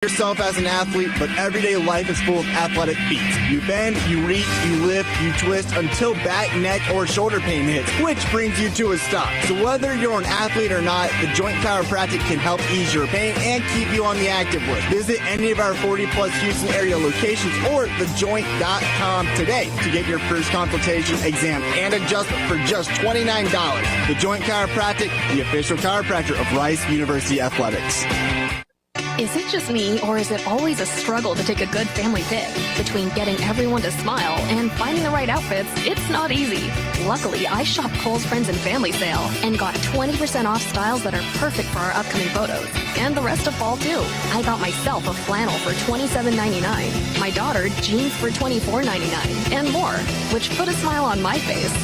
Yourself as an athlete, but everyday life is full of athletic feats. You bend, you reach, you lift, you twist until back, neck, or shoulder pain hits, which brings you to a stop. So whether you're an athlete or not, the Joint Chiropractic can help ease your pain and keep you on the active list. Visit any of our 40-plus Houston area locations or thejoint.com today to get your first consultation, exam, and adjustment for just $29. The Joint Chiropractic, the official chiropractor of Rice University Athletics. Is it just me, or is it always a struggle to take a good family pic? Between getting everyone to smile and finding the right outfits, it's not easy. Luckily, I shopped Kohl's Friends and Family Sale and got 20% off styles that are perfect for our upcoming photos. And the rest of fall, too. I got myself a flannel for $27.99, my daughter jeans for $24.99, and more, which put a smile on my face.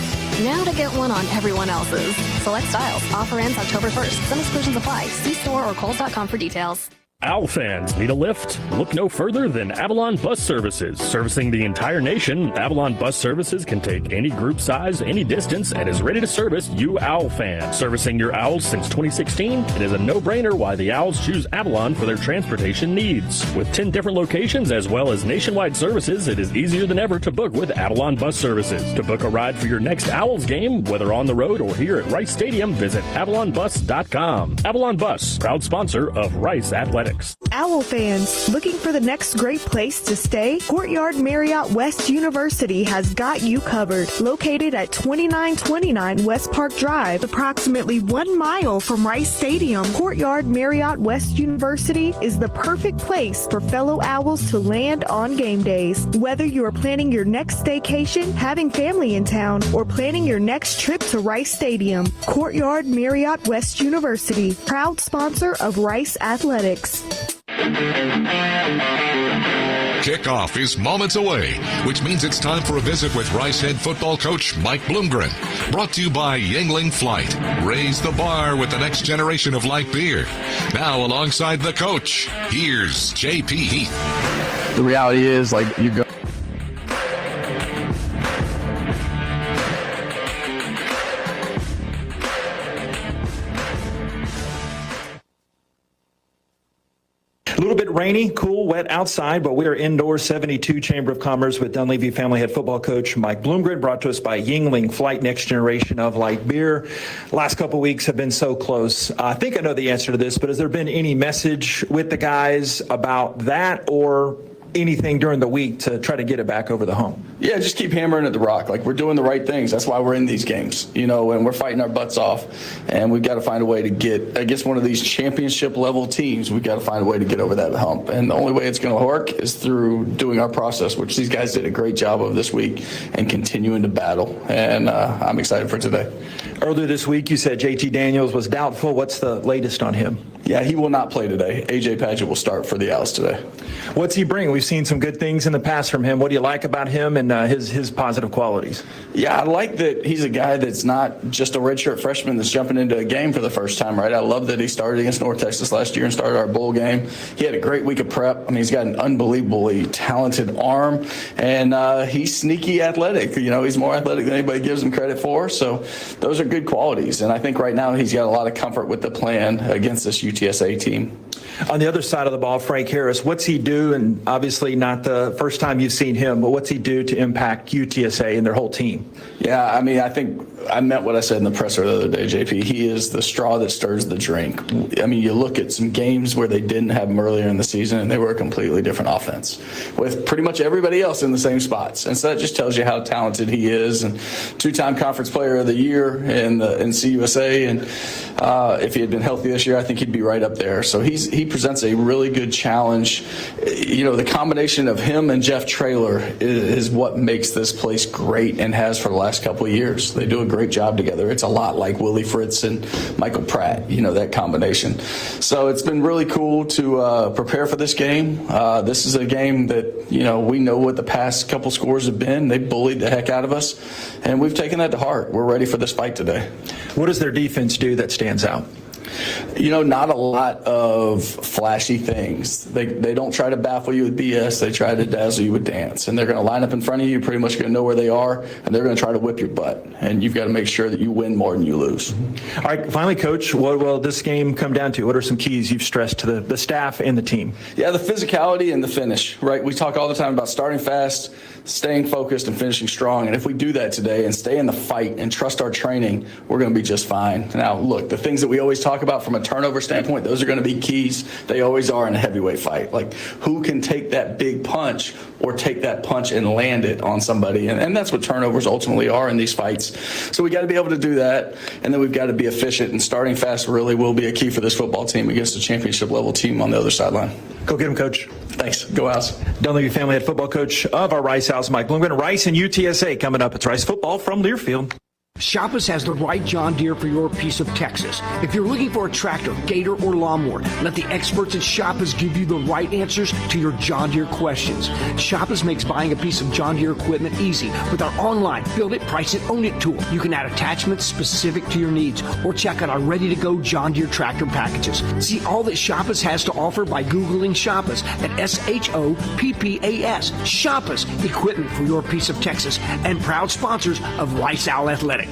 Now to get one on everyone else's. Select styles. Offer ends October 1st. Some exclusions apply. See store or Kohls.com for details. Owl fans, need a lift? Look no further than Avalon Bus Services. Servicing the entire nation, Avalon Bus Services can take any group size, any distance, and is ready to service you Owl fans. Servicing your Owls since 2016, it is a no-brainer why the Owls choose Avalon for their transportation needs. With 10 different locations as well as nationwide services, it is easier than ever to book with Avalon Bus Services. To book a ride for your next Owls game, whether on the road or here at Rice Stadium, visit avalonbus.com. Avalon Bus, proud sponsor of Rice Athletics. Owl fans, looking for the next great place to stay? Courtyard Marriott West University has got you covered. Located at 2929 West Park Drive, approximately 1 mile from Rice Stadium, Courtyard Marriott West University is the perfect place for fellow Owls to land on game days. Whether you are planning your next staycation, having family in town, or planning your next trip to Rice Stadium, Courtyard Marriott West University, proud sponsor of Rice Athletics. Kickoff is moments away, which means it's time for a visit with Rice head football coach Mike Bloomgren. Brought to you by Yuengling Flight. Raise the bar with the next generation of light beer. Now, alongside the coach, here's JP Heath. The reality is, like, you go. A little bit rainy, cool, wet outside, but we are indoors. 72 Chamber of Commerce with Dunleavy Family Head Football Coach Mike Bloomgren, brought to us by Yuengling Flight, next generation of light beer. Last couple weeks have been so close. I think I know the answer to this, but has there been any message with the guys about that or anything during the week to try to get it back over the hump? Yeah, just keep hammering at the rock. Like, we're doing the right things. That's why we're in these games, and we're fighting our butts off. And we've got to find a way to get against one of these championship level teams. We've got to find a way to get over that hump. And the only way it's going to work is through doing our process, which these guys did a great job of this week, and continuing to battle. And I'm excited for today. Earlier this week, you said JT Daniels was doubtful. What's the latest on him? Yeah, he will not play today. AJ Padgett will start for the Owls today. What's he bring? We've seen some good things in the past from him. What do you like about him and his positive qualities? Yeah, I like that he's a guy that's not just a redshirt freshman that's jumping into a game for the first time, right? I love that he started against North Texas last year and started our bowl game. He had a great week of prep. I mean, he's got an unbelievably talented arm, and he's sneaky athletic. He's more athletic than anybody gives him credit for. So those are good qualities, and I think right now he's got a lot of comfort with the plan against this UTSA team. On the other side of the ball, Frank Harris, what's he do? And obviously not the first time you've seen him, but what's he do to impact UTSA and their whole team? Yeah, I mean, I think I meant what I said in the presser the other day, JP. He is the straw that stirs the drink. I mean, you look at some games where they didn't have him earlier in the season, and they were a completely different offense with pretty much everybody else in the same spots. And so that just tells you how talented he is. And two-time Conference Player of the Year in CUSA. And if he had been healthy this year, I think he'd be right up there. So he presents a really good challenge. The combination of him and Jeff Traylor is what makes this place great and has for the last couple of years. They do a great job together. It's a lot like Willie Fritz and Michael Pratt, that combination. So it's been really cool to prepare for this game. This is a game that, we know what the past couple scores have been. They bullied the heck out of us, and we've taken that to heart. We're ready for this fight today. What does their defense do that stands out? Not a lot of flashy things. They don't try to baffle you with BS. They try to dazzle you with dance. And they're going to line up in front of you. You're pretty much going to know where they are, and they're going to try to whip your butt. And you've got to make sure that you win more than you lose. All right, finally, Coach, what will this game come down to? What are some keys you've stressed to the staff and the team? Yeah, the physicality and the finish, right? We talk all the time about starting fast, staying focused, and finishing strong. And if we do that today and stay in the fight and trust our training, we're going to be just fine. Now, look, the things that we always talk about from a turnover standpoint, those are going to be keys. They always are in a heavyweight fight. Like, who can take that big punch or take that punch and land it on somebody? And that's what turnovers ultimately are in these fights. So we got to be able to do that, and then we've got to be efficient. And starting fast really will be a key for this football team against a championship-level team on the other sideline. Go get him, Coach. Thanks. Go House. Dunleavy family head football coach of our Rice House, Mike Bloomgren. Rice and UTSA coming up. It's Rice football from Learfield. Shoppers has the right John Deere for your piece of Texas. If you're looking for a tractor, gator, or lawnmower, let the experts at Shoppers give you the right answers to your John Deere questions. Shoppers makes buying a piece of John Deere equipment easy with our online Build It, Price It, Own It tool. You can add attachments specific to your needs or check out our ready-to-go John Deere tractor packages. See all that Shoppers has to offer by Googling Shoppers at SHOPPAS. Shoppers, equipment for your piece of Texas, and proud sponsors of Rice Owl Athletics.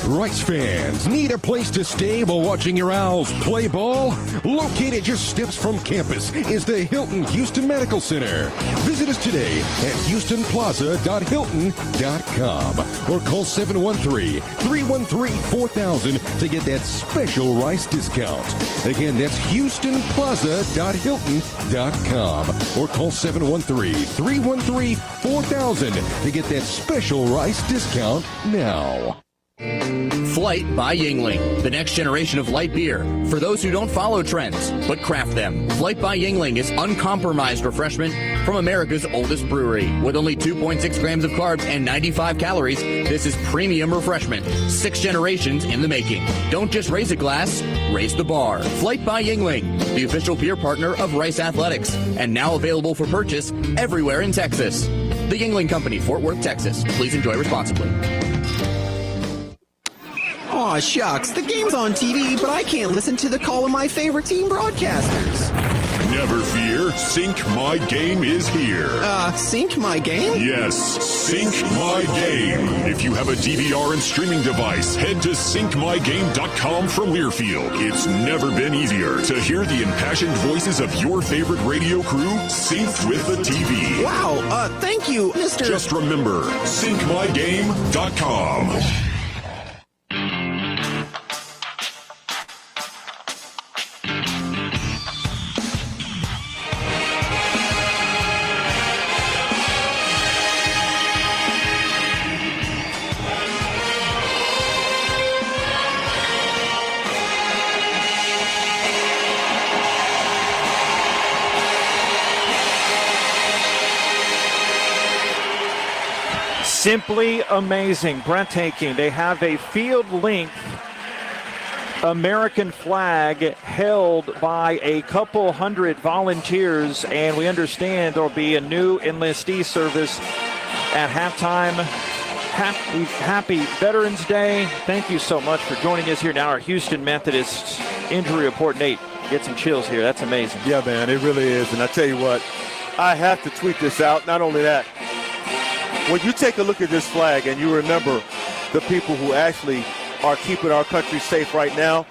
Rice fans, need a place to stay while watching your Owls play ball? Located just steps from campus is the Hilton Houston Medical Center. Visit us today at houstonplaza.hilton.com or call 713-313-4000 to get that special Rice discount. Again, that's houstonplaza.hilton.com or call 713-313-4000 to get that special Rice discount now. Flight by Yingling, the next generation of light beer. For those who don't follow trends, but craft them. Flight by Yingling is uncompromised refreshment from America's oldest brewery. With only 2.6 grams of carbs and 95 calories, this is premium refreshment. 6 generations in the making. Don't just raise a glass, raise the bar. Flight by Yingling, the official beer partner of Rice Athletics, and now available for purchase everywhere in Texas. The Yingling Company, Fort Worth, Texas. Please enjoy responsibly. Aw, shucks, the game's on TV, but I can't listen to the call of my favorite team broadcasters. Never fear, Sync My Game is here. Sync My Game? Yes, Sync My Game. If you have a DVR and streaming device, head to syncmygame.com from Learfield. It's never been easier to hear the impassioned voices of your favorite radio crew synced with the TV. Wow, thank you, Mr. Just remember, syncmygame.com. Simply amazing, breathtaking. They have a field-length American flag held by a couple hundred volunteers, and we understand there'll be a new enlistee service at halftime. Happy Veterans Day. Thank you so much for joining us here now. Our Houston Methodist injury report. Nate, get some chills here. That's amazing. Yeah, man, it really is. And I tell you what, I have to tweet this out. Not only that, when you take a look at this flag and you remember the people who actually are keeping our country safe right now,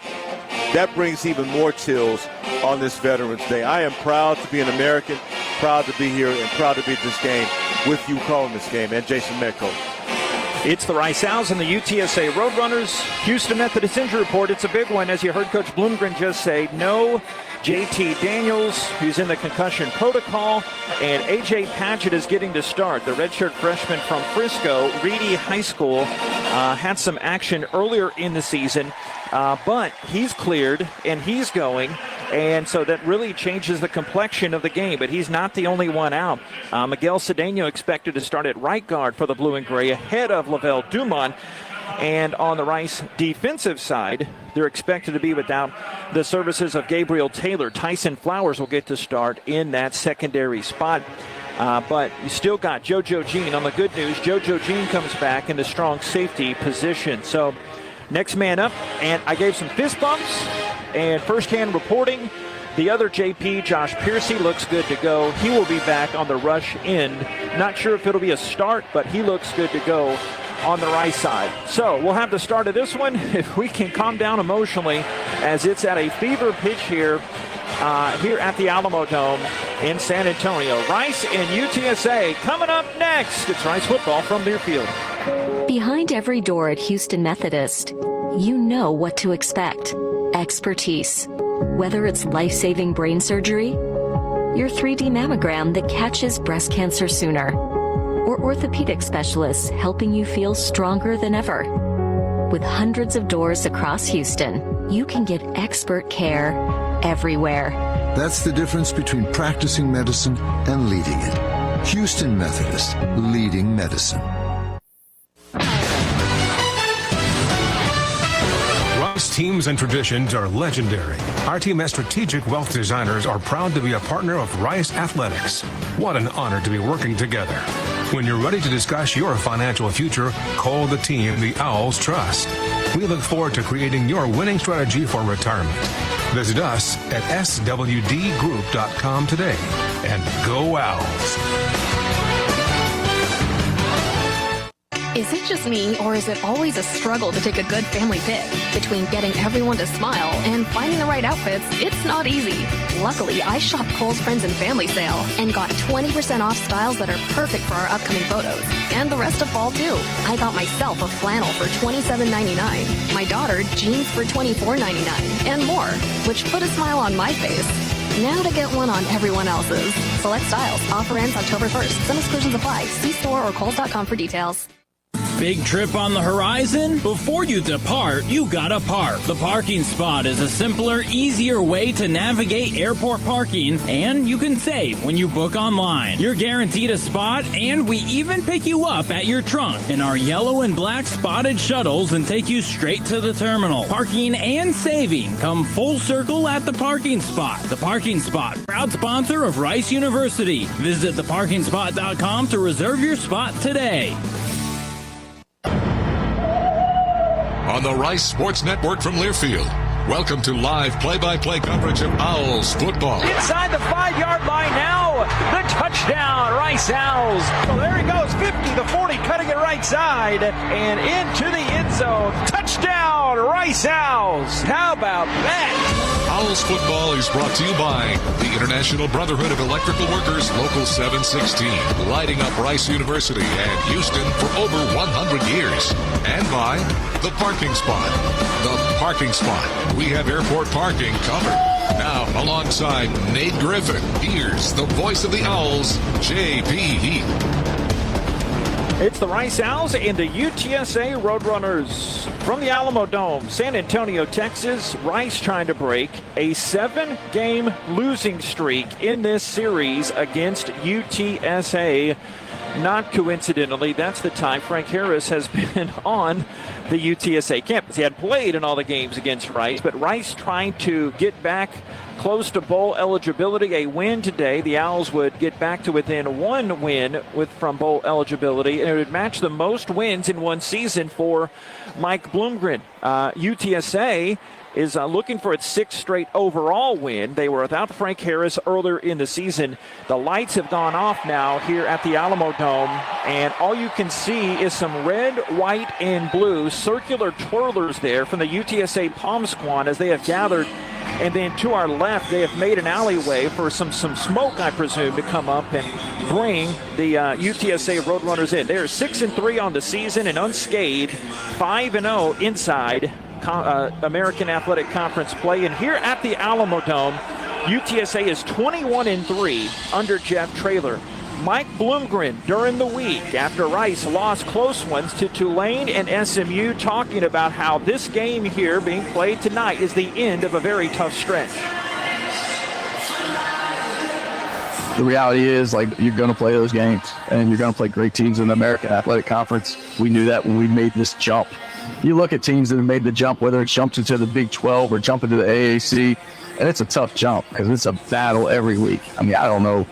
that brings even more chills on this Veterans Day. I am proud to be an American, proud to be here, and proud to be at this game with you calling this game, and Jason Metco. It's the Rice Owls and the UTSA Roadrunners. Houston Methodist injury report. It's a big one, as you heard Coach Bloomgren just say. No JT Daniels, who's in the concussion protocol, and A.J. Patchett is getting to start. The redshirt freshman from Frisco, Reedy High School, had some action earlier in the season, but he's cleared and he's going, and so that really changes the complexion of the game. But he's not the only one out. Miguel Cedeno expected to start at right guard for the Blue and Gray ahead of Lavelle Dumont. And on the Rice defensive side, they're expected to be without the services of Gabriel Taylor. Tyson Flowers will get to start in that secondary spot. But you still got JoJo Jean. On the good news, JoJo Jean comes back in the strong safety position. So next man up, and I gave some fist bumps and first-hand reporting. The other JP, Josh Piercy, looks good to go. He will be back on the rush end. Not sure if it'll be a start, but he looks good to go on the right side. So we'll have the start of this one if we can calm down emotionally, as it's at a fever pitch here at the Alamo Dome in San Antonio. Rice and UTSA coming up next. It's Rice football from Learfield. Behind every door at Houston Methodist, you know what to expect. Expertise. Whether it's life-saving brain surgery, your 3D mammogram that catches breast cancer sooner, or orthopedic specialists helping you feel stronger than ever. With hundreds of doors across Houston, you can get expert care everywhere. That's the difference between practicing medicine and leading it. Houston Methodist, leading medicine. Rice teams and traditions are legendary. Our team as strategic wealth designers are proud to be a partner of Rice Athletics. What an honor to be working together. When you're ready to discuss your financial future, call the team the Owls trust. We look forward to creating your winning strategy for retirement. Visit us at swdgroup.com today, and go Owls. Is it just me, or is it always a struggle to take a good family pic? Between getting everyone to smile and finding the right outfits, it's not easy. Luckily, I shopped Kohl's Friends and Family Sale and got 20% off styles that are perfect for our upcoming photos. And the rest of fall, too. I got myself a flannel for $27.99, my daughter jeans for $24.99, and more, which put a smile on my face. Now to get one on everyone else's. Select styles. Offer ends October 1st. Some exclusions apply. See store or Kohls.com for details. Big trip on the horizon? Before you depart, you gotta park. The parking spot is a simpler, easier way to navigate airport parking, and you can save when you book online. You're guaranteed a spot, and we even pick you up at your trunk in our yellow and black spotted shuttles and take you straight to the terminal. Parking and saving come full circle at the parking spot. The Parking Spot, proud sponsor of Rice University. Visit theparkingspot.com to reserve your spot today. On the Rice Sports Network from Learfield, welcome to live play-by-play coverage of Owls football. Inside the 5-yard line now, the touchdown, Rice Owls. Well, there he goes, 50, the 40, cutting it right side, and into the end zone. Touchdown, Rice Owls. How about that? Owls football is brought to you by the International Brotherhood of Electrical Workers, Local 716, lighting up Rice University and Houston for over 100 years. And by the Parking Spot. The Parking Spot. We have airport parking covered. Now, alongside Nate Griffin, here's the voice of the Owls, JP Heath. It's the Rice Owls and the UTSA Roadrunners from the Alamo Dome, San Antonio, Texas. Rice trying to break a 7-game losing streak in this series against UTSA. Not coincidentally, that's the time Frank Harris has been on the UTSA campus. He had played in all the games against Rice, but Rice trying to get back close to bowl eligibility. A win today, the Owls would get back to within one win from bowl eligibility, and it would match the most wins in one season for Mike Bloomgren. UTSA is looking for its 6th straight overall win. They were without Frank Harris earlier in the season. The lights have gone off now here at the Alamo Dome, and all you can see is some red, white, and blue circular twirlers there from the UTSA Palm Squad as they have gathered. And then to our left, they have made an alleyway for some smoke, I presume, to come up and bring the UTSA Roadrunners in. They're 6-3 on the season and unscathed, 5-0 inside American Athletic Conference play. And here at the Alamo Dome, UTSA is 21-3 under Jeff Traylor. Mike Bloomgren during the week after Rice lost close ones to Tulane and SMU, talking about how this game here being played tonight is the end of a very tough stretch. The reality is, you're going to play those games, and you're going to play great teams in the American Athletic Conference. We knew that when we made this jump. You look at teams that have made the jump, whether it's jumped into the Big 12 or jumping to the AAC, and it's a tough jump because it's a battle every week. I mean, I don't know.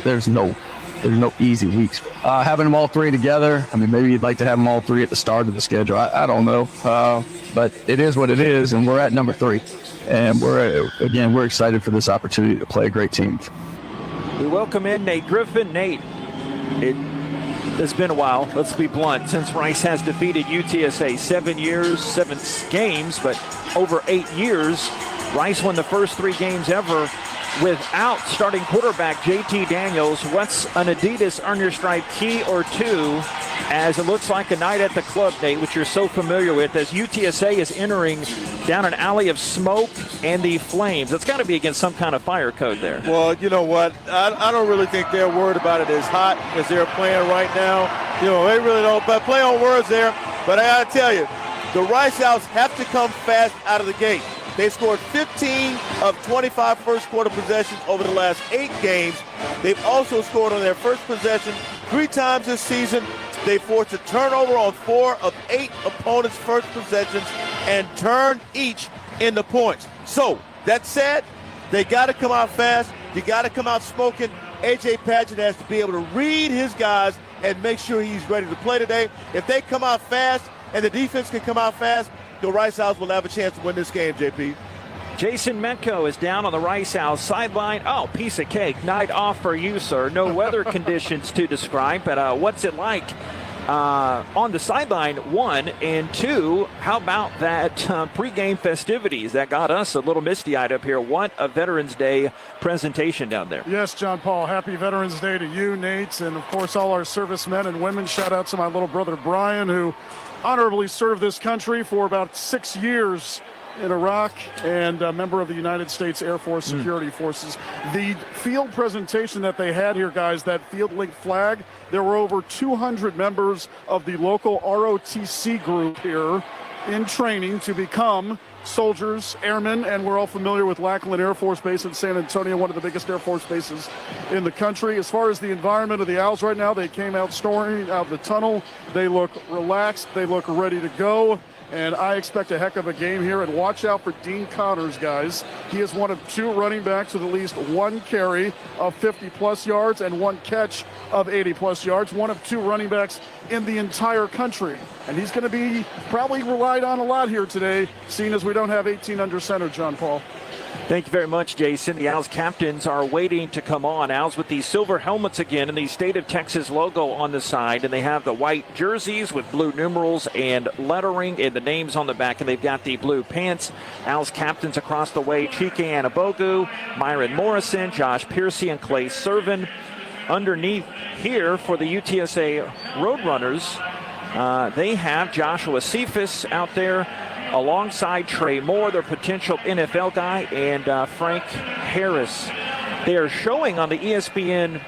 There's no there's no easy weeks. Having them all three together, I mean, maybe you'd like to have them all three at the start of the schedule. I don't know, but it is what it is, and we're at number 3. And we're excited for this opportunity to play a great team. We welcome in Nate Griffin. Nate, it's been a while, let's be blunt, since Rice has defeated UTSA. 7 years, 7 games, but over 8 years, Rice won the first 3 games ever without starting quarterback JT Daniels. What's an Adidas Earn Your Stripe key or two, as it looks like a night at the club, Nate, which you're so familiar with, as UTSA is entering down an alley of smoke and the flames? It's got to be against some kind of fire code there. Well, you know what? I don't really think they're worried about it as hot as they're playing right now. You know, they really don't play on words there. But I got to tell you, the Rice Owls have to come fast out of the gate. They scored 15 of 25 first-quarter possessions over the last 8 games. They've also scored on their first possession 3 times this season. They forced a turnover on 4 of 8 opponents' first possessions and turned each into points. So, that said, they got to come out fast. You got to come out smoking. A.J. Padgett has to be able to read his guys and make sure he's ready to play today. If they come out fast and the defense can come out fast, the Rice Owls will have a chance to win this game, JP. Jason Metco is down on the Rice Owls sideline. Oh, piece of cake. Night off for you, sir. No weather conditions to describe, but what's it like on the sideline, 1, and 2, how about that pregame festivities that got us a little misty-eyed up here? What a Veterans Day presentation down there. Yes, John Paul, happy Veterans Day to you, Nate, and of course all our servicemen and women. Shout out to my little brother Brian, who honorably served this country for about 6 years in Iraq and a member of the United States Air Force Security Forces. The field presentation that they had here, guys, that field link flag, there were over 200 members of the local ROTC group here in training to become soldiers, airmen, and we're all familiar with Lackland Air Force Base in San Antonio, one of the biggest Air Force bases in the country. As far as the environment of the Owls right now, they came out storming out of the tunnel. They look relaxed. They look ready to go. And I expect a heck of a game here. And watch out for Dean Connors, guys. He is one of 2 running backs with at least 1 carry of 50-plus yards and 1 catch of 80-plus yards. One of 2 running backs in the entire country. And he's going to be probably relied on a lot here today, seeing as we don't have 18 under center, John Paul. Thank you very much, Jason. The Owls captains are waiting to come on. Owls with the silver helmets again and the State of Texas logo on the side. And they have the white jerseys with blue numerals and lettering and the names on the back. And they've got the blue pants. Owls captains across the way, Chike Anabogu, Myron Morrison, Josh Piercy, and Clay Servin. Underneath here for the UTSA Roadrunners, they have Joshua Cephas out there, alongside Trey Moore, their potential NFL guy, and Frank Harris. They are showing on the ESPN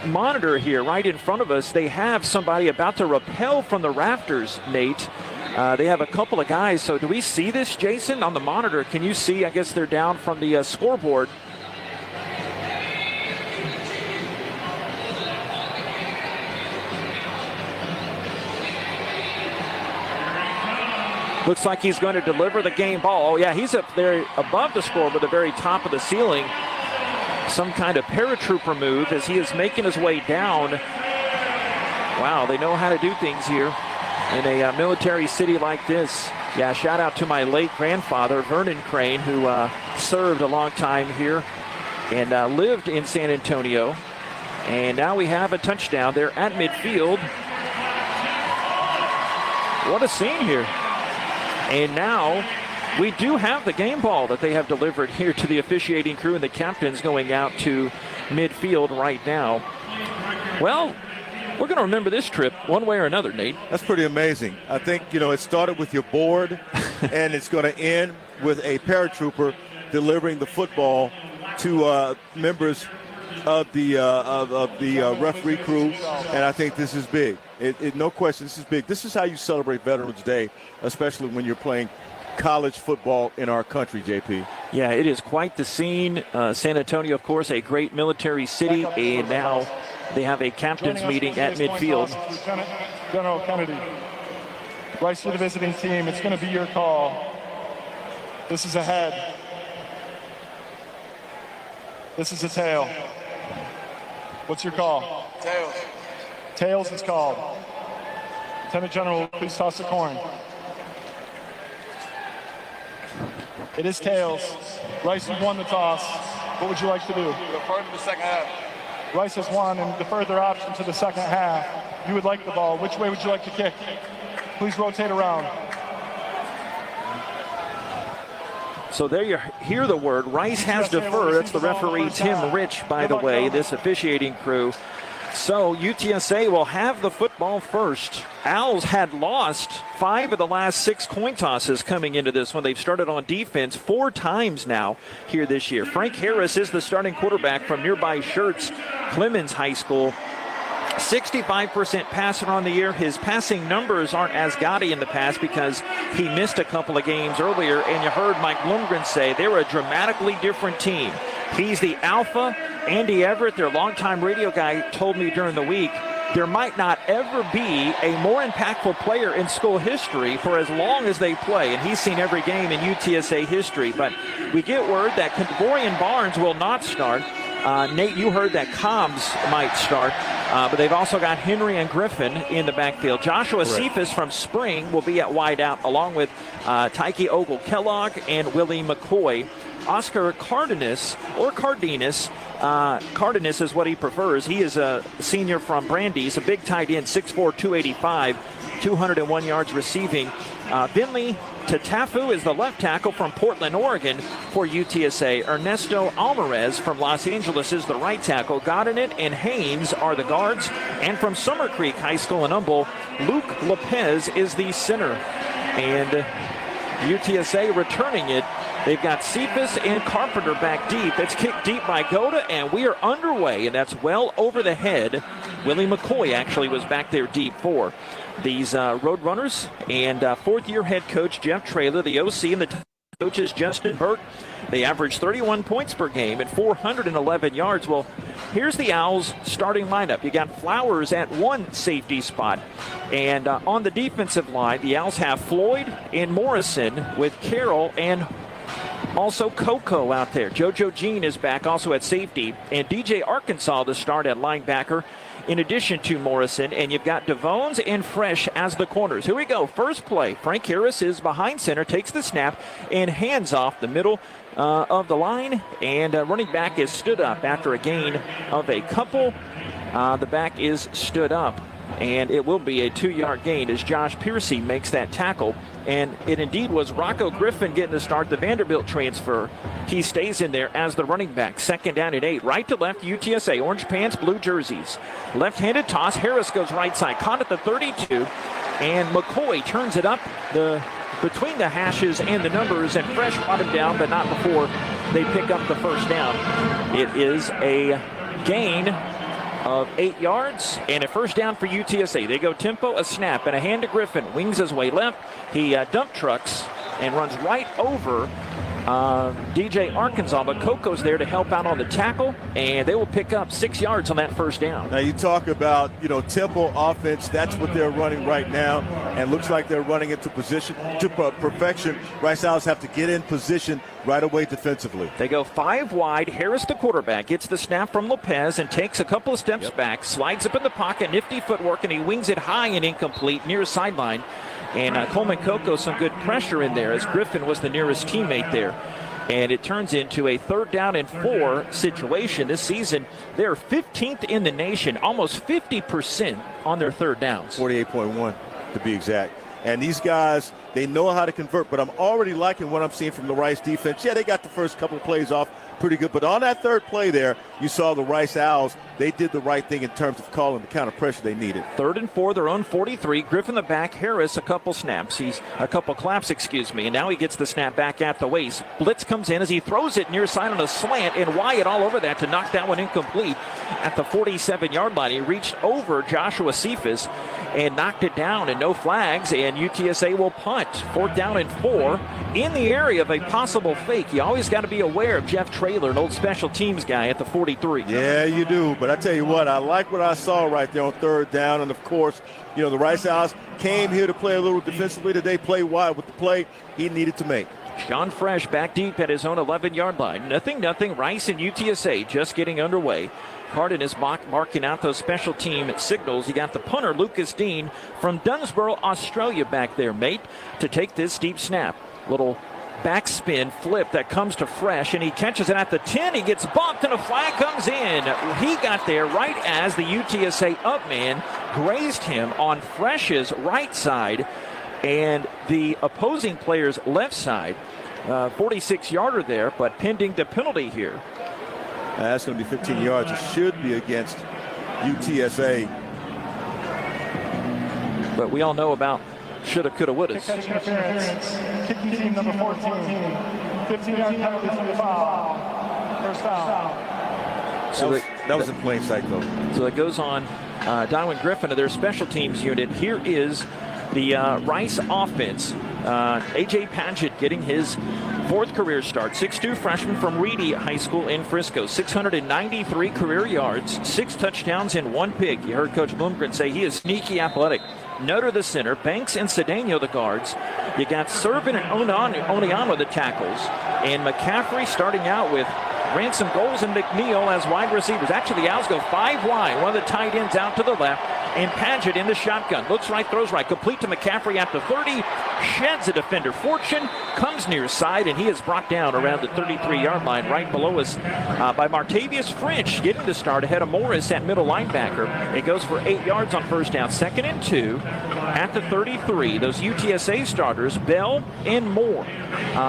monitor here right in front of us, they have somebody about to rappel from the rafters, Nate. They have a couple of guys. So do we see this, Jason, on the monitor? Can you see? I guess they're down from the scoreboard. Looks like he's going to deliver the game ball. Oh, yeah, he's up there above the scoreboard at the very top of the ceiling. Some kind of paratrooper move as he is making his way down. Wow, they know how to do things here in a military city like this. Yeah, shout out to my late grandfather, Vernon Crane, who served a long time here and lived in San Antonio. And now we have a touchdown there at midfield. What a scene here. And now we do have the game ball that they have delivered here to the officiating crew, and the captain's going out to midfield right now. Well, we're going to remember this trip one way or another, Nate. That's pretty amazing. I think, it started with your board, and it's going to end with a paratrooper delivering the football to members of the referee crew, and I think this is big. No question, this is big. This is how you celebrate Veterans Day, especially when you're playing college football in our country, JP. Yeah, it is quite the scene. San Antonio, of course, a great military city, and now they have a captain's meeting at midfield. Lieutenant General Kennedy, Rice to the visiting team. It's going to be your call. This is a head. This is a tail. What's your call? Tails. Tails is called. Lieutenant General, please toss the coin. It is tails. Rice, you won the toss. What would you like to do? Defer to the second half. Rice has won and deferred their option to the second half. You would like the ball. Which way would you like to kick? Please rotate around. So there you hear the word. Rice has deferred. That's the referee, Tim Rich, by the way, this officiating crew. So UTSA will have the football first. Owls had lost 5 of the last 6 coin tosses coming into this one. They've started on defense 4 times now here this year. Frank Harris is the starting quarterback from nearby Schertz Clemens High School. 65% passer on the year. His passing numbers aren't as gaudy in the past because he missed a couple of games earlier, and you heard Mike Bloomgren say they were a dramatically different team. He's the alpha. Andy Everett, their longtime radio guy, told me during the week there might not ever be a more impactful player in school history for as long as they play, and he's seen every game in UTSA history. But we get word that Convorian Barnes will not start. Nate, you heard that Cobbs might start, but they've also got Henry and Griffin in the backfield. Joshua Cephas from Spring will be at wideout, along with Tyke Ogle-Kellogg and Willie McCoy. Oscar Cardenas, or Cardenas, Cardenas is what he prefers. He is a senior from Brandeis, a big tight end, 6'4", 285, 201 yards receiving. Vinley Tatafu is the left tackle from Portland, Oregon for UTSA. Ernesto Alvarez from Los Angeles is the right tackle. Godinett and Haynes are the guards. And from Summer Creek High School in Humble, Luke Lopez is the center. And UTSA returning it. They've got Cephas and Carpenter back deep. It's kicked deep by Goda, and we are underway, and that's well over the head. Willie McCoy actually was back there deep for these Roadrunners. And fourth-year head coach Jeff Traylor, the OC, and the coaches Justin Burke. They average 31 points per game and 411 yards. Well, here's the Owls' starting lineup. You got Flowers at one safety spot. And on the defensive line, the Owls have Floyd and Morrison with Carroll and also Coco out there. JoJo Jean is back also at safety. And DJ Arkansas to start at linebacker in addition to Morrison. And you've got DeVones and Fresh as the corners. Here we go. First play. Frank Harris is behind center, takes the snap, and hands off the middle of the line. And running back is stood up after a gain of a couple. The back is stood up. And it will be a 2-yard gain as Josh Piercy makes that tackle. And it indeed was Rocco Griffin getting the start, the Vanderbilt transfer. He stays in there as the running back. Second down and 8. Right to left, UTSA. Orange pants, blue jerseys. Left-handed toss. Harris goes right side. Caught at the 32. And McCoy turns it up between the hashes and the numbers. And Fresh brought him down, but not before they pick up the first down. It is a gain of 8 yards and a first down for UTSA. They go tempo, a snap, and a hand to Griffin. Wings his way left. He dump trucks and runs right over DJ Arkansas, but Coco's there to help out on the tackle, and they will pick up 6 yards on that first down. Now you talk about, tempo offense. That's what they're running right now, and looks like they're running into position to perfection. Rice Owls have to get in position right away defensively. They go 5 wide. Harris, the quarterback, gets the snap from Lopez and takes a couple of steps back, slides up in the pocket, nifty footwork, and he wings it high and incomplete near sideline. And Coleman Coco, some good pressure in there as Griffin was the nearest teammate there. And it turns into a 3rd down and 4 situation. This season, they're 15th in the nation, almost 50% on their 3rd downs. 48.1 to be exact. And these guys, they know how to convert, but I'm already liking what I'm seeing from the Rice defense. Yeah, they got the first couple of plays off pretty good, but on that 3rd play there, you saw the Rice Owls, they did the right thing in terms of calling the kind of pressure they needed. 3rd and 4, their own 43. Griffin the back, Harris a couple claps, and now he gets the snap back at the waist. Blitz comes in as he throws it near side on a slant, and Wyatt all over that to knock that one incomplete at the 47-yard line. He reached over Joshua Cephas and knocked it down, and no flags, and UTSA will punt. 4th down and 4 in the area of a possible fake. You always got to be aware of Jeff Traylor, an old special teams guy at the 43. Yeah, you do. But I tell you what, I like what I saw right there on 3rd down. And, of course, the Rice Owls came here to play a little defensively today, play wide with the play he needed to make. John Fresh back deep at his own 11-yard line. Nothing. Rice and UTSA just getting underway. Cardin is marking out those special team signals. You got the punter, Lucas Dean, from Dunsborough, Australia, back there, mate, to take this deep snap. Little backspin flip that comes to Fresh, and he catches it at the 10. He gets bumped, and a flag comes in. He got there right as the UTSA up man grazed him on Fresh's right side and the opposing player's left side. 46-yarder there, but pending the penalty here. That's going to be 15 yards. It should be against UTSA. But we all know about shoulda, coulda, wouldas. Catch interference. Kicking team number 14. 15-yard penalty for the foul. First down. So that was in plain sight, though. So that goes on Darwin Griffin of their special teams unit. Here is the Rice offense. A.J. Padgett getting his 4th career start. 6'2" freshman from Reedy High School in Frisco. 693 career yards, 6 touchdowns, and 1 pick. You heard Coach Bloomgren say he is sneaky athletic. Nutter the center, Banks and Cedeno the guards. You got Servin and Oniano the tackles. And McCaffrey starting out with Ransom Goals and McNeil as wide receivers. Actually, the Owls go 5 wide. One of the tight ends out to the left. And Padgett in the shotgun. Looks right, throws right. Complete to McCaffrey at the 30. Sheds a defender. Fortune comes near side, and he is brought down around the 33-yard line right below us by Martavius French, getting the start ahead of Morris at middle linebacker. It goes for 8 yards on first down. 2nd and 2 at the 33. Those UTSA starters, Bell and Moore,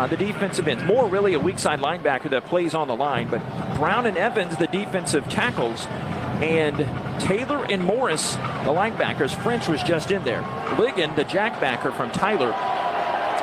the defensive ends. Moore really a weak side linebacker that plays on the line, but Brown and Evans, the defensive tackles, and Taylor and Morris, the linebackers. French was just in there. Ligon, the jackbacker from Tyler.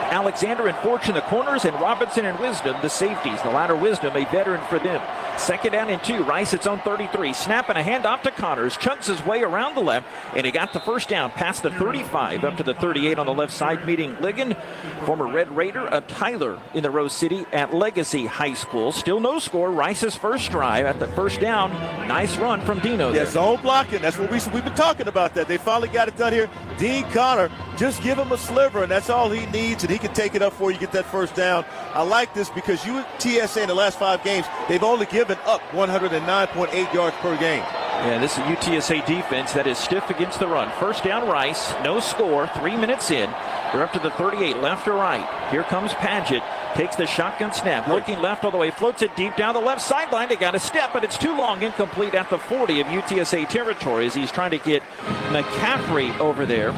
Alexander and Fortune, the corners, and Robinson and Wisdom, the safeties. The latter Wisdom, a veteran for them. 2nd down and 2. Rice its own 33. Snap and a handoff to Connors. Chunks his way around the left, and he got the first down past the 35 up to the 38 on the left side, meeting Ligon, former Red Raider of Tyler in the Rose City at Legacy High School. Still no score. Rice's first drive at the first down. Nice run from Dino. Yeah, zone blocking. That's what we've been talking about. That they finally got it done here. Dean Connor, just give him a sliver, and that's all he needs, and he can take it up for you, get that first down. I like this because UTSA in the last 5 games, they've only given up 109.8 yards per game. Yeah, this is a UTSA defense that is stiff against the run. First down, Rice. No score. 3 minutes in. They're up to the 38, left or right. Here comes Padgett. Takes the shotgun snap. Looking left all the way. Floats it deep down the left sideline. They got a step, but it's too long. Incomplete at the 40 of UTSA territory as he's trying to get McCaffrey over there.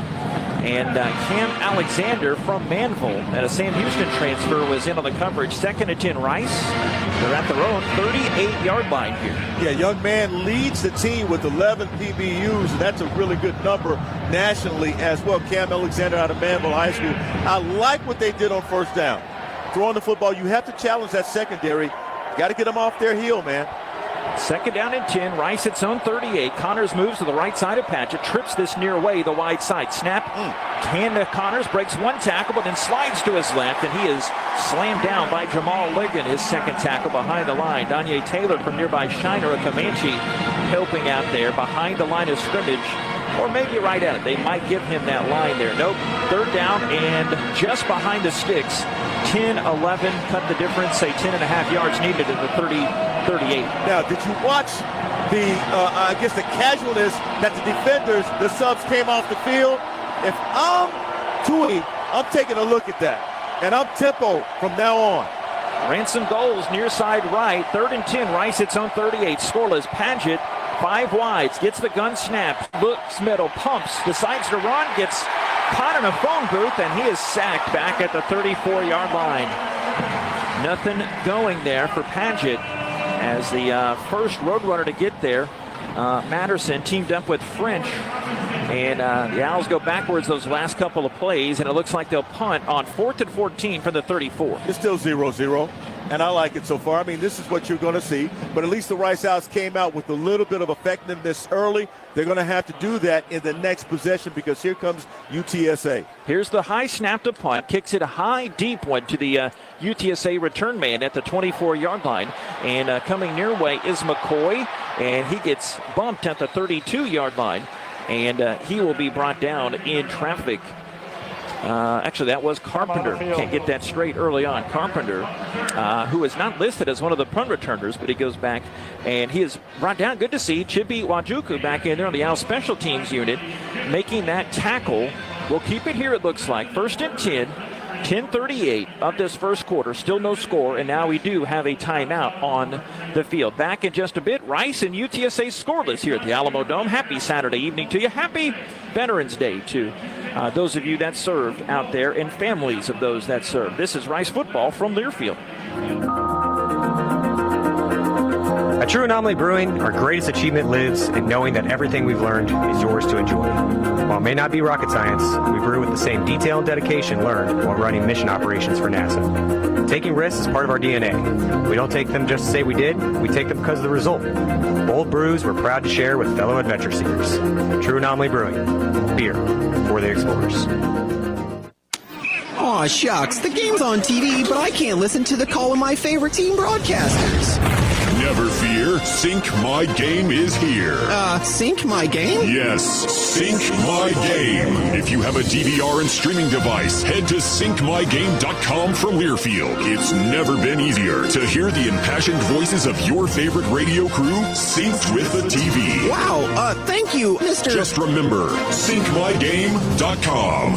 And Cam Alexander from Manville at a Sam Houston transfer was in on the coverage. 2nd and 10 Rice. They're at their own 38-yard line here. Yeah, young man leads the team with 11 PBUs, and that's a really good number nationally as well. Cam Alexander out of Manville High School. I like what they did on first down. Throwing the football, you have to challenge that secondary. Got to get them off their heel, man. 2nd down and 10. Rice its own 38. Connors moves to the right side of Padgett. Trips this near way, the wide side. Snap. Hand to Connors. Breaks one tackle, but then slides to his left, and he is slammed down by Jamal Ligon, his 2nd tackle behind the line. Danye Taylor from nearby Shiner, a Comanche, helping out there behind the line of scrimmage. Or maybe right at it. They might give him that line there. Nope. 3rd down and just behind the sticks. 10-11. Cut the difference. Say 10.5 yards needed at the 38. Now, did you watch the, the casualness that the defenders, the subs came off the field? If I'm Tui, I'm taking a look at that. And I'm tempo from now on. Ransom Goals near side right. 3rd and 10. Rice its own 38. Scoreless. Padgett. 5 wides, gets the gun snapped, looks middle, pumps, decides to run, gets caught in a phone booth, and he is sacked back at the 34-yard line. Nothing going there for Padgett as the first Roadrunner to get there. Matterson teamed up with French, and the Owls go backwards those last couple of plays, and it looks like they'll punt on 4th and 14 from the 34. It's still 0-0. And I like it so far. I mean, this is what you're going to see. But at least the Rice Owls came out with a little bit of effectiveness early. They're going to have to do that in the next possession because here comes UTSA. Here's the high snap to punt. Kicks it a high, deep one to the UTSA return man at the 24-yard line. And coming near way is McCoy. And he gets bumped at the 32-yard line. And he will be brought down in traffic. Actually, that was Carpenter. Can't get that straight early on. Carpenter, who is not listed as one of the punt returners, but he goes back, and he is brought down. Good to see Chibi Wajuku back in there on the Owl special teams unit, making that tackle. We'll keep it here, it looks like. 1st and 10. 10:38 of this first quarter, still no score, and now we do have a timeout on the field. Back in just a bit, Rice and UTSA scoreless here at the Alamo Dome. Happy Saturday evening to you. Happy Veterans Day to those of you that served out there and families of those that served. This is Rice football from Learfield. At True Anomaly Brewing, our greatest achievement lives in knowing that everything we've learned is yours to enjoy. While it may not be rocket science, we brew with the same detail and dedication learned while running mission operations for NASA. Taking risks is part of our DNA. We don't take them just to say we did, we take them because of the result. Bold brews we're proud to share with fellow adventure seekers. True Anomaly Brewing, beer for the explorers. Aw, shucks, the game's on TV, but I can't listen to the call of my favorite team broadcasters. Never fear, Sync My Game is here. Sync My Game? Yes, Sync My Game. If you have a DVR and streaming device, head to syncmygame.com from Learfield. It's never been easier to hear the impassioned voices of your favorite radio crew synced with the TV. Wow, thank you, Mr. Just remember, syncmygame.com.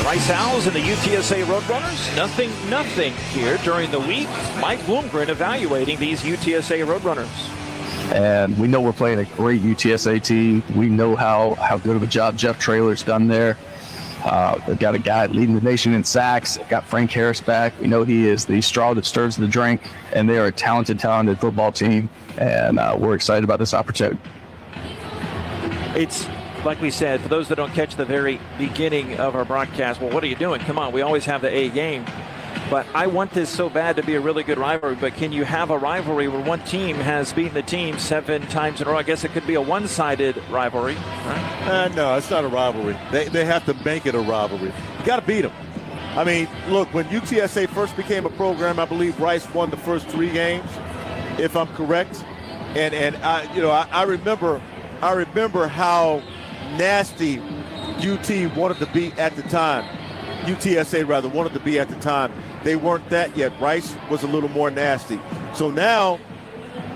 Rice Owls and the UTSA Roadrunners, nothing here during the week. Mike Bloomgren evaluating these UTSA Roadrunners. And we know we're playing a great UTSA team. We know how good of a job Jeff Traylor's done there. They've got a guy leading the nation in sacks. They've got Frank Harris back. We know he is the straw that stirs the drink, and they are a talented football team, and we're excited about this opportunity. It's like we said, for those that don't catch the very beginning of our broadcast, well, what are you doing? Come on, we always have the A game. But I want this so bad to be a really good rivalry, but can you have a rivalry where one team has beaten the team 7 times in a row? I guess it could be a one-sided rivalry, right? No, it's not a rivalry. They have to make it a rivalry. You got to beat them. I mean, look, when UTSA first became a program, I believe Rice won the first 3 games, if I'm correct. And I remember how nasty UTSA wanted to be at the time. They weren't that yet. Rice was a little more nasty. So now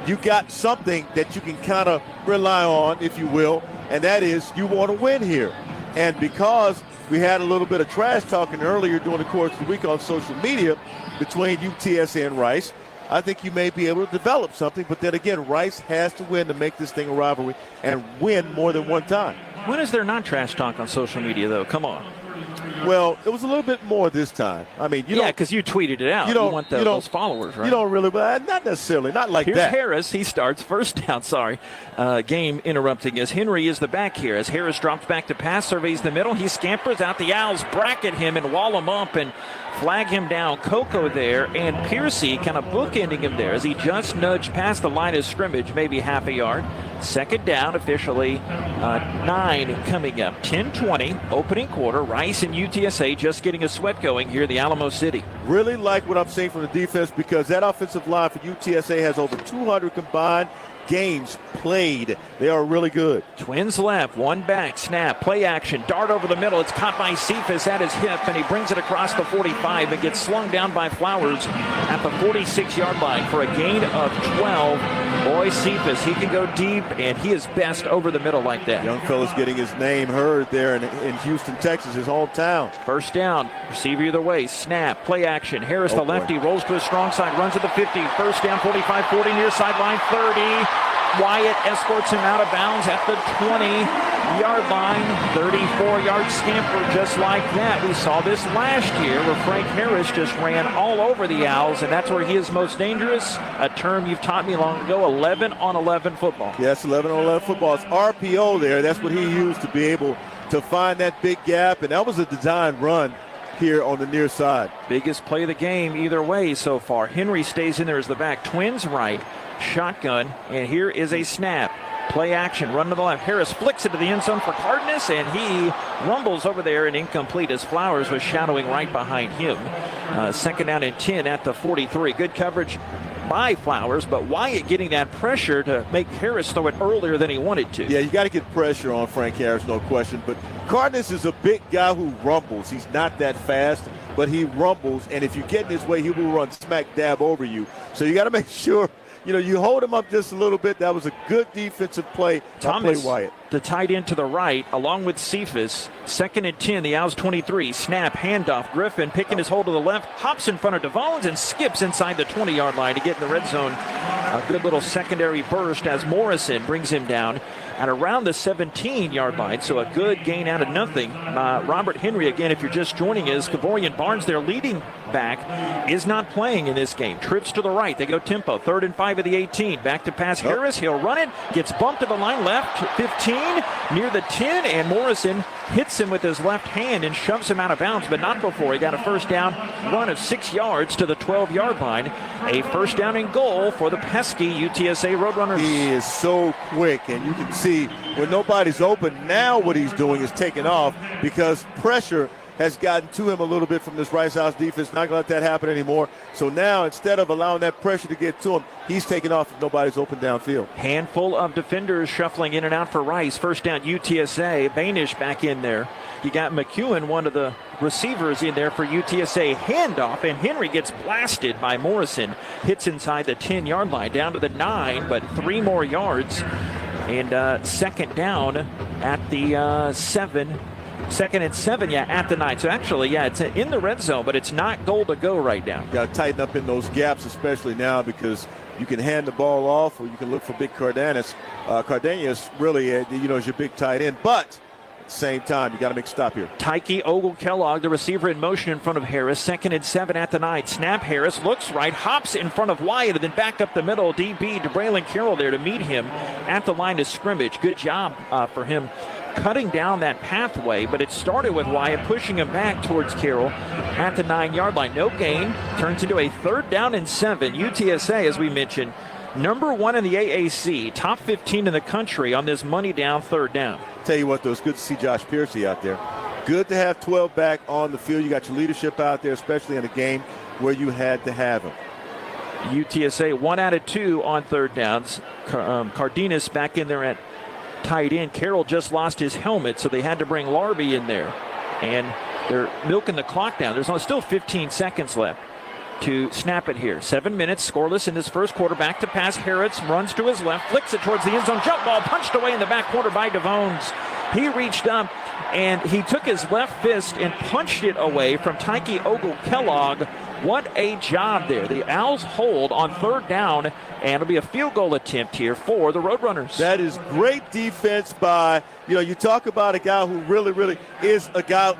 you got something that you can kind of rely on, if you will, and that is you want to win here. And because we had a little bit of trash talking earlier during the course of the week on social media between UTSA and Rice, I think you may be able to develop something. But then again, Rice has to win to make this thing a rivalry and win more than one time. When is there not trash talk on social media, though? Come on. Well, it was a little bit more this time. I mean, because you tweeted it out. You want those followers, right? You don't really, but not necessarily, not like Here's that. Harris. He starts first down. Game interrupting as Henry is the back here. As Harris drops back to pass, surveys the middle. He scampers out. The Owls bracket him and wall him up and flag him down. Coco there and Piercy kind of bookending him there as he just nudged past the line of scrimmage, maybe half a yard. Second down, officially 9 coming up. 10-20, opening quarter. Rice and UTSA just getting a sweat going here in the Alamo City. Really like what I'm seeing from the defense because that offensive line for UTSA has over 200 combined games played. They are really good. Twins left, one back, snap, play action, dart over the middle. It's caught by Cephas at his hip, and he brings it across the 45 and gets slung down by Flowers at the 46-yard line for a gain of 12. Boy, Cephas, he can go deep, and he is best over the middle like that. Young fella's getting his name heard there in Houston, Texas, his hometown. First down, receiver either way, snap, play action. Harris, the lefty, rolls to his strong side, runs at the 50. First down, 45-40, near sideline 30. Wyatt escorts him out of bounds at the 20-yard line. 34-yard scamper just like that. We saw this last year where Frank Harris just ran all over the Owls, and that's where he is most dangerous. A term you've taught me long ago, 11-on-11 football. Yes, 11-on-11 football. It's RPO there. That's what he used to be able to find that big gap, and that was a design run here on the near side. Biggest play of the game either way so far. Henry stays in there as the back. Twins right. Shotgun, and here is a snap. Play action, run to the left. Harris flicks it to the end zone for Cardenas, and he rumbles over there and incomplete as Flowers was shadowing right behind him. Second down and 10 at the 43. Good coverage by Flowers, but Wyatt getting that pressure to make Harris throw it earlier than he wanted to. Yeah, you got to get pressure on Frank Harris, no question. But Cardenas is a big guy who rumbles. He's not that fast, but he rumbles. And if you get in his way, he will run smack dab over you. So you got to make sure, you hold him up just a little bit. That was a good defensive play. Thomas, Wyatt. The tight end to the right, along with Cephas. 2nd and 10, the Owls 23. Snap, handoff. Griffin picking his hold to the left, hops in front of DeVones and skips inside the 20-yard line to get in the red zone. A good little secondary burst as Morrison brings him down at around the 17-yard line. So a good gain out of nothing. Robert Henry, again, if you're just joining us, Kavorian Barnes, their leading back, is not playing in this game. Trips to the right. They go tempo. 3rd and 5 of the 18. Back to pass Harris. He'll run it. Gets bumped to the line left. 15 near the 10. And Morrison hits him with his left hand and shoves him out of bounds, but not before he got a first down run of 6 yards to the 12-yard line. A first down and goal for the pesky UTSA Roadrunners. He is so quick, and you can see when nobody's open, now what he's doing is taking off because pressure has gotten to him a little bit from this Rice House defense. Not going to let that happen anymore. So now, instead of allowing that pressure to get to him, he's taking off if nobody's open downfield. Handful of defenders shuffling in and out for Rice. First down, UTSA. Banish back in there. You got McEwen, one of the receivers, in there for UTSA. Handoff, and Henry gets blasted by Morrison. Hits inside the 10-yard line, down to the 9, but 3 more yards. And second down at the 7. 2nd and 7, at the 9. So actually, it's in the red zone, but it's not goal to go right now. Got to tighten up in those gaps, especially now, because you can hand the ball off or you can look for big Cardenas. Cardenas really, is your big tight end, but at the same time, you got to make a stop here. Tyke Ogle-Kellogg, the receiver in motion in front of Harris. 2nd and 7 at the 9. Snap, Harris looks right, hops in front of Wyatt, and then back up the middle. DB, DeBraylon Carroll there to meet him at the line of scrimmage. Good job for him cutting down that pathway, but it started with Wyatt pushing him back towards Carroll at the 9-yard line. No gain, turns into a 3rd down and 7. UTSA, as we mentioned, number 1 in the AAC, top 15 in the country on this money down 3rd down. Tell you what, though, it's good to see Josh Piercy out there. Good to have 12 back on the field. You got your leadership out there, especially in a game where you had to have him. UTSA 1 out of 2 on 3rd downs. Cardenas back in there at tight end. Carroll just lost his helmet, so they had to bring Larby in there. And they're milking the clock down. There's still 15 seconds left to snap it here. 7 minutes, scoreless in this first quarter. Back to pass. Harris runs to his left, flicks it towards the end zone. Jump ball punched away in the back corner by DeVones. He reached up and he took his left fist and punched it away from Tyke Ogle-Kellogg. What a job there. The Owls hold on 3rd down, and it'll be a field goal attempt here for the Roadrunners. That is great defense by, you talk about a guy who really is a guy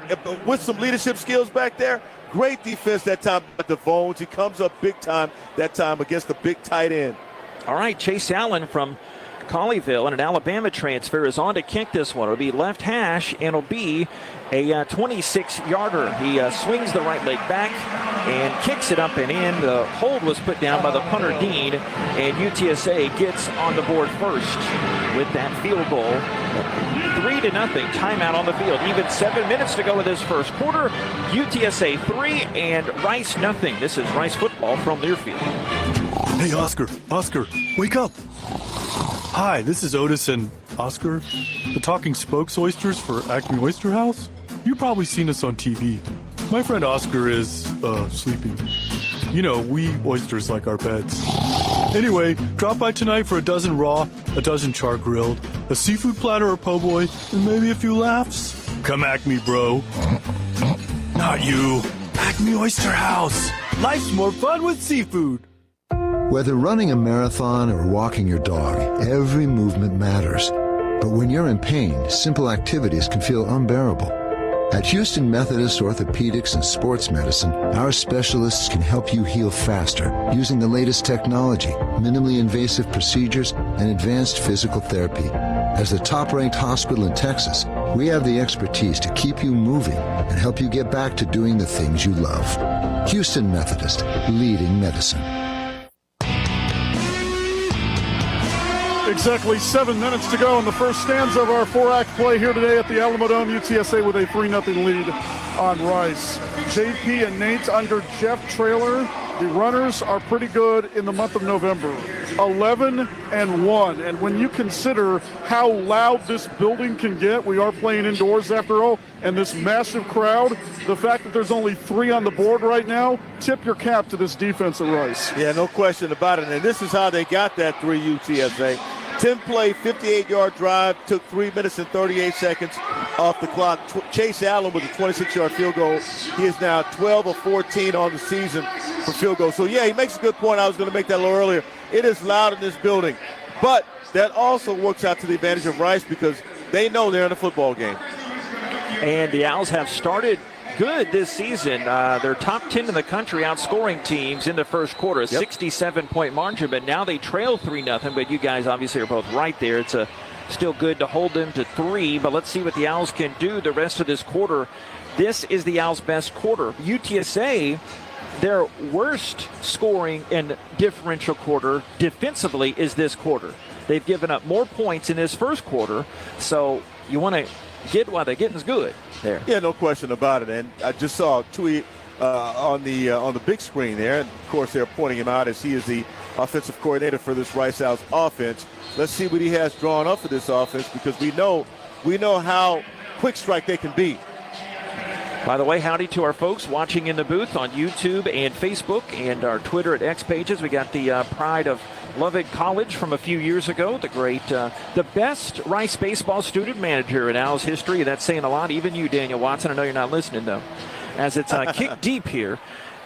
with some leadership skills back there. Great defense that time by DeVones. He comes up big time that time against the big tight end. All right, Chase Allen from Colleyville and an Alabama transfer is on to kick this one. It'll be left hash, and it'll be a 26-yarder. He swings the right leg back and kicks it up and in. The hold was put down by the punter, Dean, and UTSA gets on the board first with that field goal. 3-0, timeout on the field. Even 7 minutes to go in this first quarter. UTSA 3 and Rice nothing. This is Rice football from Learfield. Hey, Oscar, wake up. Hi, this is Otis and Oscar, the talking spokes oysters for Acme Oyster House. You've probably seen us on TV. My friend Oscar is, sleeping. We oysters like our pets. Anyway, drop by tonight for a dozen raw, a dozen char grilled, a seafood platter or po' boy, and maybe a few laughs. Come Acme, bro. Not you. Acme Oyster House. Life's more fun with seafood. Whether running a marathon or walking your dog, every movement matters. But when you're in pain, simple activities can feel unbearable. At Houston Methodist Orthopedics and Sports Medicine, our specialists can help you heal faster using the latest technology, minimally invasive procedures, and advanced physical therapy. As the top-ranked hospital in Texas, we have the expertise to keep you moving and help you get back to doing the things you love. Houston Methodist, leading medicine. Exactly 7 minutes to go in the first stanza of our 4-act play here today at the Alamo Dome. UTSA with a 3-0 lead on Rice. JP and Nate under Jeff Traylor The runners are pretty good in the month of November, 11-1. And when you consider how loud this building can get, we are playing indoors after all, and this massive crowd, the fact that there's only 3 on the board right now, tip your cap to this defense at Rice. Yeah, no question about it. And this is how they got that 3 UTSA. 10-play, 58-yard drive, took 3 minutes and 38 seconds off the clock. Chase Allen with a 26-yard field goal. He is now 12 of 14 on the season for field goals. So, yeah, he makes a good point. I was going to make that a little earlier. It is loud in this building. But that also works out to the advantage of Rice because they know they're in a football game. And the Owls have started good this season. They're top 10 in the country, outscoring teams in the first quarter, a 67-point margin, but now they trail 3-0. But you guys obviously are both right there. It's still good to hold them to 3, but let's see what the Owls can do the rest of this quarter. This is the Owls' best quarter. UTSA, their worst scoring and differential quarter defensively is this quarter. They've given up more points in this first quarter, so you want to get while they're getting good there. Yeah, no question about it. And I just saw a tweet on the big screen there. And of course, they're pointing him out as he is the offensive coordinator for this Rice Owls offense. Let's see what he has drawn up for this offense because we know how quick strike they can be. By the way, howdy to our folks watching in the booth on YouTube and Facebook and our Twitter and X pages. We got the pride of Lubbock College from a few years ago, the best Rice baseball student manager in Owls history. That's saying a lot. Even you, Daniel Watson. I know you're not listening, though, as it's kicked deep here.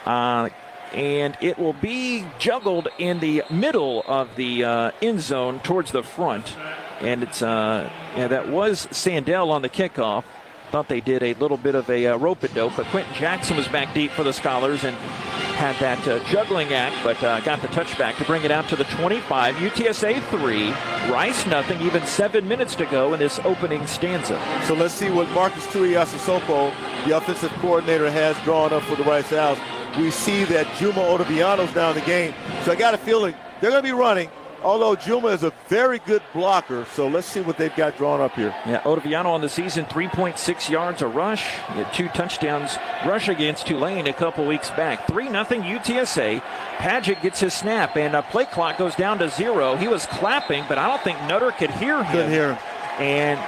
And it will be juggled in the middle of the end zone towards the front. And it's that was Sandell on the kickoff. Thought they did a little bit of a rope-a-dope, but Quentin Jackson was back deep for the Scholars and had that juggling act, but got the touchback to bring it out to the 25. UTSA 3, Rice nothing, even 7 minutes to go in this opening stanza. So let's see what Marcus Tuiasosopo, the offensive coordinator, has drawn up for the Rice Owls. We see that Juma Otoviano's now in the game, so I got a feeling they're going to be running. Although Juma is a very good blocker, so let's see what they've got drawn up here. Yeah, Otoviano on the season, 3.6 yards a rush. He had 2 touchdowns rush against Tulane a couple weeks back. 3-0 UTSA. Padgett gets his snap, and a play clock goes down to 0. He was clapping, but I don't think Nutter could hear him. Couldn't hear him. And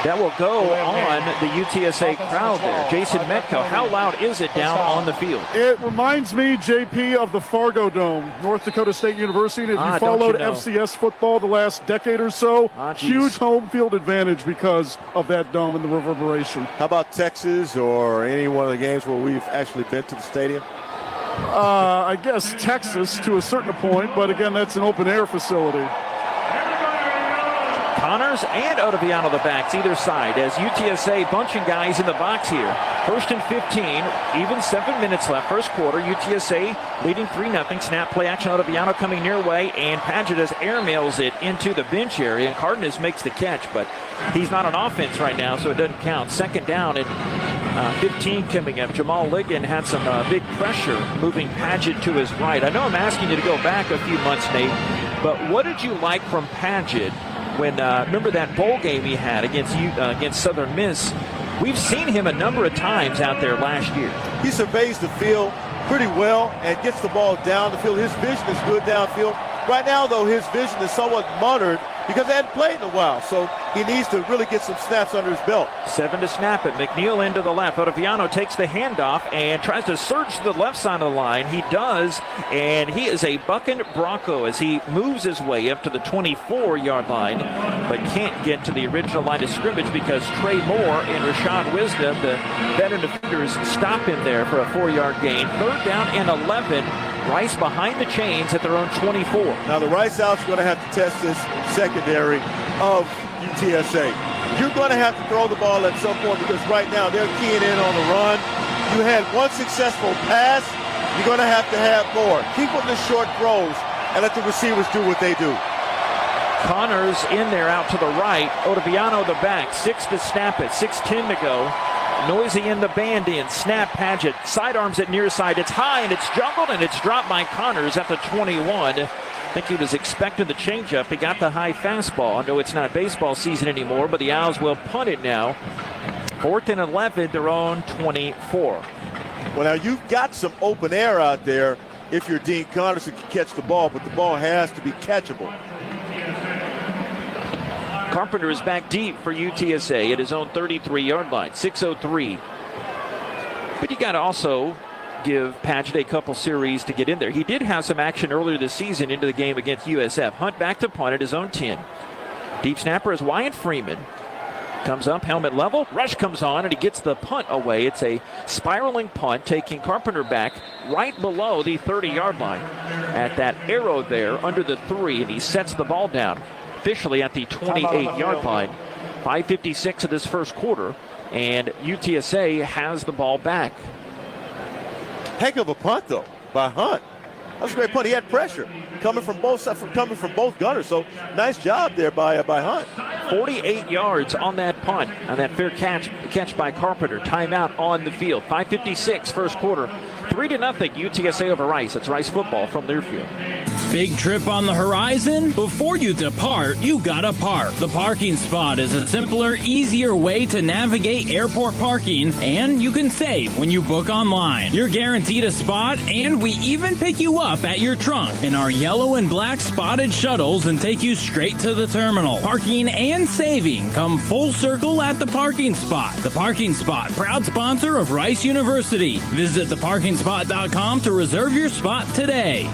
that will go on the UTSA crowd there. Jason Metco, how loud is it down on the field? It reminds me, JP, of the Fargo Dome, North Dakota State University. And if you followed FCS football the last decade or so, huge home field advantage because of that dome and the reverberation. How about Texas or any one of the games where we've actually been to the stadium? I guess Texas to a certain point, but again, that's an open-air facility. Connors and Otoviano the backs either side as UTSA bunching guys in the box here. 1st and 15, even 7 minutes left. First quarter, UTSA leading 3-0. Snap play action, Otoviano coming near way, and Padgett airmails it into the bench area, and Cardenas makes the catch, but he's not on offense right now, so it doesn't count. Second down and 15 coming up. Jamal Ligon had some big pressure moving Padgett to his right. I know I'm asking you to go back a few months, Nate, but what did you like from Padgett when, remember that bowl game he had against Southern Miss? We've seen him a number of times out there last year. He surveys the field pretty well and gets the ball down the field. His vision is good downfield. Right now, though, his vision is somewhat muttered because they hadn't played in a while, so he needs to really get some snaps under his belt. 7 to snap it. McNeil into the left. Otoviano takes the handoff and tries to surge to the left side of the line. He does, and he is a bucking Bronco as he moves his way up to the 24-yard line, but can't get to the original line of scrimmage because Trey Moore and Rashad Wisdom, the veteran defenders, stop him there for a 4-yard gain. 3rd down and 11. Rice behind the chains at their own 24. Now the Rice Owls are going to have to test this secondary of UTSA. You're going to have to throw the ball at some point because right now they're keying in on the run. You had one successful pass. You're going to have more. Keep with the short throws and let the receivers do what they do. Connors in there out to the right. Otoviano the back. 6 to snap it. 6:10 to go. Noisy in the band in. Snap, Padgett. Sidearms it near side. It's high and it's juggled and it's dropped by Connors at the 21. I think he was expecting the changeup. He got the high fastball. I know it's not baseball season anymore, but the Owls will punt it now. 4th and 11, their own 24. Well, now you've got some open air out there if you're Dean Connors who can catch the ball, but the ball has to be catchable. Carpenter is back deep for UTSA at his own 33-yard line, 6:03. But you got to also give Padgett a couple series to get in there. He did have some action earlier this season into the game against USF. Hunt back to punt at his own 10. Deep snapper is Wyatt Freeman. Comes up, helmet level. Rush comes on, and he gets the punt away. It's a spiraling punt, taking Carpenter back right below the 30-yard line at that arrow there under the 3, and he sets the ball down officially at the 28-yard line. 5:56 of this first quarter, and UTSA has the ball back. Heck of a punt, though, by Hunt. That was a great punt. He had pressure coming from both gunners. So nice job there by Hunt. 48 yards on that punt, on that fair catch by Carpenter. Timeout on the field. 5:56 first quarter. 3-0 UTSA over Rice. It's Rice football from Learfield. Big trip on the horizon? Before you depart, you gotta park. The parking spot is a simpler, easier way to navigate airport parking, and you can save when you book online. You're guaranteed a spot, and we even pick you up at your trunk in our yellow and black spotted shuttles and take you straight to the terminal. Parking and saving come full circle at the parking spot. The Parking Spot, proud sponsor of Rice University. Visit theparkingspot.com to reserve your spot today.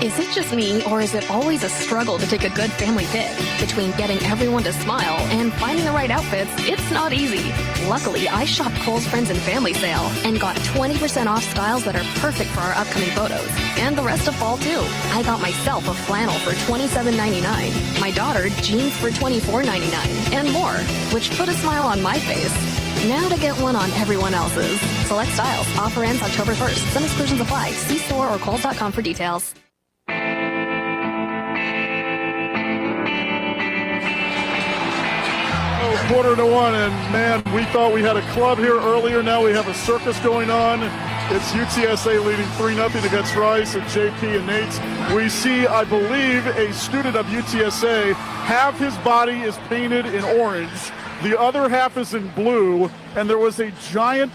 Is it just me, or is it always a struggle to take a good family pic? Between getting everyone to smile and finding the right outfits, it's not easy. Luckily, I shopped Kohl's Friends and Family Sale and got 20% off styles that are perfect for our upcoming photos. And the rest of fall, too. I got myself a flannel for $27.99, my daughter jeans for $24.99, and more, which put a smile on my face. Now to get one on everyone else's. Select styles. Offer ends October 1st. Some exclusions apply. See store or Kohls.com for details. 1:45, and man, we thought we had a club here earlier. Now we have a circus going on. It's UTSA leading 3-0 against Rice and JP and Nate. We see, I believe, a student of UTSA. Half his body is painted in orange. The other half is in blue, and there was a giant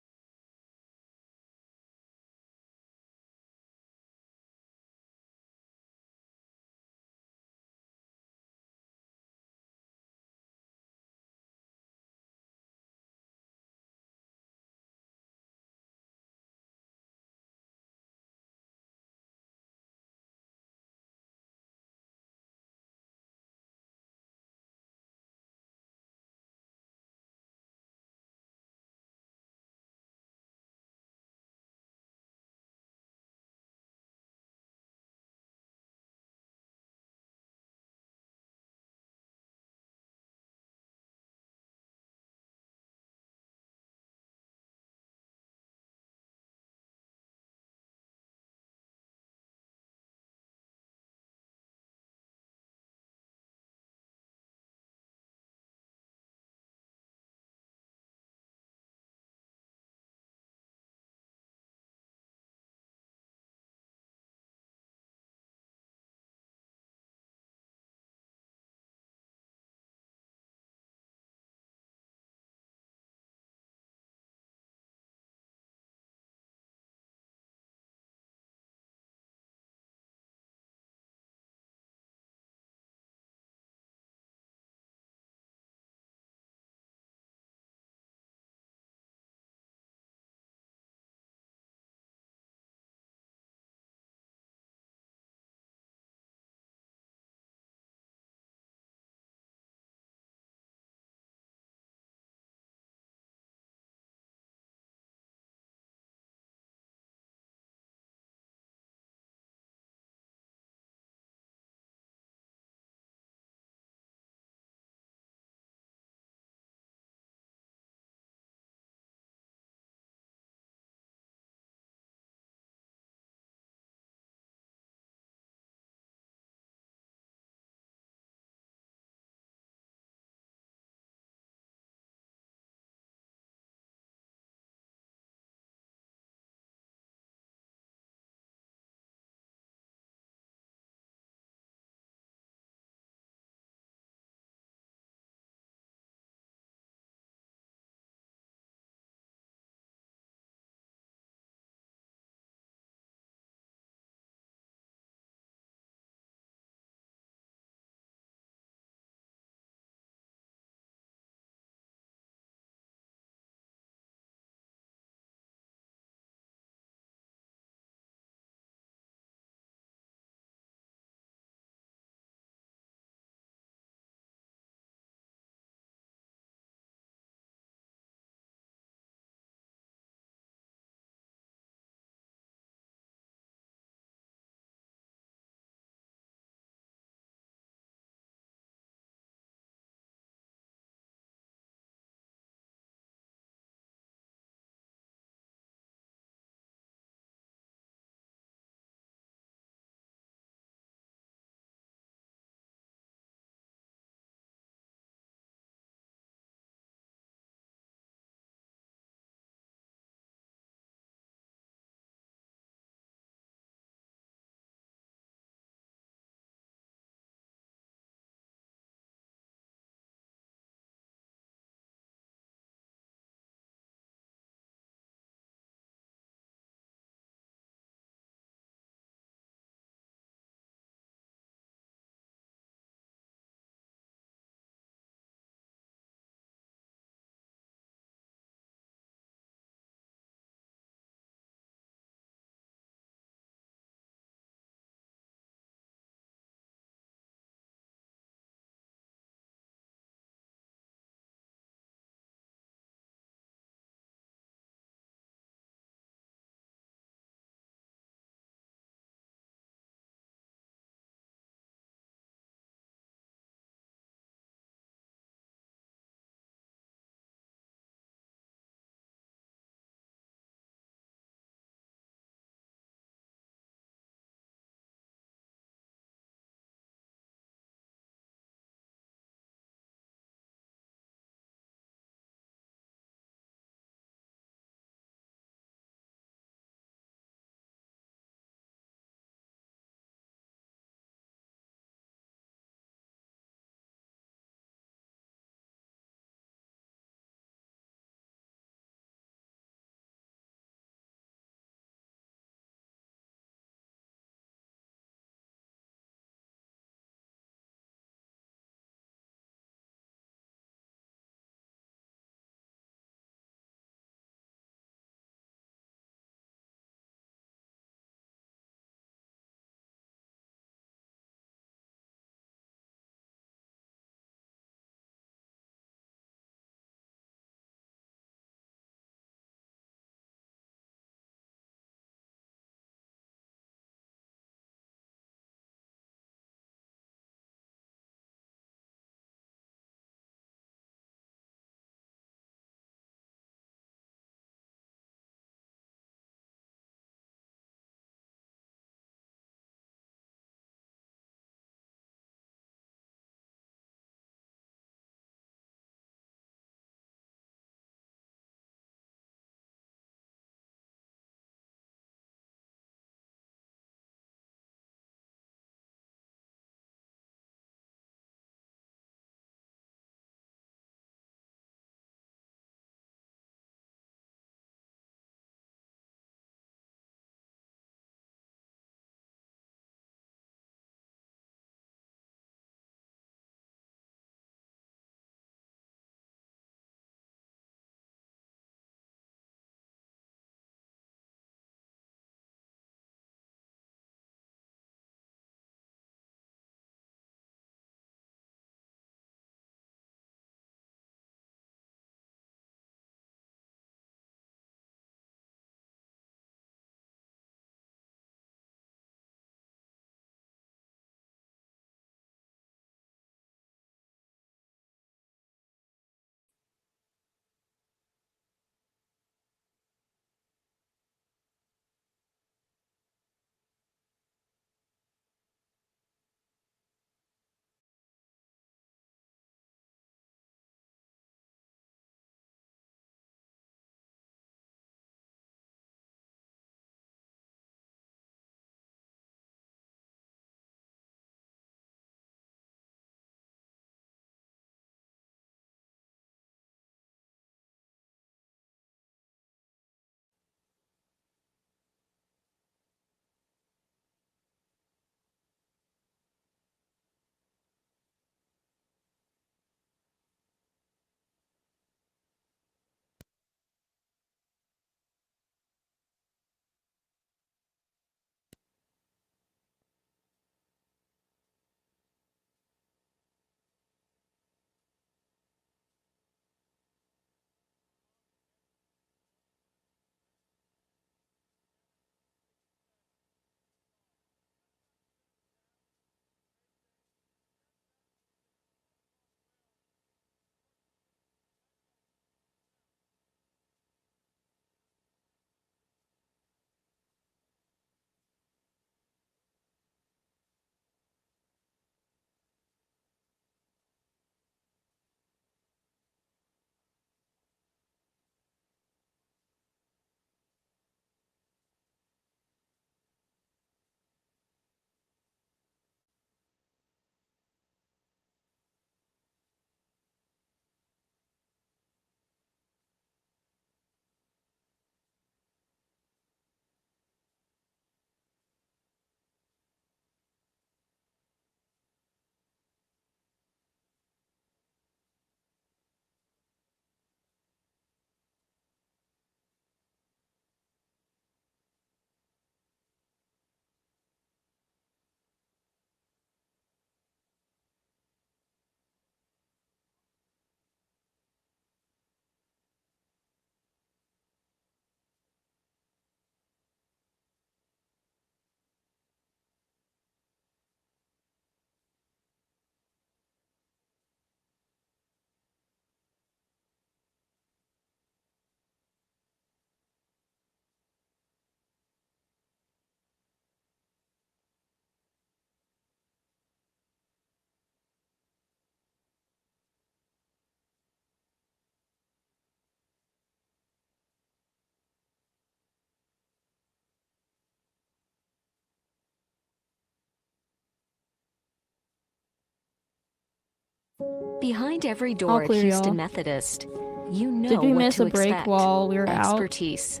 Behind every I'll door at clear Houston y'all. Methodist, you know Did we what miss to a break expect. while we were out? Expertise,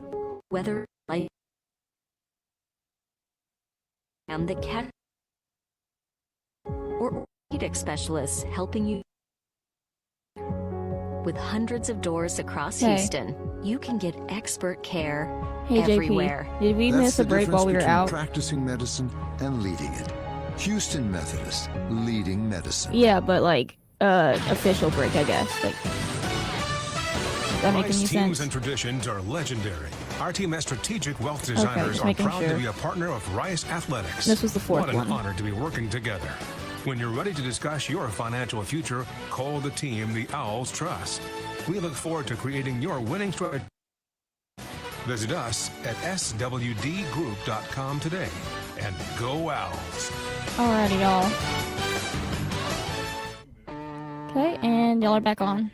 whether like and the cat or orthopedic specialists helping you. With hundreds of doors across Hey. Houston, you can get expert care Hey, everywhere. JP. Did we That's miss a the break difference while we were between out? practicing medicine and leading it. Houston Methodist, leading medicine. Yeah, but like official break, I guess. Like, does that make Rice any teams sense? and traditions are legendary. Our team as strategic wealth Okay, designers just are making proud to sure. be a partner of Rice Athletics. This was the fourth What an one. honor to be working together. When you're ready to discuss your financial future, call the team the Owls trust. We look forward to creating your winning strategy. Visit us at swdgroup.com today and go Owls. Alrighty, y'all. Okay, and y'all are back on.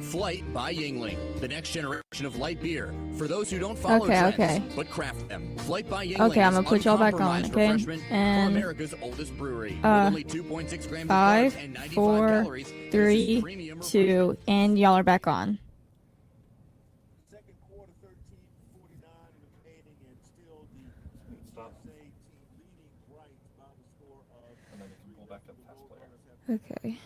Flight by Yingling, the next generation of light beer. For those who don't follow trends, but craft them. Flight by Yingling. Okay, I'm gonna put y'all back on, okay? And America's oldest brewery. With only 2.6 grams of 5, carbs and 95 4, calories. 3, 2, and y'all are back on. Okay.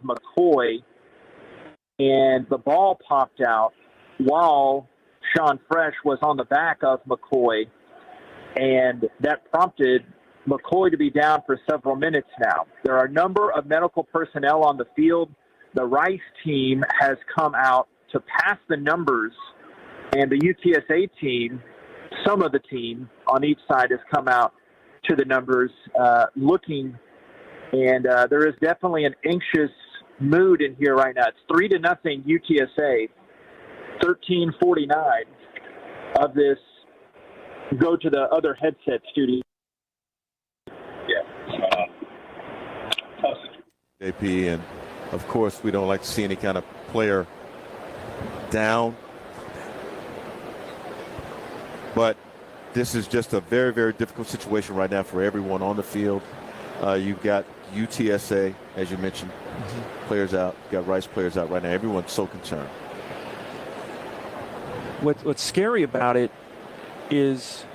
McCoy, and the ball popped out while Sean Fresh was on the back of McCoy, and that prompted McCoy to be down for several minutes now. There are a number of medical personnel on the field. The Rice team has come out to pass the numbers, and the UTSA team, some of the team on each side, has come out to the numbers looking, and there is definitely an anxious mood in here right now. It's 3-0 UTSA, 13:49 of this. Go to the other headset studio. JP, and of course we don't like to see any kind of player down, but this is just a very, very difficult situation right now for everyone on the field. You've got UTSA, as you mentioned, players out. You've got Rice players out right now. Everyone's so concerned. What's scary about it is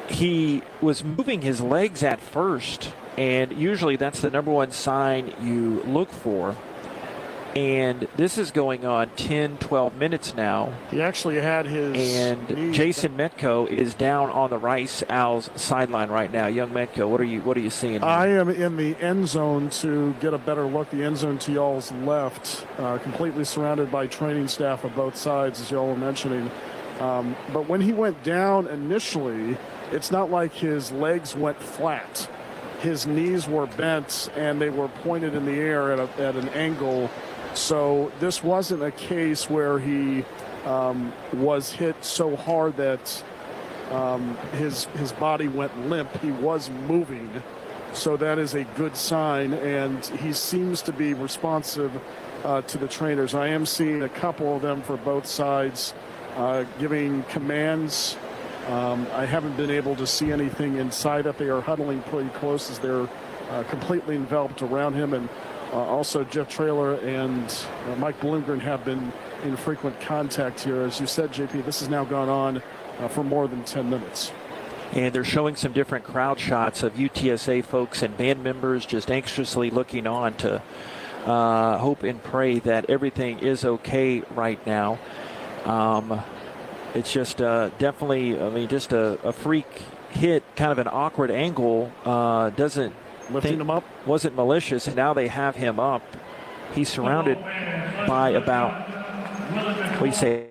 he was moving his legs at first, and usually that's the number one sign you look for. And this is going on 10, 12 minutes now. He actually had his And Jason Metco is down on the Rice Owls sideline right now. Young Metco, what are you seeing here? I am in the end zone to get a better look. The end zone to y'all's left, completely surrounded by training staff of both sides, as y'all were mentioning. But when he went down initially, it's not like his legs went flat. His knees were bent, and they were pointed in the air at an angle. So this wasn't a case where he was hit so hard that his body went limp. He was moving, so that is a good sign, and he seems to be responsive to the trainers. I am seeing a couple of them for both sides giving commands. I haven't been able to see anything inside it. They are huddling pretty close as they're completely enveloped around him, and also Jeff Traylor and Mike Bloomgren have been in frequent contact here. As you said, JP, this has now gone on for more than 10 minutes. And they're showing some different crowd shots of UTSA folks and band members just anxiously looking on to hope and pray that everything is okay right now. It's just definitely, just a freak hit, kind of an awkward angle. Lifting him up? Wasn't malicious, and now they have him up. He's surrounded by about, what do you say,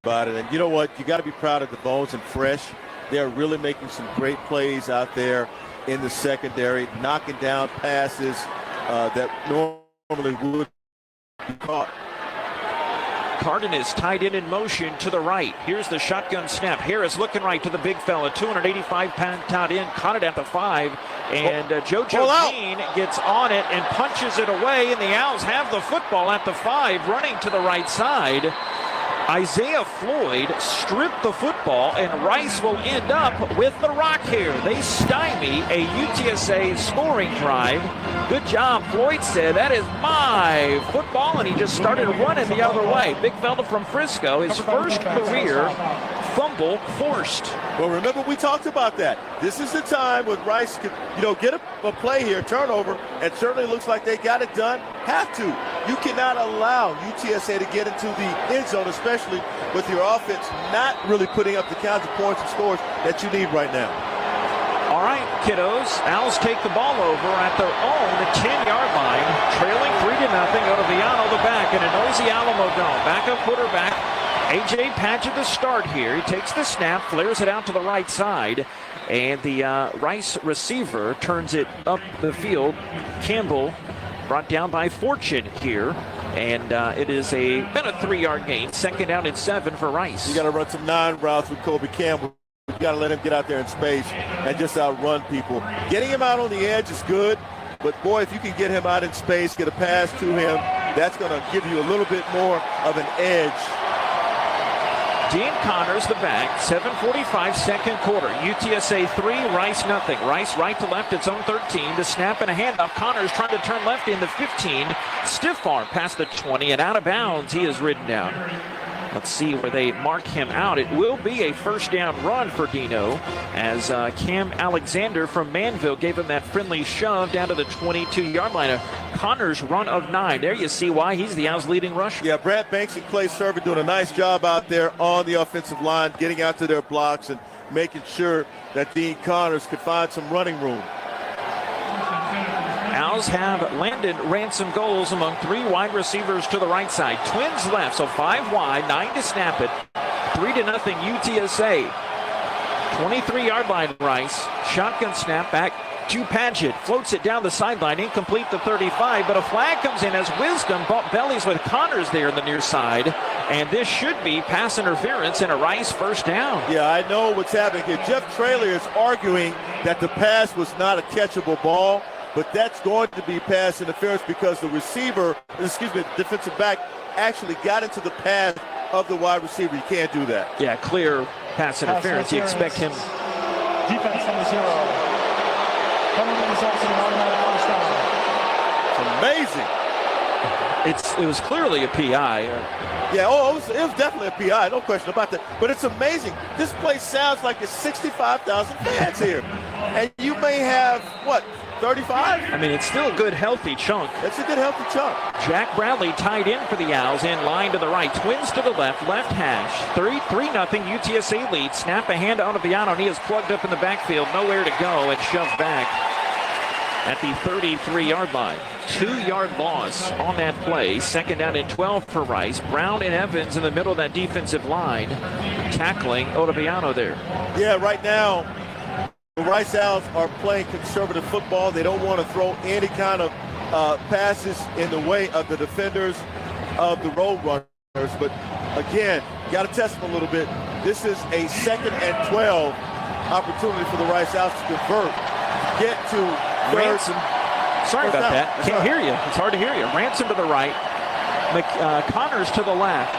about it. And you know what? You got to be proud of the Bones and Fresh. They're really making some great plays out there in the secondary, knocking down passes that normally would be caught. Carden is tied in motion to the right. Here's the shotgun snap. Harris looking right to the big fella. 285-pound tight end. Caught it at the 5. And JoJo Dean gets on it and punches it away. And the Owls have the football at the 5, running to the right side. Isaiah Floyd stripped the football, and Rice will end up with the rock here. They stymie a UTSA scoring drive. Good job, Floyd said. That is my football, and he just started running the other way. Big fella from Frisco, his first career fumble forced. Well, remember we talked about that. This is the time when Rice could, get a play here, turnover, and certainly looks like they got it done. Have to. You cannot allow UTSA to get into the end zone, especially with your offense not really putting up the kinds of points and scores that you need right now. All right, kiddos. Owls take the ball over at their own 10-yard line, trailing 3-0. Ottaviano the back in a noisy Alamo Dome. Backup quarterback A.J. Padgett the start here. He takes the snap, flares it out to the right side, and the Rice receiver turns it up the field. Campbell brought down by Fortune here, and it is about a 3-yard gain. 2nd down and 7 for Rice. You got to run some 9 routes with Kobe Campbell. You got to let him get out there in space and just outrun people. Getting him out on the edge is good, but boy, if you can get him out in space, get a pass to him, that's going to give you a little bit more of an edge. Dean Connors the back, 7:45 second quarter. UTSA 3, Rice nothing. Rice right to left, its own 13. The snap and a handoff. Connors trying to turn left in the 15. Stiff arm past the 20 and out of bounds. He is ridden down. Let's see where they mark him out. It will be a 1st down run for Dino as Cam Alexander from Manville gave him that friendly shove down to the 22-yard line. A Connors run of 9. There you see why he's the Owls' leading rusher. Yeah, Brad Banks and Clay Servant doing a nice job out there on the offensive line, getting out to their blocks and making sure that Dean Connors could find some running room. Owls have landed ransom goals among 3 wide receivers to the right side. Twins left, so 5 wide, 9 to snap it. 3-0 UTSA. 23-yard line Rice. Shotgun snap back to Padgett. Floats it down the sideline, incomplete to 35, but a flag comes in as Wisdom bumped bellies with Connors there in the near side. And this should be pass interference and a Rice 1st down. Yeah, I know what's happening here. Jeff Traylor is arguing that the pass was not a catchable ball, but that's going to be pass interference because the defensive back actually got into the path of the wide receiver. You can't do that. Yeah, clear pass interference. You expect him. Defense on the 0. Penalty results in an automatic 1st down. It's amazing. It was clearly a PI. Yeah, it was definitely a PI, no question about that. But it's amazing. This place sounds like it's 65,000 fans here. And you may have, 35? I mean, it's still a good, healthy chunk. It's a good, healthy chunk. Jack Bradley tied in for the Owls, in line to the right. Twins to the left hash. 3-0 UTSA lead. Snap a hand to Ottaviano, and he is plugged up in the backfield. Nowhere to go and shoved back at the 33-yard line. 2-yard loss on that play. 2nd down and 12 for Rice. Brown and Evans in the middle of that defensive line, tackling Ottaviano there. Yeah, right now, the Rice Owls are playing conservative football. They don't want to throw any kind of passes in the way of the defenders of the road runners. But again, got to test them a little bit. This is a 2nd and 12 opportunity for the Rice Owls to convert. Get to Ransom. Sorry about that. Can't hear you. It's hard to hear you. Ransom to the right. Connors to the left.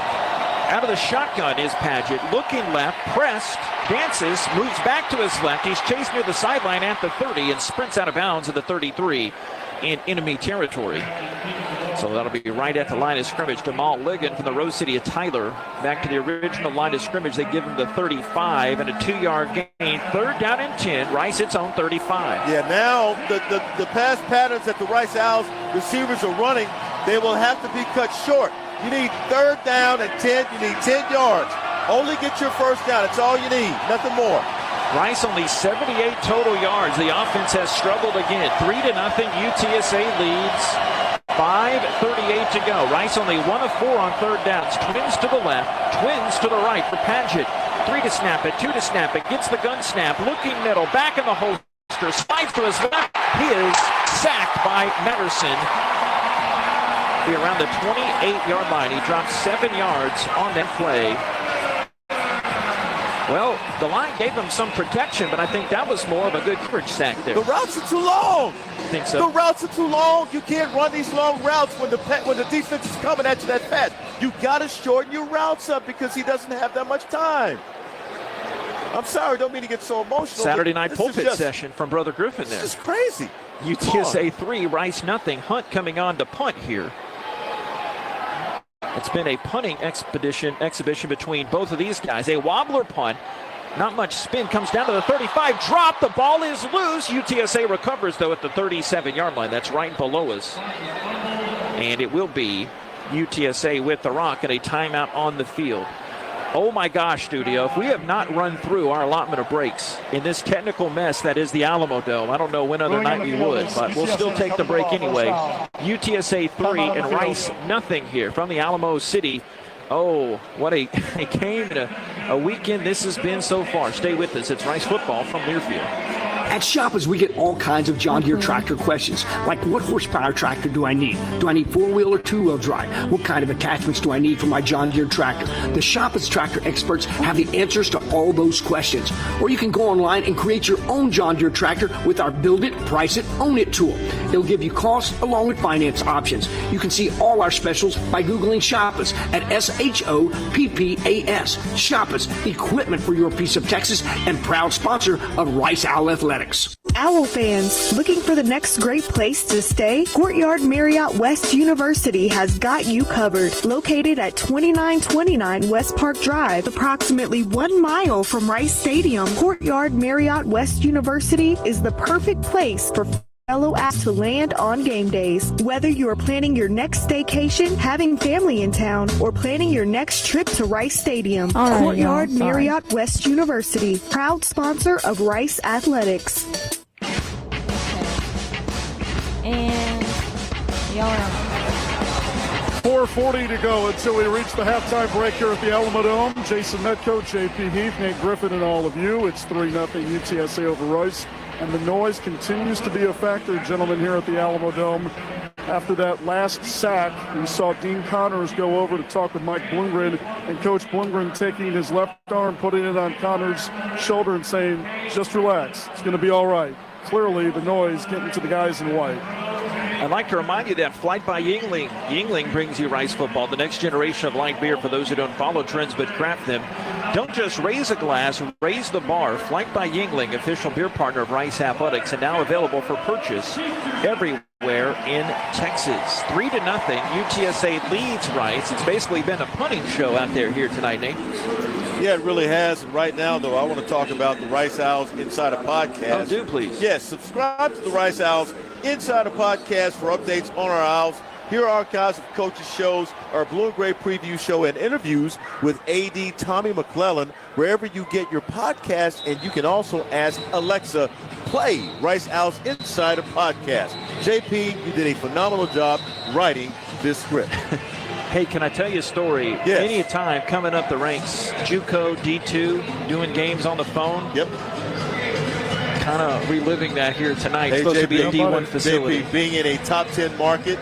Out of the shotgun is Padgett. Looking left, pressed, dances, moves back to his left. He's chased near the sideline at the 30 and sprints out of bounds at the 33 in enemy territory. So that'll be right at the line of scrimmage. Jamal Ligon from the Rose City of Tyler. Back to the original line of scrimmage. They give him the 35 and a 2-yard gain. 3rd down and 10. Rice its own 35. Yeah, now the pass patterns that the Rice Owls receivers are running, they will have to be cut short. You need 3rd down and 10. You need 10 yards. Only get your 1st down. That's all you need. Nothing more. Rice only 78 total yards. The offense has struggled again. 3-0 UTSA leads 5:38 to go. Rice only 1 of 4 on third downs. Twins to the left, twins to the right for Padgett. 3 to snap it, 2 to snap it, gets the gun snap, looking middle, back in the holster, slides to his left. He is sacked by Metterson. Be around the 28-yard line. He dropped 7 yards on that play. Well, the line gave him some protection, but I think that was more of a good coverage sack there. The routes are too long. I think so. The routes are too long. You can't run these long routes when the defense is coming at you that fast. You got to shorten your routes up because he doesn't have that much time. I'm sorry, don't mean to get so emotional. Saturday night pulpit session from Brother Griffin there. This is crazy. UTSA 3, Rice nothing. Hunt coming on to punt here. It's been a punting exhibition between both of these guys. A wobbler punt. Not much spin. Comes down to the 35. Drop. The ball is loose. UTSA recovers, though, at the 37-yard line. That's right below us. And it will be UTSA with the rock and a timeout on the field. Oh, my gosh, studio. If we have not run through our allotment of breaks in this technical mess that is the Alamo Dome, I don't know when other night we would, but we'll still take the break anyway. UTSA 3 and Rice nothing here from the Alamo City. Oh, what a game and a weekend this has been so far. Stay with us. It's Rice football from Learfield. At Shoppers, we get all kinds of John Deere tractor questions, like what horsepower tractor do I need? Do I need 4-wheel or 2-wheel drive? What kind of attachments do I need for my John Deere tractor? The Shoppers tractor experts have the answers to all those questions. Or you can go online and create your own John Deere tractor with our Build It, Price It, Own It tool. It'll give you costs along with finance options. You can see all our specials by Googling Shoppers at SHOPPAS. Shoppers, equipment for your piece of Texas, and proud sponsor of Rice Owl Athletics. Owl fans, looking for the next great place to stay? Courtyard Marriott West University has got you covered. Located at 2929 West Park Drive, approximately 1 mile from Rice Stadium, Courtyard Marriott West University is the perfect place for fellow athletes to land on game days. Whether you are planning your next staycation, having family in town, or planning your next trip to Rice Stadium, Courtyard Marriott West University, proud sponsor of Rice Athletics. And y'all are 4:40 to go until we reach the halftime break here at the Alamo Dome. Jason Metco, JP Heath, Nate Griffin, and all of you. It's 3-0 UTSA over Rice. And the noise continues to be a factor, gentlemen, here at the Alamo Dome. After that last sack, we saw Dean Connors go over to talk with Mike Bloomgren, and Coach Bloomgren taking his left arm, putting it on Connors' shoulder and saying, just relax, it's going to be all right. Clearly, the noise getting to the guys in white. I'd like to remind you that Flight by Yingling. Yingling brings you Rice football, the next generation of light beer for those who don't follow trends but craft them. Don't just raise a glass, raise the bar. Flight by Yingling, official beer partner of Rice Athletics, and now available for purchase everywhere in Texas. 3-0, UTSA leads Rice. It's basically been a punting show out there here tonight, Nate. Yeah, it really has. And right now, though, I want to talk about the Rice Owls Insider Podcast. Oh, do please. Yes, subscribe to the Rice Owls Insider Podcast for updates on our Owls. Here are archives of coaches' shows, our Bloomgren preview show, and interviews with A.D. Tommy McClellan, wherever you get your podcast. And you can also ask Alexa, play Rice Owls Insider Podcast. JP, you did a phenomenal job writing this script. Hey, can I tell you a story? Yes. Anytime coming up the ranks, JUCO, D2, doing games on the phone. Yep. Kind of reliving that here tonight. It's supposed to be a D1 facility. JP, being in a top 10 market,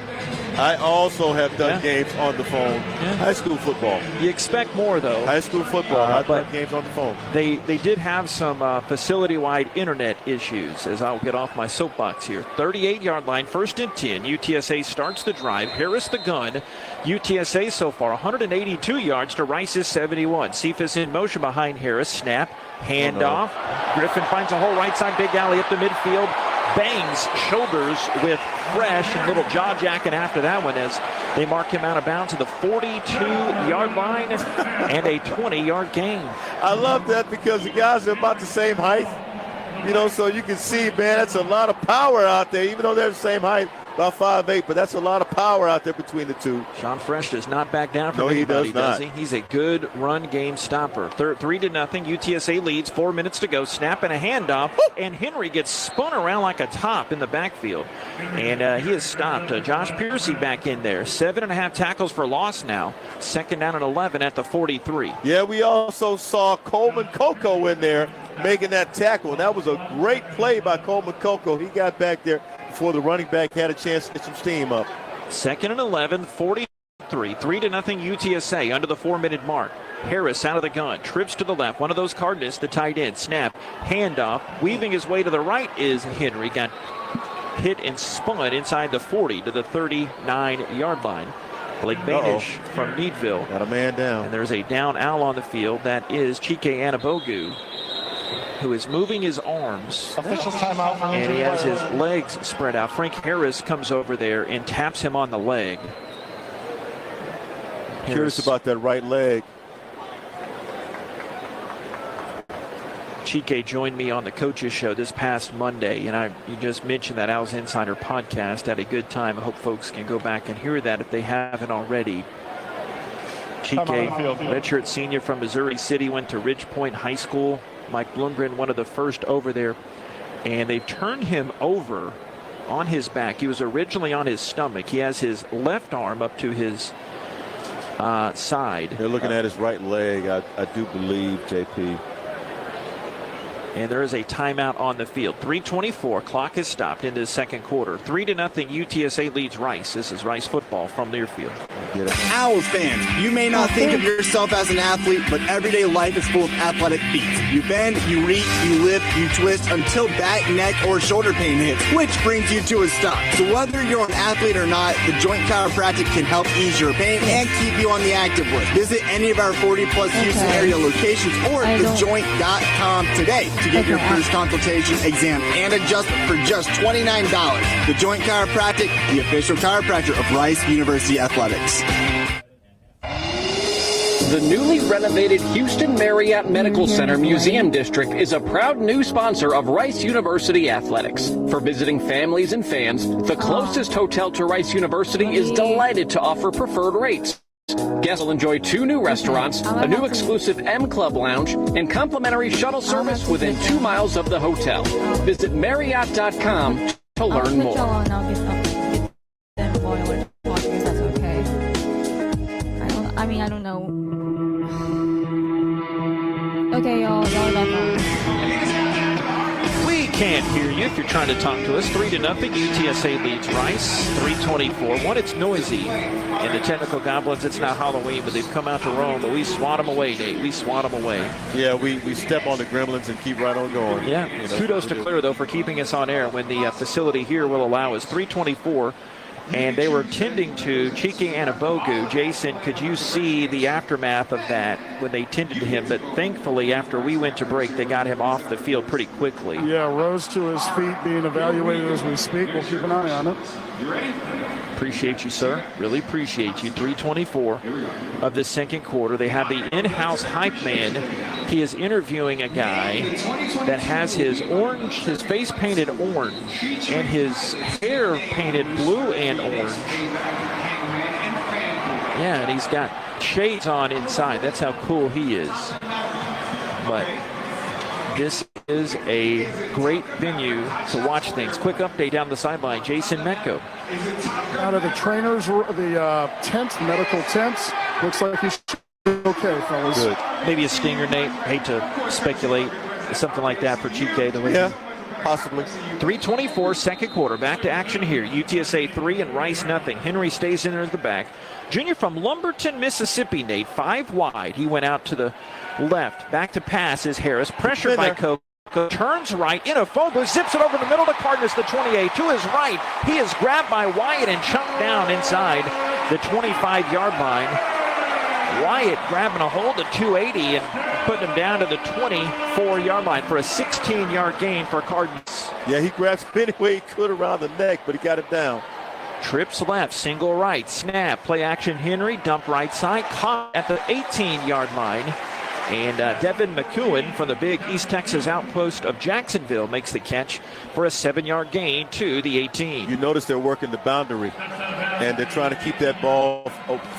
I also have done games on the phone. High school football. You expect more, though. High school football. I've done games on the phone. They did have some facility-wide internet issues, as I'll get off my soapbox here. 38-yard line, 1st and 10. UTSA starts the drive. Harris the gun. UTSA so far 182 yards to Rice's 71. Cephas in motion behind Harris. Snap. Handoff. Griffin finds a hole right side. Big alley up the midfield. Bangs shoulders with Fresh and little jaw jacking after that one as they mark him out of bounds to the 42-yard line and a 20-yard gain. I love that because the guys are about the same height. You know, so you can see, man, that's a lot of power out there, even though they're the same height, about 5'8", but that's a lot of power out there between the two. Sean Fresh does not back down from No, anybody, he does he? not. He's a good run game stopper. 3-0. UTSA leads. 4 minutes to go. Snap and a handoff, and Henry gets spun around like a top in the backfield, and he is stopped. Josh Piercy back in there. 7.5 tackles for loss now. 2nd down and 11 at the 43. Yeah, we also saw Coleman Coco in there making that tackle, and that was a great play by Coleman Coco. He got back there before the running back had a chance to get some steam up. 2nd and 11, 43, 3-0 UTSA under the 4-minute mark. Harris out of the gun, trips to the left. One of those Cardinals, the tight end. Snap, handoff, weaving his way to the right is Henry. Got hit and spun inside the 40 to the 39-yard line. Blake Banish from Needville. Got a man down. And there's a down owl on the field. That is Chike Anabogu, who is moving his arms. Official timeout for And he has his legs spread out. Frank Harris comes over there and taps him on the leg. Curious about that right leg. Chike joined me on the Coaches Show this past Monday, and you just mentioned that Al's Insider podcast. Had a good time. I hope folks can go back and hear that if they haven't already. Chike, redshirt senior from Missouri City, went to Ridge Point High School. Mike Bloomgren, one of the first over there, and they turned him over on his back. He was originally on his stomach. He has his left arm up to his side. They're looking at his right leg, I do believe, JP. And there is a timeout on the field. 3:24. Clock is stopped into the second quarter. 3-0 UTSA leads Rice. This is Rice football from Learfield. Owls fans, you may not think of yourself as an athlete, but everyday life is full of athletic feats. You bend, you reach, you lift, you twist until back, neck, or shoulder pain hits, which brings you to a stop. So whether you're an athlete or not, the Joint Chiropractic can help ease your pain and keep you on the active list. Visit any of our 40-plus Houston area locations or thejoint.com today to get your first consultation, exam, and adjustment for just $29. The Joint Chiropractic, the official chiropractor of Rice University Athletics. The newly renovated Houston Marriott Medical Center Museum District is a proud new sponsor of Rice University Athletics. For visiting families and fans, the closest hotel to Rice University is delighted to offer preferred rates. Guests will enjoy 2 new restaurants, a new exclusive M Club lounge, and complimentary shuttle service within 2 miles of the hotel. Visit Marriott.com to learn more. I don't know. Okay, y'all left on. We can't hear you if you're trying to talk to us. 3-0 UTSA leads Rice. 3:24. It's noisy. And the technical goblins, it's not Halloween, but they've come out to roam. But we swat them away, Nate. We swat them away. Yeah, we step on the gremlins and keep right on going. Yeah. Kudos to Clear, though, for keeping us on air when the facility here will allow us. 3:24. And they were tending to Chike Anabogu. Jason, could you see the aftermath of that when they tended to him? But thankfully, after we went to break, they got him off the field pretty quickly. Yeah, rose to his feet, being evaluated as we speak. We'll keep an eye on it. Appreciate you, sir. Really appreciate you. 3:24 of the second quarter. They have the in-house hype man. He is interviewing a guy that has his face painted orange and his hair painted blue and orange. Yeah, and he's got shades on inside. That's how cool he is. But this is a great venue to watch things. Quick update down the sideline. Jason Metko. Out of the trainers, the tent, medical tents, looks like he's okay, fellas. Good. Maybe a stinger, Nate. Hate to speculate. Something like that for Chike. Yeah, possibly. 3:24, second quarter. Back to action here. UTSA 3 and Rice nothing. Henry stays in there at the back. Junior from Lumberton, Mississippi, Nate. 5 wide. He went out to the left. Back to pass is Harris. Pressured by Kohl. Turns right in a phobia, zips it over the middle to Cardinals, the 28. To his right, he is grabbed by Wyatt and chunked down inside the 25-yard line. Wyatt grabbing a hold of 280 and putting him down to the 24-yard line for a 16-yard gain for Cardinals. Yeah, he grabs any way he could around the neck, but he got it down. Trips left, single right, snap, play action Henry, dump right side, caught at the 18-yard line. And Devin McEwen from the big East Texas outpost of Jacksonville makes the catch for a 7-yard gain to the 18. You notice they're working the boundary, and they're trying to keep that ball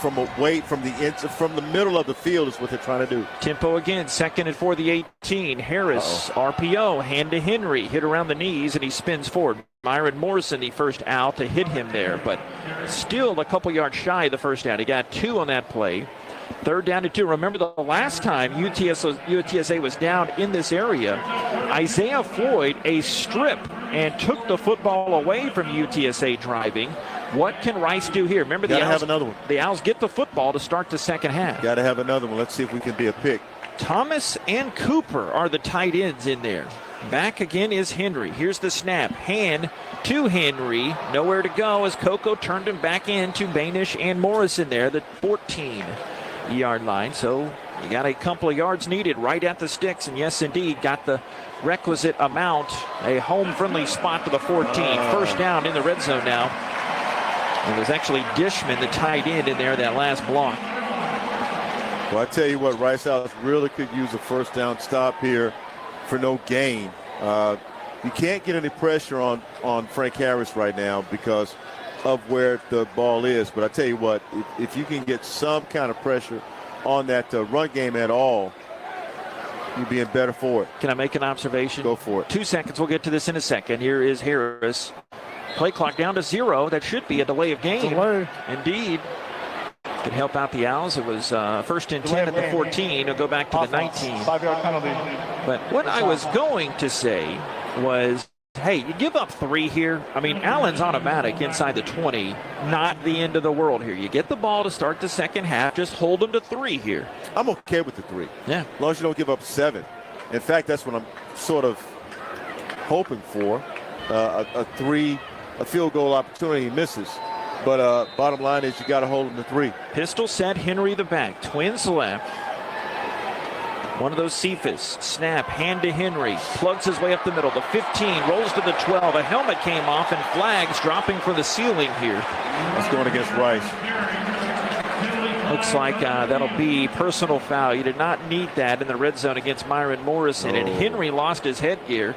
from away from the middle of the field is what they're trying to do. Tempo again, 2nd and for the 18. Harris, RPO, hand to Henry, hit around the knees, and he spins forward. Myron Morrison, the first out, to hit him there, but still a couple yards shy of the first down. He got 2 on that play. 3rd down and 2. Remember the last time UTSA was down in this area, Isaiah Floyd a strip and took the football away from UTSA driving. What can Rice do here? Remember, the Owls have another one. The Owls get the football to start the second half. Got to have another one. Let's see if we can be a pick. Thomas and Cooper are the tight ends in there. Back again is Henry. Here's the snap. Hand to Henry. Nowhere to go as Coco turned him back into Banish and Morrison there, the 14-yard line. So you got a couple of yards needed right at the sticks. And yes, indeed, got the requisite amount. A home-friendly spot to the 14. First down in the red zone now. It was actually Dishman, the tight end, in there, that last block. Well, I tell you what, Rice House really could use a first down stop here for no gain. You can't get any pressure on Frank Harris right now because of where the ball is. But I tell you what, if you can get some kind of pressure on that run game at all, you'd be in better for it. Can I make an observation? Go for it. 2 seconds. We'll get to this in a second. Here is Harris. Play clock down to 0. That should be a delay of game. Delay. Indeed. Could help out the Owls. It was 1st and 10 at the 14. It'll go back to the 19. 5-yard penalty. But what I was going to say was, hey, you give up 3 here. I mean, Allen's automatic inside the 20. Not the end of the world here. You get the ball to start the second half. Just hold them to 3 here. I'm okay with the 3. Yeah. As long as you don't give up 7. In fact, that's what I'm sort of hoping for. A field goal opportunity he misses. But bottom line is you got to hold him to 3. Pistol set, Henry the back. Twins left. One of those Cephas. Snap, hand to Henry. Plugs his way up the middle. The 15 rolls to the 12. A helmet came off and flags dropping from the ceiling here. That's going against Rice. Looks like that'll be personal foul. You did not need that in the red zone against Myron Morrison. And Henry lost his headgear.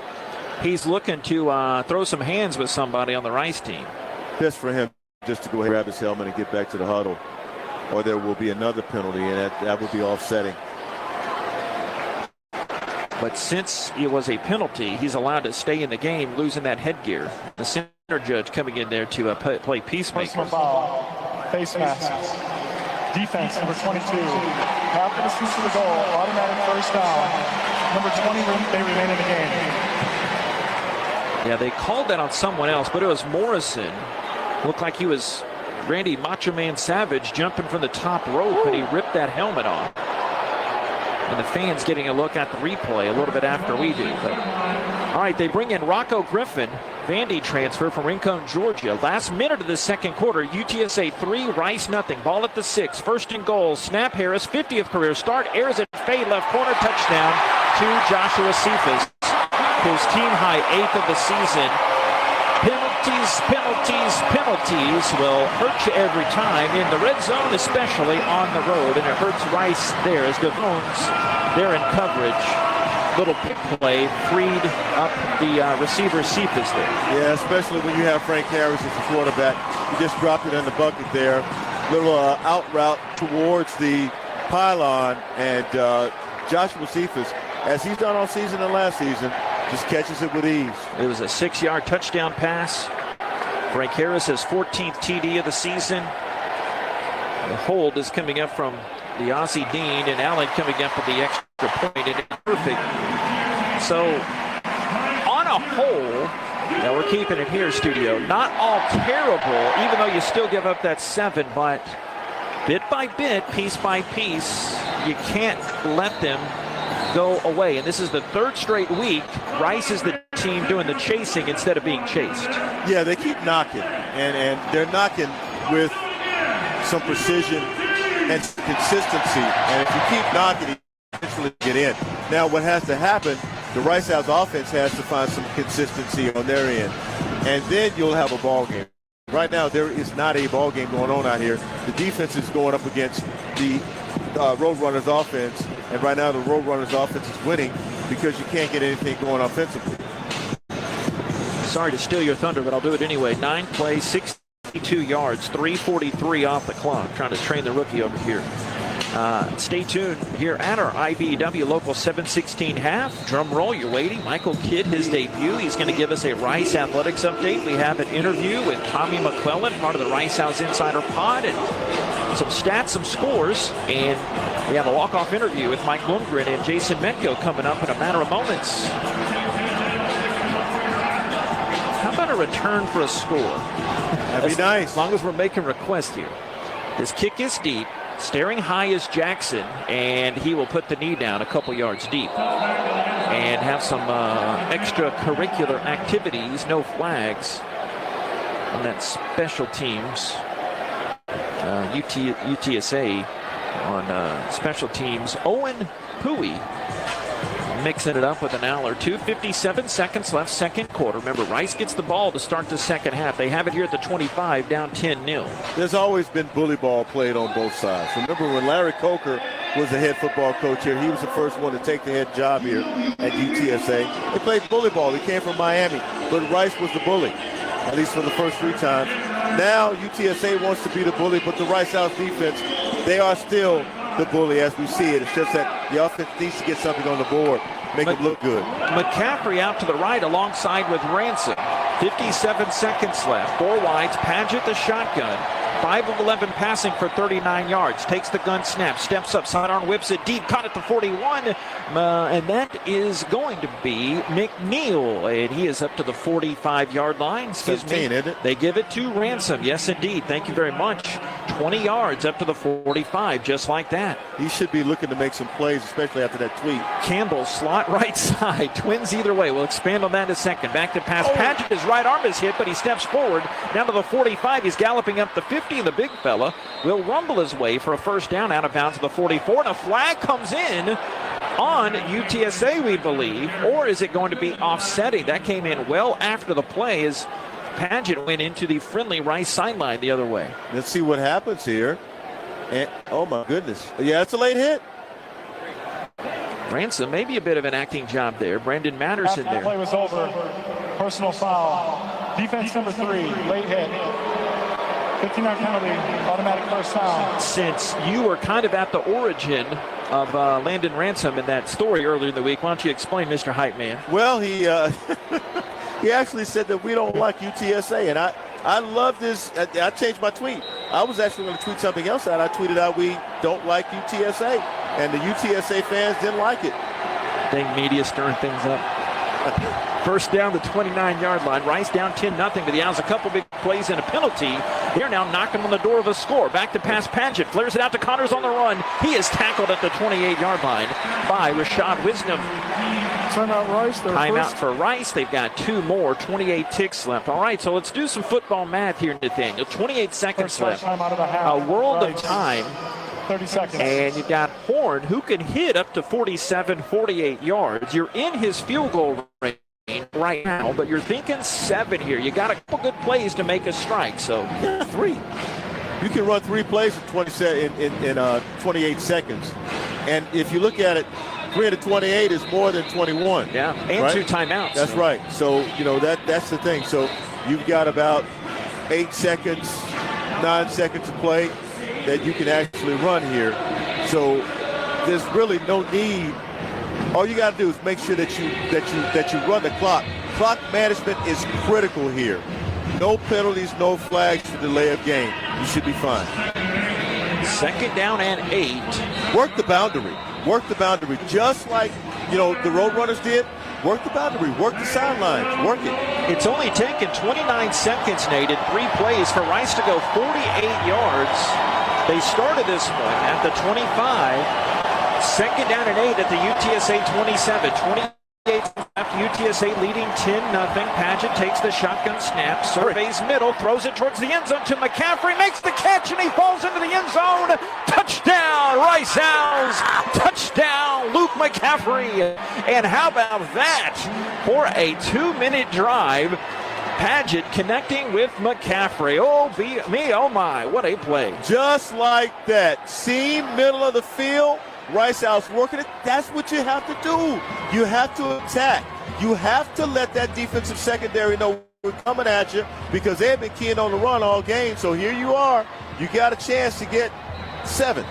He's looking to throw some hands with somebody on the Rice team. Best for him just to go ahead and grab his helmet and get back to the huddle. Or there will be another penalty, and that would be offsetting. But since it was a penalty, he's allowed to stay in the game, losing that headgear. The center judge coming in there to play peacemaker. Personal foul. Face mask. Defense, number 22. After the distance to the goal, automatic first down. Number 20, they remain in the game. Yeah, they called that on someone else, but it was Morrison. Looked like he was Randy Macho Man Savage jumping from the top rope, and he ripped that helmet off. And the fans getting a look at the replay a little bit after we do. But, all right, they bring in Rocco Griffin, Vandy transfer from Rincon, Georgia. Last minute of the second quarter, UTSA 3, Rice nothing. Ball at the 6, 1st and goal. Snap Harris, 50th career start, airs it, fade left corner, touchdown to Joshua Cephas, his team high 8th of the season. Penalties will hurt you every time in the red zone, especially on the road, and it hurts Rice there as Devones, they're in coverage. Little pick play freed up the receiver Cephas there. Yeah, especially when you have Frank Harris as the quarterback. You just dropped it in the bucket there. Little out route towards the pylon, and Joshua Cephas, as he's done all season and last season, just catches it with ease. It was a 6-yard touchdown pass. Frank Harris, his 14th TD of the season. The hold is coming up from the Aussie Dean, and Allen coming up with the extra point, and it's perfect. So, on a whole, now we're keeping it here, studio, not all terrible, even though you still give up that 7, but bit by bit, piece by piece, you can't let them go away. And this is the 3rd straight week. Rice is the team doing the chasing instead of being chased. Yeah, they keep knocking, and they're knocking with some precision and consistency. And if you keep knocking, you eventually get in. Now, what has to happen, the Rice House offense has to find some consistency on their end, and then you'll have a ball game. Right now, there is not a ball game going on out here. The defense is going up against the Roadrunners offense, and right now the Roadrunners offense is winning because you can't get anything going offensively. Sorry to steal your thunder, but I'll do it anyway. 9 plays, 62 yards, 3:43 off the clock. Trying to train the rookie over here. Stay tuned here at our IBEW Local 716 half. Drum roll, you're waiting. Michael Kidd, his debut. He's going to give us a Rice Athletics update. We have an interview with Tommy McClellan, part of the Rice House Insider Pod, and some stats, some scores, and we have a walk-off interview with Mike Bloomgren and Jason Metko coming up in a matter of moments. How about a return for a score? That'd be nice. As long as we're making requests here. His kick is deep. Staring high is Jackson, and he will put the knee down a couple yards deep and have some extracurricular activities, no flags on that special teams. UTSA on special teams. Owen Pui mixing it up with an Aller. 2:57 seconds left, second quarter. Remember, Rice gets the ball to start the second half. They have it here at the 25, down 10-0. There's always been bully ball played on both sides. Remember when Larry Coker was the head football coach here, he was the first one to take the head job here at UTSA. They played bully ball. He came from Miami, but Rice was the bully, at least for the first 3 times. Now UTSA wants to be the bully, but the Rice House defense, they are still the bully as we see it. It's just that the offense needs to get something on the board, make it look good. McCaffrey out to the right alongside with Ransom. 57 seconds left. 4 wides. Paget the shotgun. 5 of 11 passing for 39 yards. Takes the gun snap. Steps up. Sidearm whips it deep. Caught at the 41. And that is going to be McNeil. And he is up to the 45-yard line. Excuse me. Isn't it? They give it to Ransom. Yes, indeed. Thank you very much. 20 yards up to the 45, just like that. He should be looking to make some plays, especially after that tweet. Campbell, slot right side. Twins either way. We'll expand on that in a second. Back to pass. Paget, his right arm is hit, but he steps forward. Down to the 45. He's galloping up the 50. The big fella will rumble his way for a first down out of bounds to the 44. And a flag comes in on UTSA, we believe. Or is it going to be offsetting? That came in well after the play as Paget went into the friendly Rice sideline the other way. Let's see what happens here. And, oh, my goodness. Yeah, it's a late hit. Ransom, maybe a bit of an acting job there. Brandon Matterson there. Play was over. Personal foul. Defense number 3, late hit. 59 penalty, automatic first down. Since you were kind of at the origin of Landon Ransom in that story earlier in the week, why don't you explain, Mr. Hype Man? Well, he he actually said that we don't like UTSA, and I love this. I changed my tweet. I was actually going to tweet something else out. I tweeted out we don't like UTSA, and the UTSA fans didn't like it. Dang media stirring things up. First down the 29-yard line. Rice down 10-0, but the Owls a couple big plays and a penalty. They're now knocking on the door of a score. Back to pass Paget. Flares it out to Connors on the run. He is tackled at the 28-yard line by Rashad Wisdom. Timeout Rice. Timeout for Rice. They've got 2 more. 28 ticks left. All right, so let's do some football math here, Nathaniel. 28 seconds left. A world of time. 30 seconds. And you've got Horn, who can hit up to 47, 48 yards. You're in his field goal range right now, but you're thinking 7 here. You got a couple good plays to make a strike, so yeah, 3. You can run 3 plays in 28 seconds. And if you look at it, 3 into 28 is more than 21. Yeah, and right? 2 timeouts. That's right. So, you know, that's the thing. So you've got about 8 seconds, 9 seconds to play that you can actually run here. So there's really no need. All you got to do is make sure that you run the clock. Clock management is critical here. No penalties, no flags for delay of game. You should be fine. Second down and 8. Work the boundary. Work the boundary. Just like, you know, the Roadrunners did. Work the boundary. Work the sidelines. Work it. It's only taken 29 seconds, Nate, and 3 plays for Rice to go 48 yards. They started this one at the 25. Second down and 8 at the UTSA 27. 28 left. UTSA leading 10-0. Paget takes the shotgun snap. Surveys middle. Throws it towards the end zone to McCaffrey. Makes the catch, and he falls into the end zone. Touchdown, Rice Owls. Touchdown, Luke McCaffrey. And how about that for a 2-minute drive? Paget connecting with McCaffrey. Oh, me, oh my, what a play. Just like that. Seam, middle of the field, Rice House working it. That's what you have to do. You have to attack. You have to let that defensive secondary know we're coming at you because they've been keying on the run all game. So here you are. You got a chance to get 7.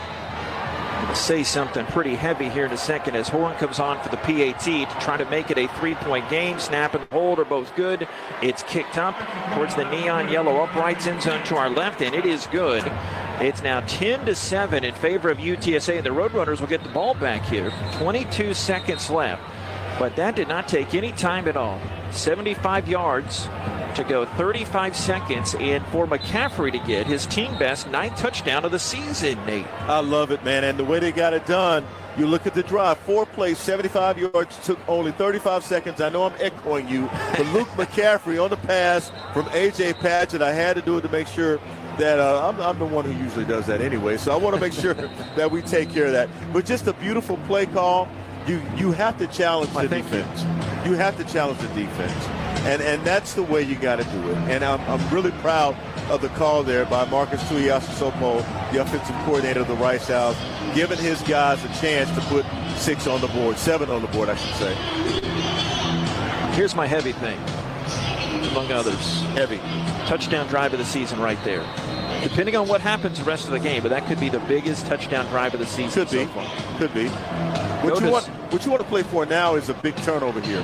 Say something pretty heavy here in a second as Horn comes on for the PAT to try to make it a 3-point game. Snap and hold are both good. It's kicked up towards the neon yellow uprights end zone to our left, and it is good. It's now 10-7 in favor of UTSA, and the Roadrunners will get the ball back here. 22 seconds left, but that did not take any time at all. 75 yards to go, 35 seconds, and for McCaffrey to get his team best 9th touchdown of the season, Nate. I love it, man, and the way they got it done, you look at the drive, 4 plays, 75 yards, took only 35 seconds. I know I'm echoing you, but Luke McCaffrey on the pass from A.J. Paget, I had to do it to make sure that I'm the one who usually does that anyway, so I want to make sure that we take care of that. But just a beautiful play call. You have to challenge the defense. You have to challenge the defense. And that's the way you got to do it. And I'm really proud of the call there by Marcus Tuiasosopo, the offensive coordinator of the Rice House, giving his guys a chance to put 6 on the board, 7 on the board, I should say. Here's my heavy thing, among others. Heavy. Touchdown drive of the season right there. Depending on what happens the rest of the game, but that could be the biggest touchdown drive of the season. Could be. So far. Could be. What you want to play for now is a big turnover here.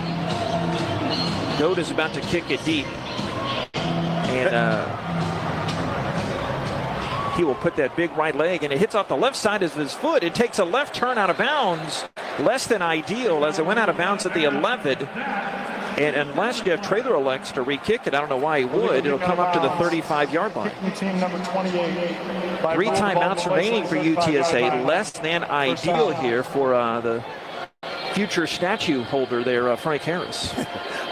Goat is about to kick it deep. And he will put that big right leg, and it hits off the left side of his foot. It takes a left turn out of bounds. Less than ideal as it went out of bounds at the 11. And unless Jeff Traylor elects to re-kick it, I don't know why he would, it'll come up to the 35-yard line. Team number 28. 3 timeouts remaining for UTSA. Less than ideal here for the future statue holder there, Frank Harris.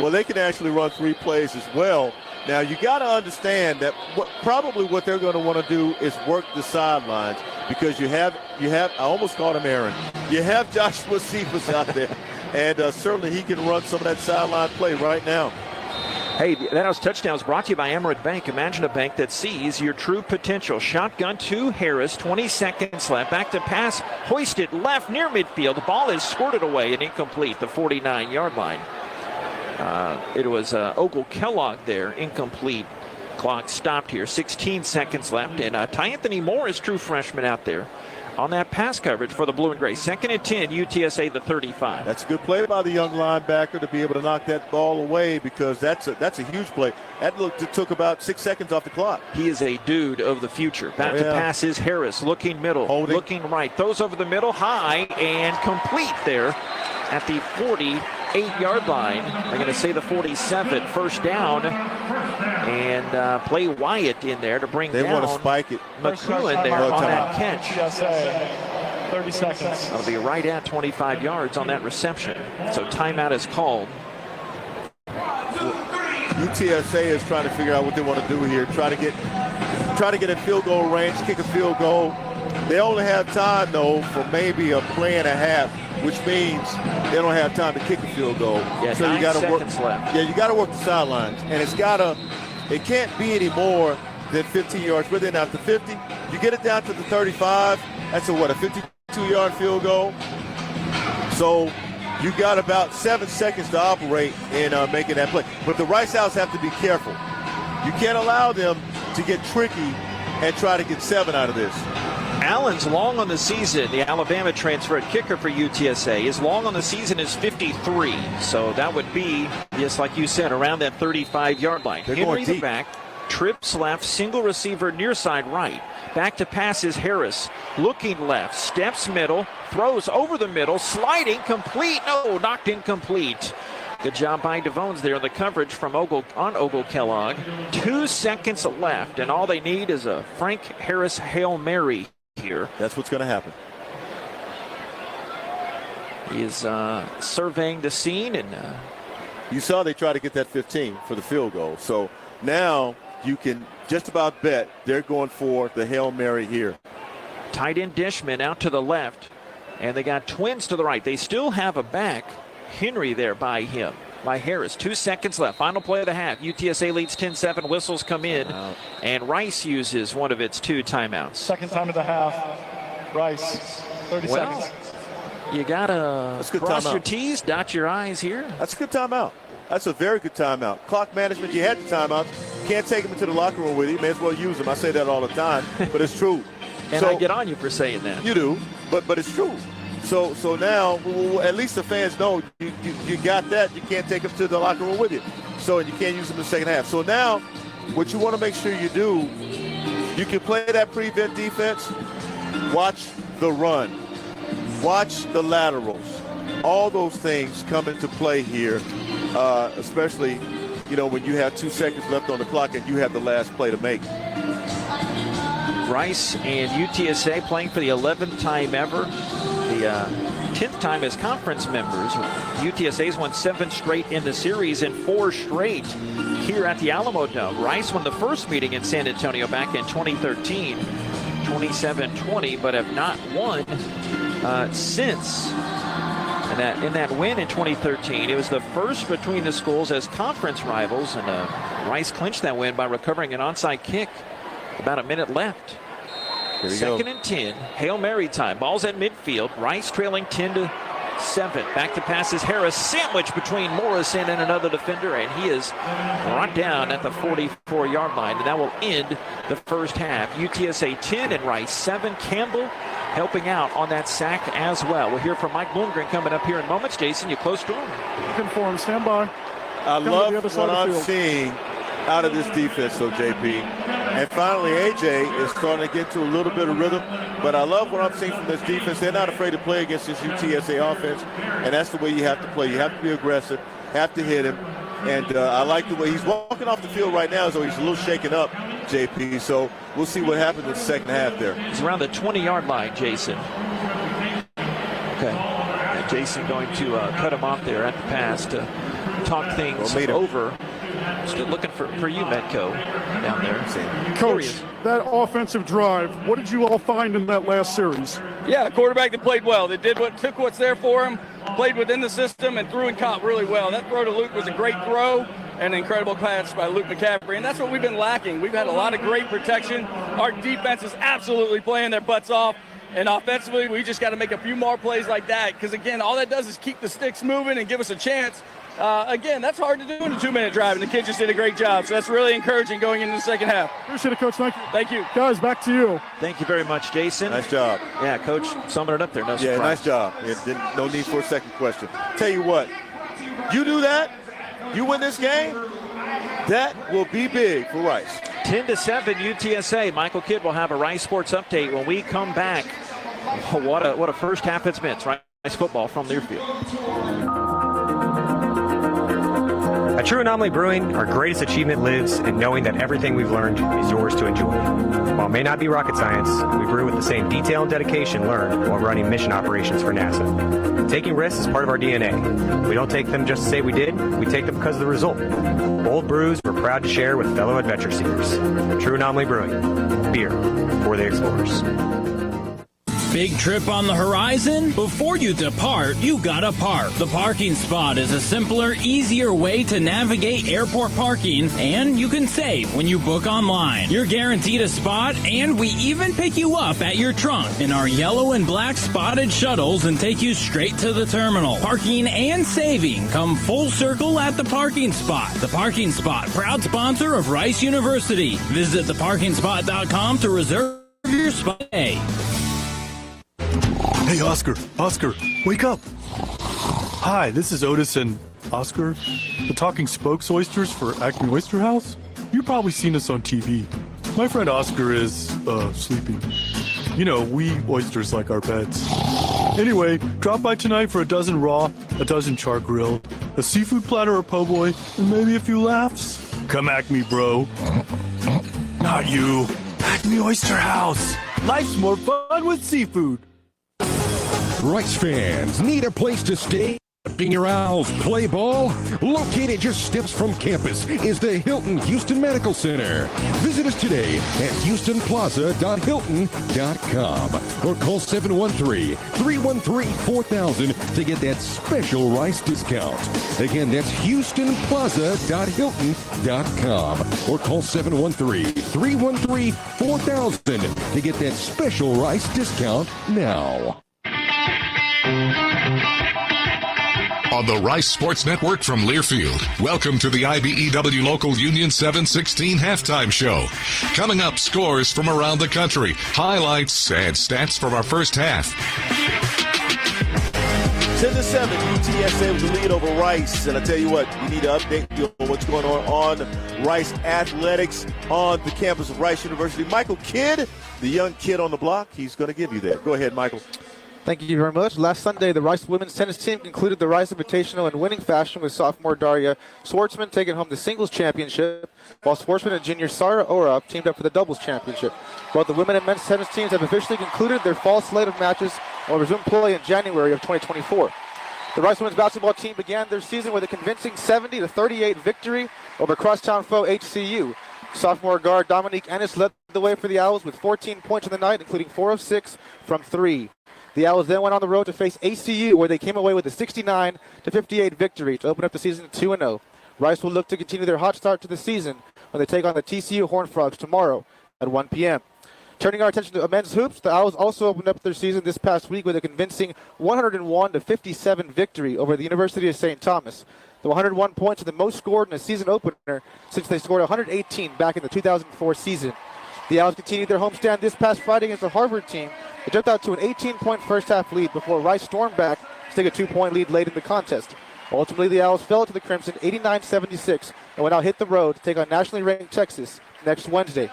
Well, they can actually run 3 plays as well. Now, you got to understand that probably what they're going to want to do is work the sidelines because you have I almost called him Aaron. You have Joshua Cephas out there. And certainly he can run some of that sideline play right now. Hey, that was touchdowns brought to you by Amerant Bank. Imagine a bank that sees your true potential. Shotgun to Harris, 20 seconds left. Back to pass, hoisted left near midfield. The ball is squirted away and incomplete, the 49-yard line. It was Ogle Kellogg there, incomplete. Clock stopped here, 16 seconds left. And Ty Anthony Moore is true freshman out there on that pass coverage for the Blue and Gray. 2nd and 10, UTSA the 35. That's a good play by the young linebacker to be able to knock that ball away because that's a huge play. It took about 6 seconds off the clock. He is a dude of the future. Back to pass is Harris, looking middle, looking right. Throws over the middle, high, and complete there at the 48-yard line. I'm going to say the 47, first down. And play Wyatt in there to bring down. They want to spike it. McCoolin there on that catch. 30 seconds. That'll be right at 25 yards on that reception. So timeout is called. UTSA is trying to figure out what they want to do here. Try to get in field goal range, kick a field goal. They only have time though for maybe a play and a half, which means they don't have time to kick a field goal. Yeah, so you got to work. Left. Yeah, you got to work the sidelines, and it can't be any more than 15 yards. Within then after 50, you get it down to the 35. That's a 52-yard field goal. So you got about 7 seconds to operate in making that play. But the Rice House have to be careful. You can't allow them to get tricky and try to get 7 out of this. Allen's long on the season, the Alabama transfer at kicker for UTSA. His long on the season is 53. So that would be, just like you said, around that 35-yard line. They're Henry going the deep. back, trips left, single receiver near side right. Back to pass is Harris. Looking left, steps middle, throws over the middle, sliding, complete. No, knocked incomplete. Good job by DeVones there in the coverage from Ogle Kellogg. 2 seconds left, and all they need is a Frank Harris Hail Mary here. That's what's going to happen. He is surveying the scene, and you saw they try to get that 15 for the field goal. So now you can just about bet they're going for the Hail Mary here. Tight end Dishman out to the left, and they got twins to the right. They still have a back, Henry, there by him. by Harris. 2 seconds left. Final play of the half. UTSA leads 10-7. Whistles come in, and Rice uses one of its 2 timeouts. Second time of the half. Rice, 30 seconds. You got to cross your timeout. T's, dot your I's here. That's a good timeout. That's a very good timeout. Clock management, you had the timeouts. Can't take them into the locker room with you. May as well use them. I say that all the time, but it's true. And I get on you for saying that. You do, but it's true. So now, at least the fans know you got that. You can't take them to the locker room with you. So you can't use them in the second half. So now, what you want to make sure you do, you can play that prevent defense. Watch the run. Watch the laterals. All those things come into play here, especially, when you have 2 seconds left on the clock and you have the last play to make. Rice and UTSA playing for the 11th time ever. The 10th time as conference members. UTSA's won 7 straight in the series and 4 straight here at the Alamo Dome. Rice won the first meeting in San Antonio back in 2013, 27-20, but have not won since. And in that win in 2013, it was the first between the schools as conference rivals, and Rice clinched that win by recovering an onside kick. About a minute left. Second and 10. Hail Mary time. Ball's at midfield. Rice trailing 10-7. Back to passes Harris. Sandwich between Morrison and another defender, and he is brought down at the 44-yard line. And that will end the first half. UTSA 10 and Rice 7. Campbell helping out on that sack as well. We'll hear from Mike Bloomgren coming up here in moments. Jason, you close to him. Looking for him. Stand by. I love what I'm seeing out of this defense, though, JP. And finally, AJ is starting to get to a little bit of rhythm. But I love what I'm seeing from this defense. They're not afraid to play against this UTSA offense, and that's the way you have to play. You have to be aggressive, have to hit him. And I like the way he's walking off the field right now, as though he's a little shaken up, JP. So we'll see what happens in the second half there. He's around the 20-yard line, Jason. Okay. And Jason going to cut him off there at the pass to talk things over. Still looking for you, Metco, down there. Coach, that offensive drive, what did you all find in that last series? Yeah, a quarterback that played well. They took what's there for him, played within the system, and threw and caught really well. That throw to Luke was a great throw and an incredible catch by Luke McCaffrey, and that's what we've been lacking. We've had a lot of great protection. Our defense is absolutely playing their butts off, and offensively, we just got to make a few more plays like that because, again, all that does is keep the sticks moving and give us a chance. Again, that's hard to do in a 2-minute drive, and the kids just did a great job. So that's really encouraging going into the second half. Appreciate it, Coach. Thank you. Thank you. Guys, back to you. Thank you very much, Jason. Nice job. Yeah, Coach, summing it up there. No surprise. Yeah, nice job. No need for a second question. Tell you what, you do that, you win this game, that will be big for Rice. 10-7 UTSA. Michael Kidd will have a Rice Sports update when we come back. Oh, what a first half it's been. It's Rice football from Learfield. At True Anomaly Brewing, our greatest achievement lives in knowing that everything we've learned is yours to enjoy. While it may not be rocket science, we brew with the same detail and dedication learned while running mission operations for NASA. Taking risks is part of our DNA. We don't take them just to say we did, we take them because of the result. Bold brews we're proud to share with fellow adventure seekers. True Anomaly Brewing, beer for the explorers. Big trip on the horizon? Before you depart, you gotta park. The parking spot is a simpler, easier way to navigate airport parking, and you can save when you book online. You're guaranteed a spot, and we even pick you up at your trunk in our yellow and black spotted shuttles and take you straight to the terminal. Parking and saving come full circle at The Parking Spot. The Parking Spot, proud sponsor of Rice University. Visit theparkingspot.com to reserve your spot today. Hey, Oscar, wake up. Hi, this is Otis and Oscar, the talking spokes oysters for Acme Oyster House. You've probably seen us on TV. My friend Oscar is, sleeping. You know, we oysters like our pets. Anyway, drop by tonight for a dozen raw, a dozen char grill, a seafood platter or po' boy, and maybe a few laughs. Come Acme, bro. Not you. Acme Oyster House. Life's more fun with seafood. Rice fans need a place to stay. Helping your Owls play ball? Located just steps from campus is the Hilton Houston Medical Center. Visit us today at houstonplaza.hilton.com or call 713-313-4000 to get that special rice discount. Again, that's houstonplaza.hilton.com or call 713-313-4000 to get that special rice discount now. On the Rice Sports Network from Learfield, welcome to the IBEW Local Union 716 Halftime Show. Coming up, scores from around the country, highlights, and stats from our first half. 10-7, UTSA with the lead over Rice. And I tell you what, we need to update you on what's going on Rice athletics on the campus of Rice University. Michael Kidd, the young kid on the block, he's going to give you that. Go ahead, Michael. Thank you very much. Last Sunday, the Rice women's tennis team concluded the Rice Invitational in winning fashion with sophomore Daria Schwartzman taking home the singles championship, while Schwartzman and junior Sarah Orab teamed up for the doubles championship. Both the women and men's tennis teams have officially concluded their fall slate of matches and will resume play in January of 2024. The Rice women's basketball team began their season with a convincing 70-38 victory over crosstown foe HCU. Sophomore guard Dominique Ennis led the way for the Owls with 14 points in the night, including 4 of 6 from 3. The Owls then went on the road to face ACU, where they came away with a 69-58 victory to open up the season 2-0. Rice will look to continue their hot start to the season when they take on the TCU Horned Frogs tomorrow at 1 p.m. Turning our attention to men's hoops, the Owls also opened up their season this past week with a convincing 101-57 victory over the University of St. Thomas. The 101 points are the most scored in a season opener since they scored 118 back in the 2004 season. The Owls continued their homestand this past Friday against the Harvard team. They jumped out to an 18-point first-half lead before Rice stormed back to take a 2-point lead late in the contest. Ultimately, the Owls fell to the Crimson 89-76 and will now hit the road to take on nationally ranked Texas next Wednesday.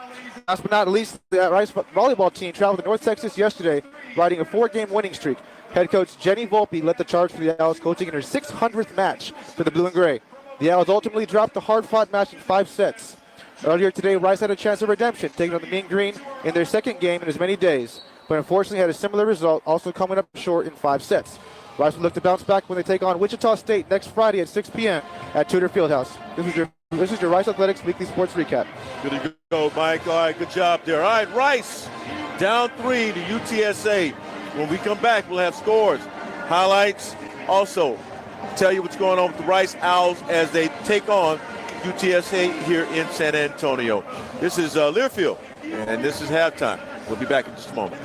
Last but not least, the Rice volleyball team traveled to North Texas yesterday, riding a 4-game winning streak. Head coach Jenny Volpe led the charge for the Owls, coaching in her 600th match for the Blue and Gray. The Owls ultimately dropped the hard-fought match in 5 sets. Earlier today, Rice had a chance of redemption, taking on the Mean Green in their second game in as many days, but unfortunately had a similar result, also coming up short in 5 sets. Rice will look to bounce back when they take on Wichita State next Friday at 6 p.m. at Tudor Fieldhouse. This is your Rice Athletics Weekly Sports Recap. Good to go, Mike. All right, good job there. All right, Rice down 3 to UTSA. When we come back, we'll have scores, highlights, also tell you what's going on with the Rice Owls as they take on UTSA here in San Antonio. This is Learfield, and this is halftime. We'll be back in just a moment.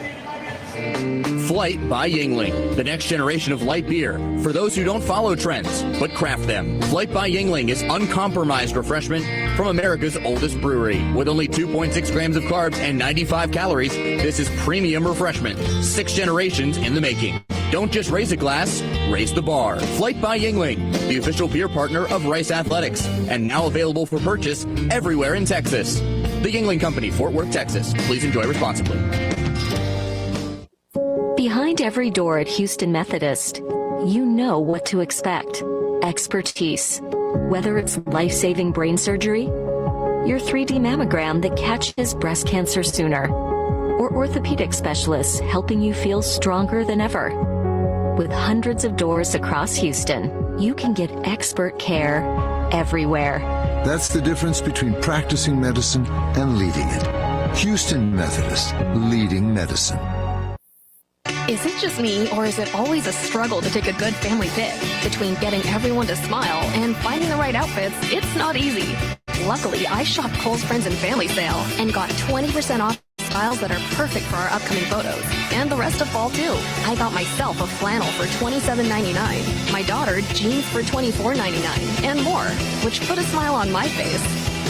Flight by Yuengling, the next generation of light beer. For those who don't follow trends, but craft them. Flight by Yuengling is uncompromised refreshment from America's oldest brewery. With only 2.6 grams of carbs and 95 calories, this is premium refreshment. 6 generations in the making. Don't just raise a glass, raise the bar. Flight by Yuengling, the official beer partner of Rice Athletics, and now available for purchase everywhere in Texas. The Yuengling Company, Fort Worth, Texas. Please enjoy responsibly. Behind every door at Houston Methodist, you know what to expect. Expertise. Whether it's life-saving brain surgery, your 3D mammogram that catches breast cancer sooner, or orthopedic specialists helping you feel stronger than ever. With hundreds of doors across Houston, you can get expert care everywhere. That's the difference between practicing medicine and leading it. Houston Methodist, leading medicine. Is it just me, or is it always a struggle to take a good family pic? Between getting everyone to smile and finding the right outfits, it's not easy. Luckily, I shopped Kohl's Friends and Family Sale and got 20% off styles that are perfect for our upcoming photos. And the rest of fall, too. I got myself a flannel for $27.99, my daughter jeans for $24.99, and more, which put a smile on my face.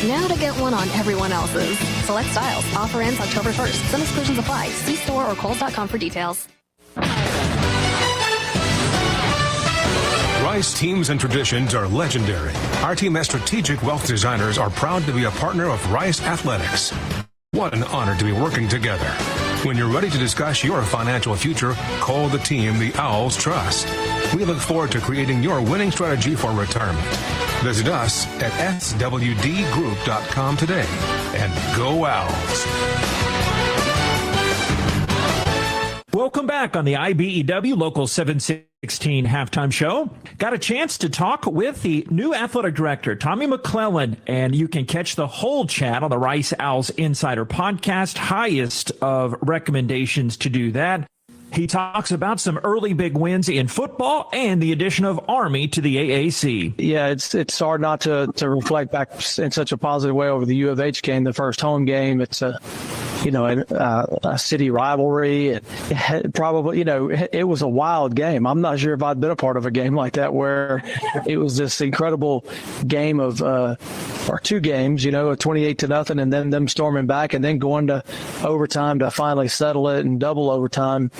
Now to get one on everyone else's. Select styles. Offer ends October 1st. Some exclusions apply. See store or Kohls.com for details. Rice teams and traditions are legendary. Our team as strategic wealth designers are proud to be a partner of Rice Athletics. What an honor to be working together. When you're ready to discuss your financial future, call the team the Owls trust. We look forward to creating your winning strategy for retirement. Visit us at swdgroup.com today and go Owls. Welcome back on the IBEW Local 716 Halftime Show. Got a chance to talk with the new athletic director, Tommy McClellan, and you can catch the whole chat on the Rice Owls Insider podcast. Highest of recommendations to do that. He talks about some early big wins in football and the addition of Army to the AAC. Yeah, it's hard not to reflect back in such a positive way over the U of H game, the first home game. It's a city rivalry. It probably, it was a wild game. I'm not sure if I'd been a part of a game like that where it was this incredible game of, or two games, a 28-0, and then them storming back and then going to overtime to finally settle it and double overtime.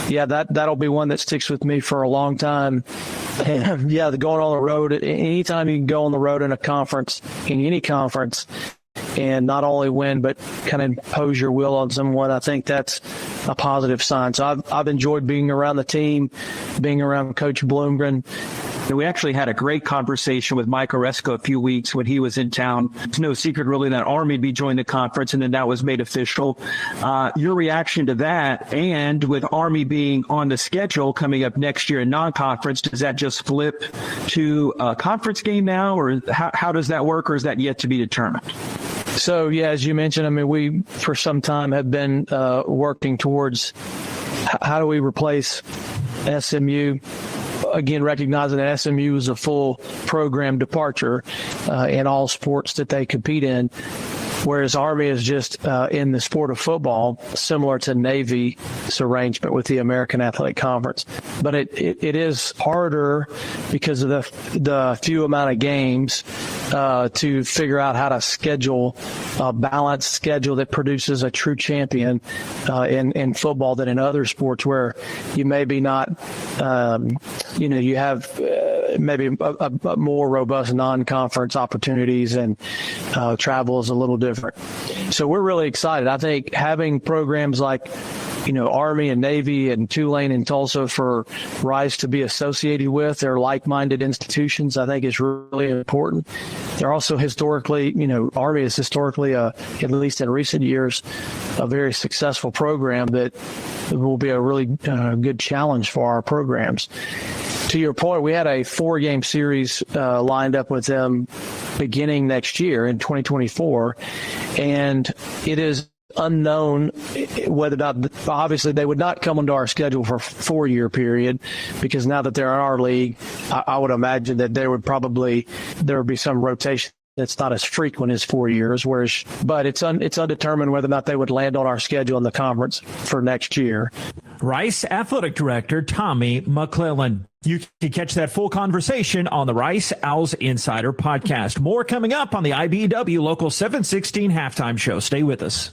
Yeah, that'll be one that sticks with me for a long time. And yeah, going on the road, anytime you can go on the road in a conference, in any conference, and not only win, but kind of impose your will on someone, I think that's a positive sign. So I've enjoyed being around the team, being around Coach Bloomgren. We actually had a great conversation with Mike Oresko a few weeks when he was in town. It's no secret really that Army would be joining the conference, and then that was made official. Your reaction to that, and with Army being on the schedule coming up next year in non-conference, does that just flip to a conference game now, or how does that work, or is that yet to be determined? So, yeah, as you mentioned, we for some time have been working towards how do we replace SMU. Again, recognizing that SMU is a full program departure in all sports that they compete in, whereas Army is just in the sport of football, similar to Navy's arrangement with the American Athletic Conference. But it is harder because of the few amount of games to figure out how to schedule a balanced schedule that produces a true champion in football than in other sports where you maybe not, you have maybe a more robust non-conference opportunities and travel is a little different. So we're really excited. I think having programs like Army and Navy and Tulane and Tulsa for Rice to be associated with, they're like-minded institutions, I think is really important. They're also historically, Army is historically, at least in recent years, a very successful program that will be a really good challenge for our programs. To your point, we had a 4-game series lined up with them beginning next year in 2024, and it is unknown whether or not, obviously they would not come onto our schedule for a 4-year period, because now that they're in our league, I would imagine that there would be some rotation that's not as frequent as 4 years, but it's undetermined whether or not they would land on our schedule in the conference for next year. Rice Athletic Director Tommy McClellan. You can catch that full conversation on the Rice Owls Insider podcast. More coming up on the IBEW Local 716 Halftime Show. Stay with us.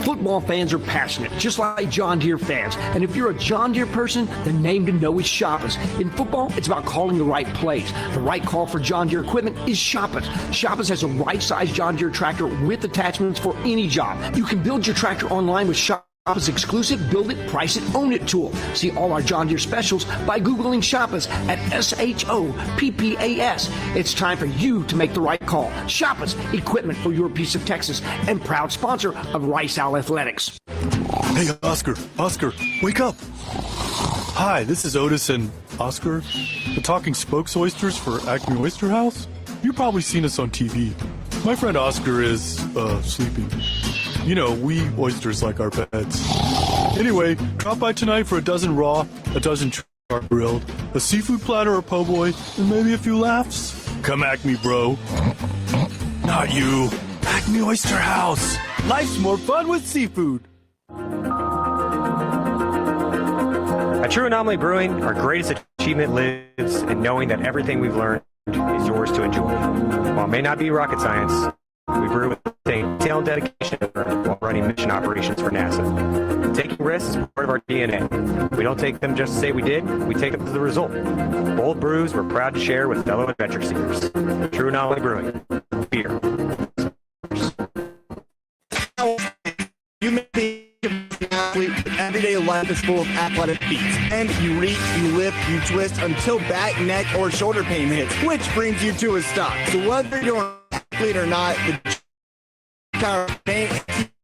Football fans are passionate, just like John Deere fans. And if you're a John Deere person, the name to know is Shoppers. In football, it's about calling the right plays. The right call for John Deere equipment is Shoppers. Shoppers has a right-sized John Deere tractor with attachments for any job. You can build your tractor online with Shoppers' exclusive Build It, Price It, Own It tool. See all our John Deere specials by Googling Shoppers at SHOPPAS. It's time for you to make the right call. Shoppers, equipment for your piece of Texas, and proud sponsor of Rice Owl Athletics. Hey, Oscar, wake up. Hi, this is Otis and Oscar, the talking spokes oysters for Acme Oyster House. You've probably seen us on TV. My friend Oscar is, sleeping. We oysters like our pets. Anyway, drop by tonight for a dozen raw, a dozen grilled, a seafood platter or po' boy, and maybe a few laughs. Come Acme, bro. Not you. Acme Oyster House. Life's more fun with seafood. At True Anomaly Brewing, our greatest achievement lives in knowing that everything we've learned is yours to enjoy. While it may not be rocket science, we brew with the same detail and dedication while running mission operations for NASA. Taking risks is part of our DNA. We don't take them just to say we did, we take them to the result. Bold brews we're proud to share with fellow adventure seekers. True Anomaly Brewing. Beer. You may be an athlete, but everyday life is full of athletic feats. And you reach, you lift, you twist until back, neck, or shoulder pain hits, which brings you to a stop. So whether you're an athlete or not, the pain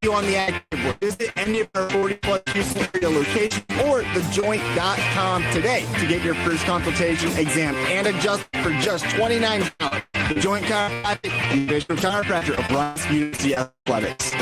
you on the active board. Visit any of our 40-plus Houston area locations or thejoint.com today to get your first consultation, exam, and adjustment for just $29. The Joint Chiropractic and Division of Chiropractor of Rice UTSA Athletics.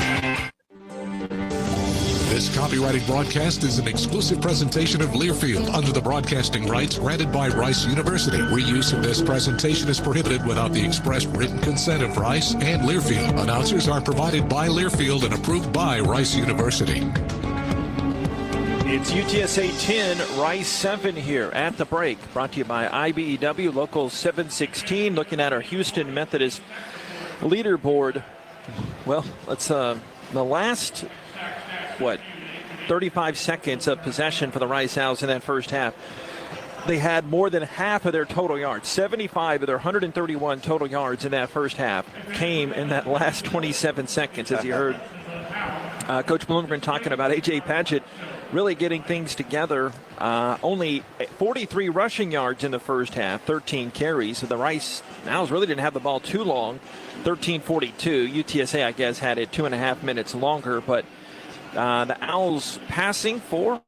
This copyrighted broadcast is an exclusive presentation of Learfield under the broadcasting rights granted by Rice University. Reuse of this presentation is prohibited without the express written consent of Rice and Learfield. Announcers are provided by Learfield and approved by Rice University. It's UTSA 10, Rice 7 here at the break. Brought to you by IBEW Local 716. Looking at our Houston Methodist leaderboard. Well, let's the last 35 seconds of possession for the Rice Owls in that first half. They had more than half of their total yards. 75 of their 131 total yards in that first half came in that last 27 seconds, as you heard Coach Bloomgren talking about A.J. Padgett really getting things together. Only 43 rushing yards in the first half, 13 carries. So the Rice Owls really didn't have the ball too long, 13:42. UTSA, I guess, had it 2.5 minutes longer, but the Owls passing for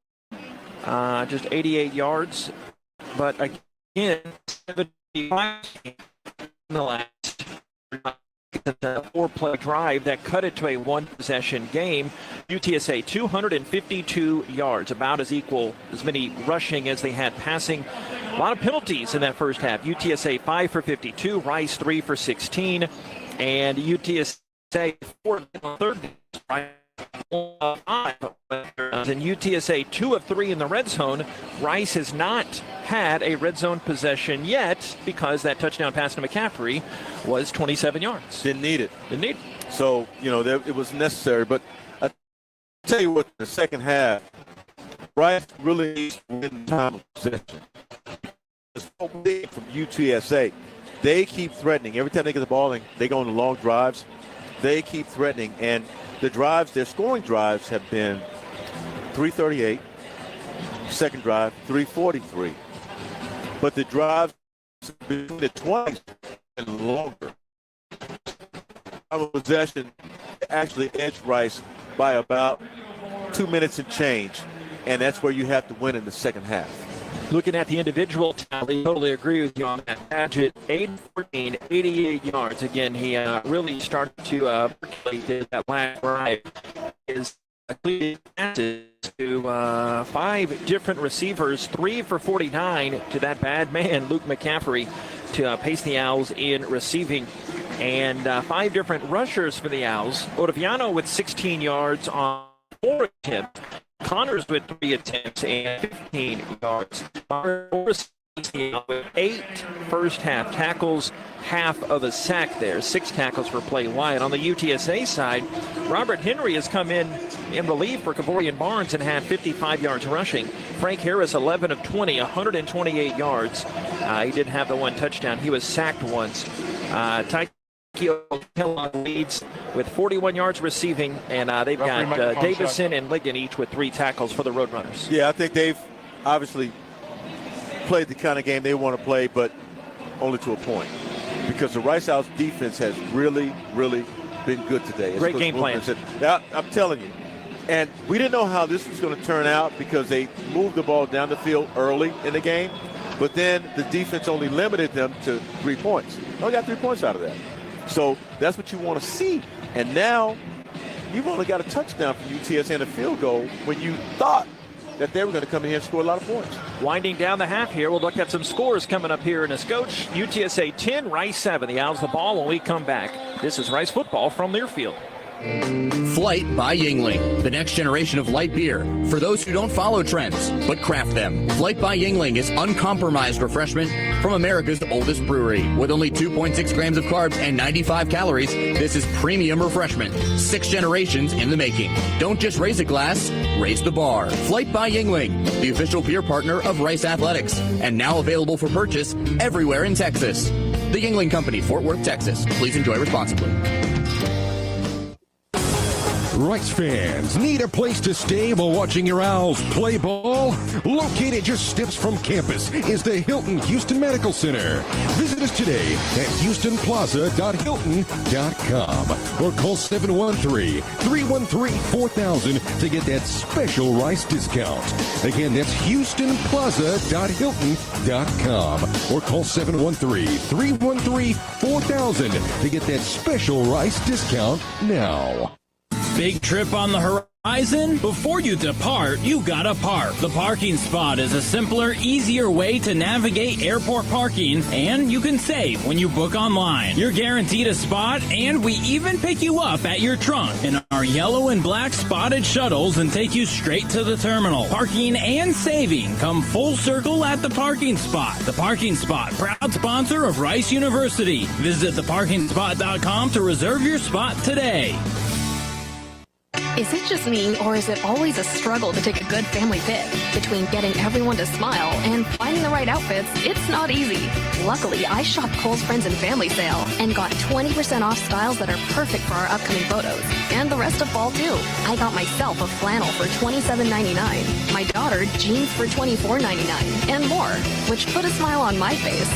just 88 yards. But again, 75 in the last 4-play drive that cut it to a one-possession game. UTSA 252 yards, about as many rushing as they had passing. A lot of penalties in that first half. UTSA 5 for 52, Rice 3 for 16, and UTSA 4 in the third. And UTSA 2 of 3 in the red zone. Rice has not had a red zone possession yet because that touchdown pass to McCaffrey was 27 yards. Didn't need it. So, it was necessary. But I tell you what, in the second half, Rice really needs to win time of possession. It's so big from UTSA. They keep threatening. Every time they get the ball and they go on the long drives, they keep threatening. And their scoring drives have been 338, second drive, 343. But the drives between the 20s and longer. Time of possession actually edged Rice by about 2 minutes and change, and that's where you have to win in the second half. Looking at the individual tally, totally agree with you on that. Padgett, 8-14, 88 yards. Again, he really started to percolate that last drive. His completed passes to 5 different receivers, 3 for 49 to that bad man, Luke McCaffrey, to pace the Owls in receiving. And 5 different rushers for the Owls. Ottaviano with 16 yards on 4 attempts. Connors with 3 attempts and 15 yards. With 8 first half tackles, half of a sack there. 6 tackles for play wide. On the UTSA side, Robert Henry has come in relief for Kavorian Barnes and had 55 yards rushing. Frank Harris, 11 of 20, 128 yards. He didn't have the one touchdown. He was sacked once. Kellogg leads with 41 yards receiving, and they've got Davison and Ligon each with 3 tackles for the Roadrunners. Yeah, I think they've obviously played the kind of game they want to play, but only to a point. Because the Rice Owls defense has really, really been good today. Great game plan. Yeah, I'm telling you. And we didn't know how this was going to turn out because they moved the ball down the field early in the game, but then the defense only limited them to 3 points. Only got 3 points out of that. So that's what you want to see. And now you've only got a touchdown from UTSA and a field goal when you thought that they were going to come in here and score a lot of points. Winding down the half here, we'll look at some scores coming up here in a scotch. UTSA 10, Rice 7. The Owls the ball when we come back. This is Rice football from Learfield. Flight by Yingling, the next generation of light beer. For those who don't follow trends, but craft them. Flight by Yingling is uncompromised refreshment from America's oldest brewery. With only 2.6 grams of carbs and 95 calories, this is premium refreshment. 6 generations in the making. Don't just raise a glass, raise the bar. Flight by Yingling, the official beer partner of Rice Athletics, and now available for purchase everywhere in Texas. The Yingling Company, Fort Worth, Texas. Please enjoy responsibly. Rice fans, need a place to stay while watching your Owls play ball? Located just steps from campus is the Hilton Houston Medical Center. Visit us today at houstonplaza.hilton.com or call 713-313-4000 to get that special Rice discount. Again, that's houstonplaza.hilton.com or call 713-313-4000 to get that special Rice discount now. Big trip on the horizon? Before you depart, you gotta park. The parking spot is a simpler, easier way to navigate airport parking, and you can save when you book online. You're guaranteed a spot, and we even pick you up at your trunk in our yellow and black spotted shuttles and take you straight to the terminal. Parking and saving come full circle at the parking spot. The parking spot, proud sponsor of Rice University. Visit theparkingspot.com to reserve your spot today. Is it just me, or is it always a struggle to take a good family pic? Between getting everyone to smile and finding the right outfits, it's not easy. Luckily, I shopped Kohl's Friends and Family Sale and got 20% off styles that are perfect for our upcoming photos. And the rest of fall, too. I got myself a flannel for $27.99, my daughter jeans for $24.99, and more, which put a smile on my face.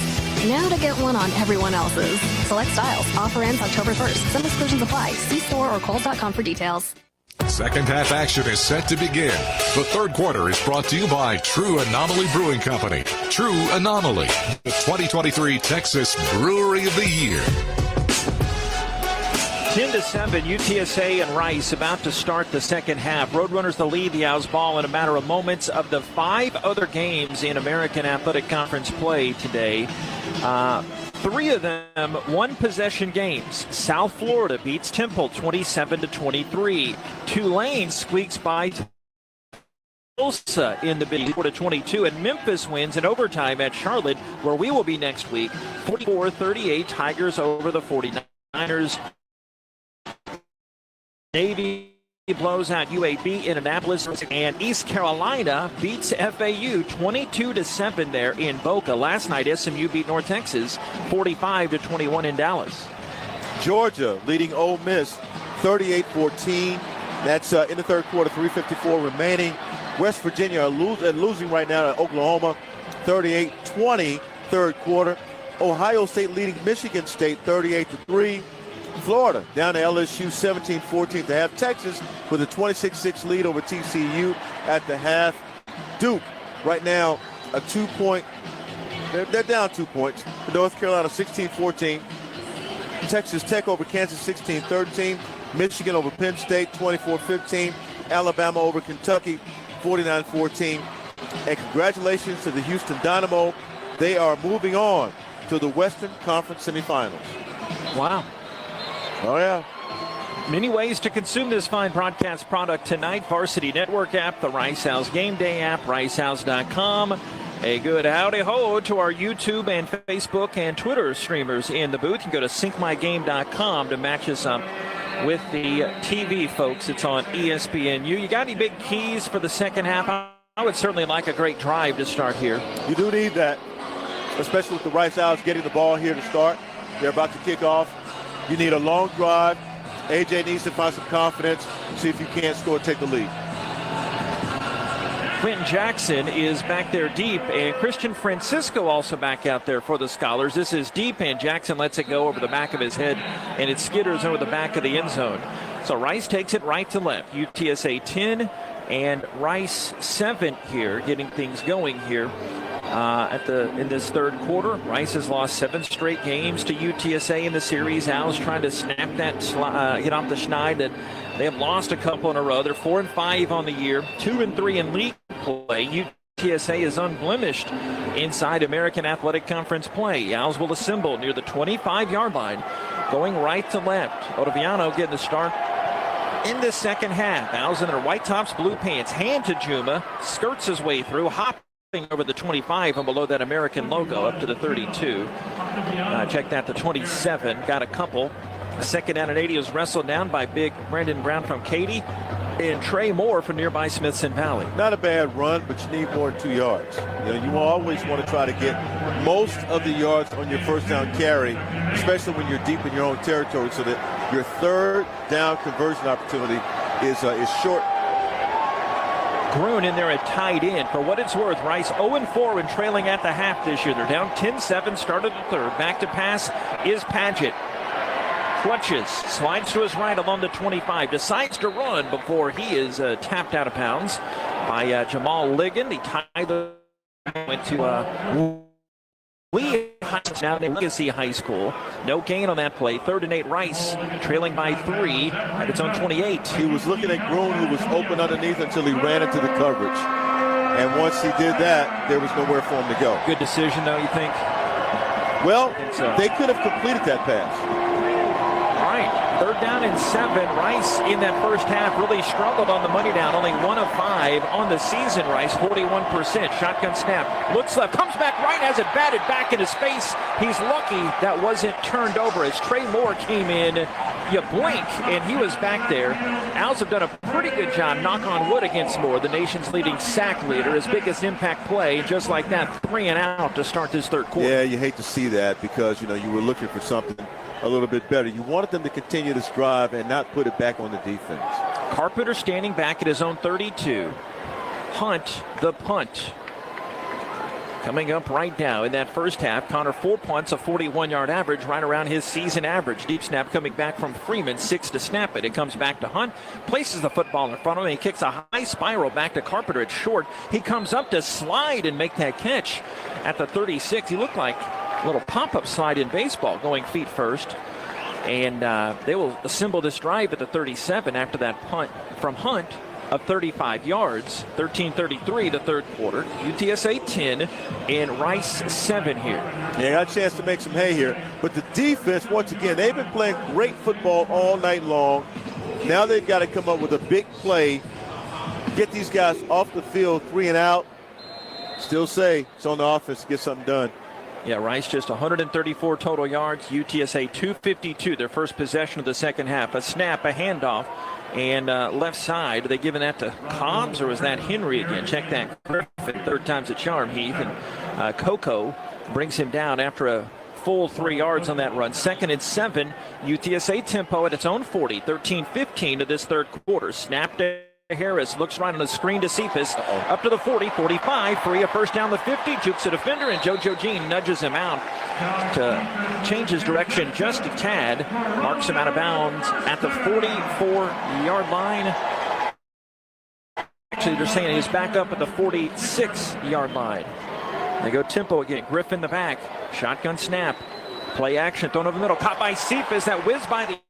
Now to get one on everyone else's. Select styles. Offer ends October 1st. Some exclusions apply. See store or Kohls.com for details. Second half action is set to begin. The third quarter is brought to you by True Anomaly Brewing Company. True Anomaly, the 2023 Texas Brewery of the Year. 10-7, UTSA and Rice about to start the second half. Roadrunners the lead the Owls ball in a matter of moments. Of the 5 other games in American Athletic Conference play today, 3 of them one-possession games. South Florida beats Temple 27-23. Tulane squeaks by Tulsa in the Big 4-22, and Memphis wins in overtime at Charlotte, where we will be next week. 44-38, Tigers over the 49ers. Navy blows out UAB in Annapolis, and East Carolina beats FAU 22-7 there in Boca. Last night, SMU beat North Texas 45-21 in Dallas. Georgia leading Ole Miss 38-14. That's in the third quarter, 3:54 remaining. West Virginia are losing right now to Oklahoma 38-20 third quarter. Ohio State leading Michigan State 38-3. Florida down to LSU 17-14 to have. Texas with a 26-6 lead over TCU at the half. Duke right now a 2-point. They're down 2 points. North Carolina 16-14. Texas Tech over Kansas 16-13. Michigan over Penn State 24-15. Alabama over Kentucky 49-14. And congratulations to the Houston Dynamo. They are moving on to the Western Conference semifinals. Wow. Oh, yeah. Many ways to consume this fine broadcast product tonight. Varsity Network app, the Rice Owls Game Day app, ricehouse.com. A good howdy ho to our YouTube and Facebook and Twitter streamers in the booth. You can go to syncmygame.com to match us up with the TV folks. It's on ESPNU. You got any big keys for the second half? I would certainly like a great drive to start here. You do need that, especially with the Rice Owls getting the ball here to start. They're about to kick off. You need a long drive. AJ needs to find some confidence, see if you can't score, take the lead. Quentin Jackson is back there deep, and Christian Francisco also back out there for the Scholars. This is deep, and Jackson lets it go over the back of his head, and it skitters over the back of the end zone. So Rice takes it right to left. UTSA 10 and Rice 7 here, getting things going here. In this third quarter, Rice has lost 7 straight games to UTSA in the series. Owls trying to snap that, get off the schneid that they have lost a couple in a row. They're 4-5 on the year, 2-3 in league play. UTSA is unblemished inside American Athletic Conference play. Owls will assemble near the 25-yard line, going right to left. Ottaviano getting the start in the second half. Owls in their white tops, blue pants. Hand to Juma, skirts his way through, hopping over the 25 and below that American logo up to the 32. Check that, the 27. Got a couple. A second down and 80 was wrestled down by big Brandon Brown from Katy and Trey Moore from nearby Smithson Valley. Not a bad run, but you need more than 2 yards. You always want to try to get most of the yards on your first down carry, especially when you're deep in your own territory, so that your third down conversion opportunity short. Gruen in there at tight end. For what it's worth, Rice 0-4 and trailing at the half this year. They're down 10-7, started the third. Back to pass is Paget. Clutches, slides to his right along the 25, decides to run before he is tapped out of bounds by Jamal Ligon. He tied the went to Lee now at Legacy High School. No gain on that play. 3rd and 8, Rice trailing by 3 at its own 28. He was looking at Gruen, who was open underneath until he ran into the coverage. And once he did that, there was nowhere for him to go. Good decision, though, you think? Well, they could have completed that pass. All right, 3rd down and 7. Rice in that first half really struggled on the money down. Only 1 of 5 on the season. Rice 41%. Shotgun snap. Looks left. Comes back right. Has it batted back in his face. He's lucky that wasn't turned over as Trey Moore came in. You blink and he was back there. Owls have done a pretty good job, knock on wood, against Moore, the nation's leading sack leader. His biggest impact play, just like that, 3 and out to start this third quarter. Yeah, you hate to see that because, you were looking for something a little bit better. You wanted them to continue this drive and not put it back on the defense. Carpenter standing back at his own 32. Hunt, the punt. Coming up right now in that first half, Connor 4 punts, a 41-yard average, right around his season average. Deep snap coming back from Freeman, 6 to snap it. It comes back to Hunt, places the football in front of him, and he kicks a high spiral back to Carpenter. It's short. He comes up to slide and make that catch at the 36. He looked like a little pop-up slide in baseball, going feet first. And they will assemble this drive at the 37 after that punt from Hunt of 35 yards. 13:33 the third quarter. UTSA 10 and Rice 7 here. Yeah, got a chance to make some hay here. But the defense, once again, they've been playing great football all night long. Now they've got to come up with a big play, get these guys off the field, 3 and out. Still say it's on the offense to get something done. Yeah, Rice just 134 total yards. UTSA 252, their first possession of the second half. A snap, a handoff, and left side. Are they giving that to Cobbs or was that Henry again? Check that. Griffin, 3rd time's a charm, Heath. And Coco brings him down after a full 3 yards on that run. 2nd and 7. UTSA tempo at its own 40. 13-15 to this third quarter. Snap to Harris, looks right on the screen to Cephas, up to the 40, 45, free, a first down the 50, jukes a defender, and JoJo Jean nudges him out to change his direction just a tad, marks him out of bounds at the 44-yard line. Actually, they're saying he's back up at the 46-yard line. They go tempo again. Griffin the back, shotgun snap, play action, thrown over the middle, caught by Cephas, that whizzed by the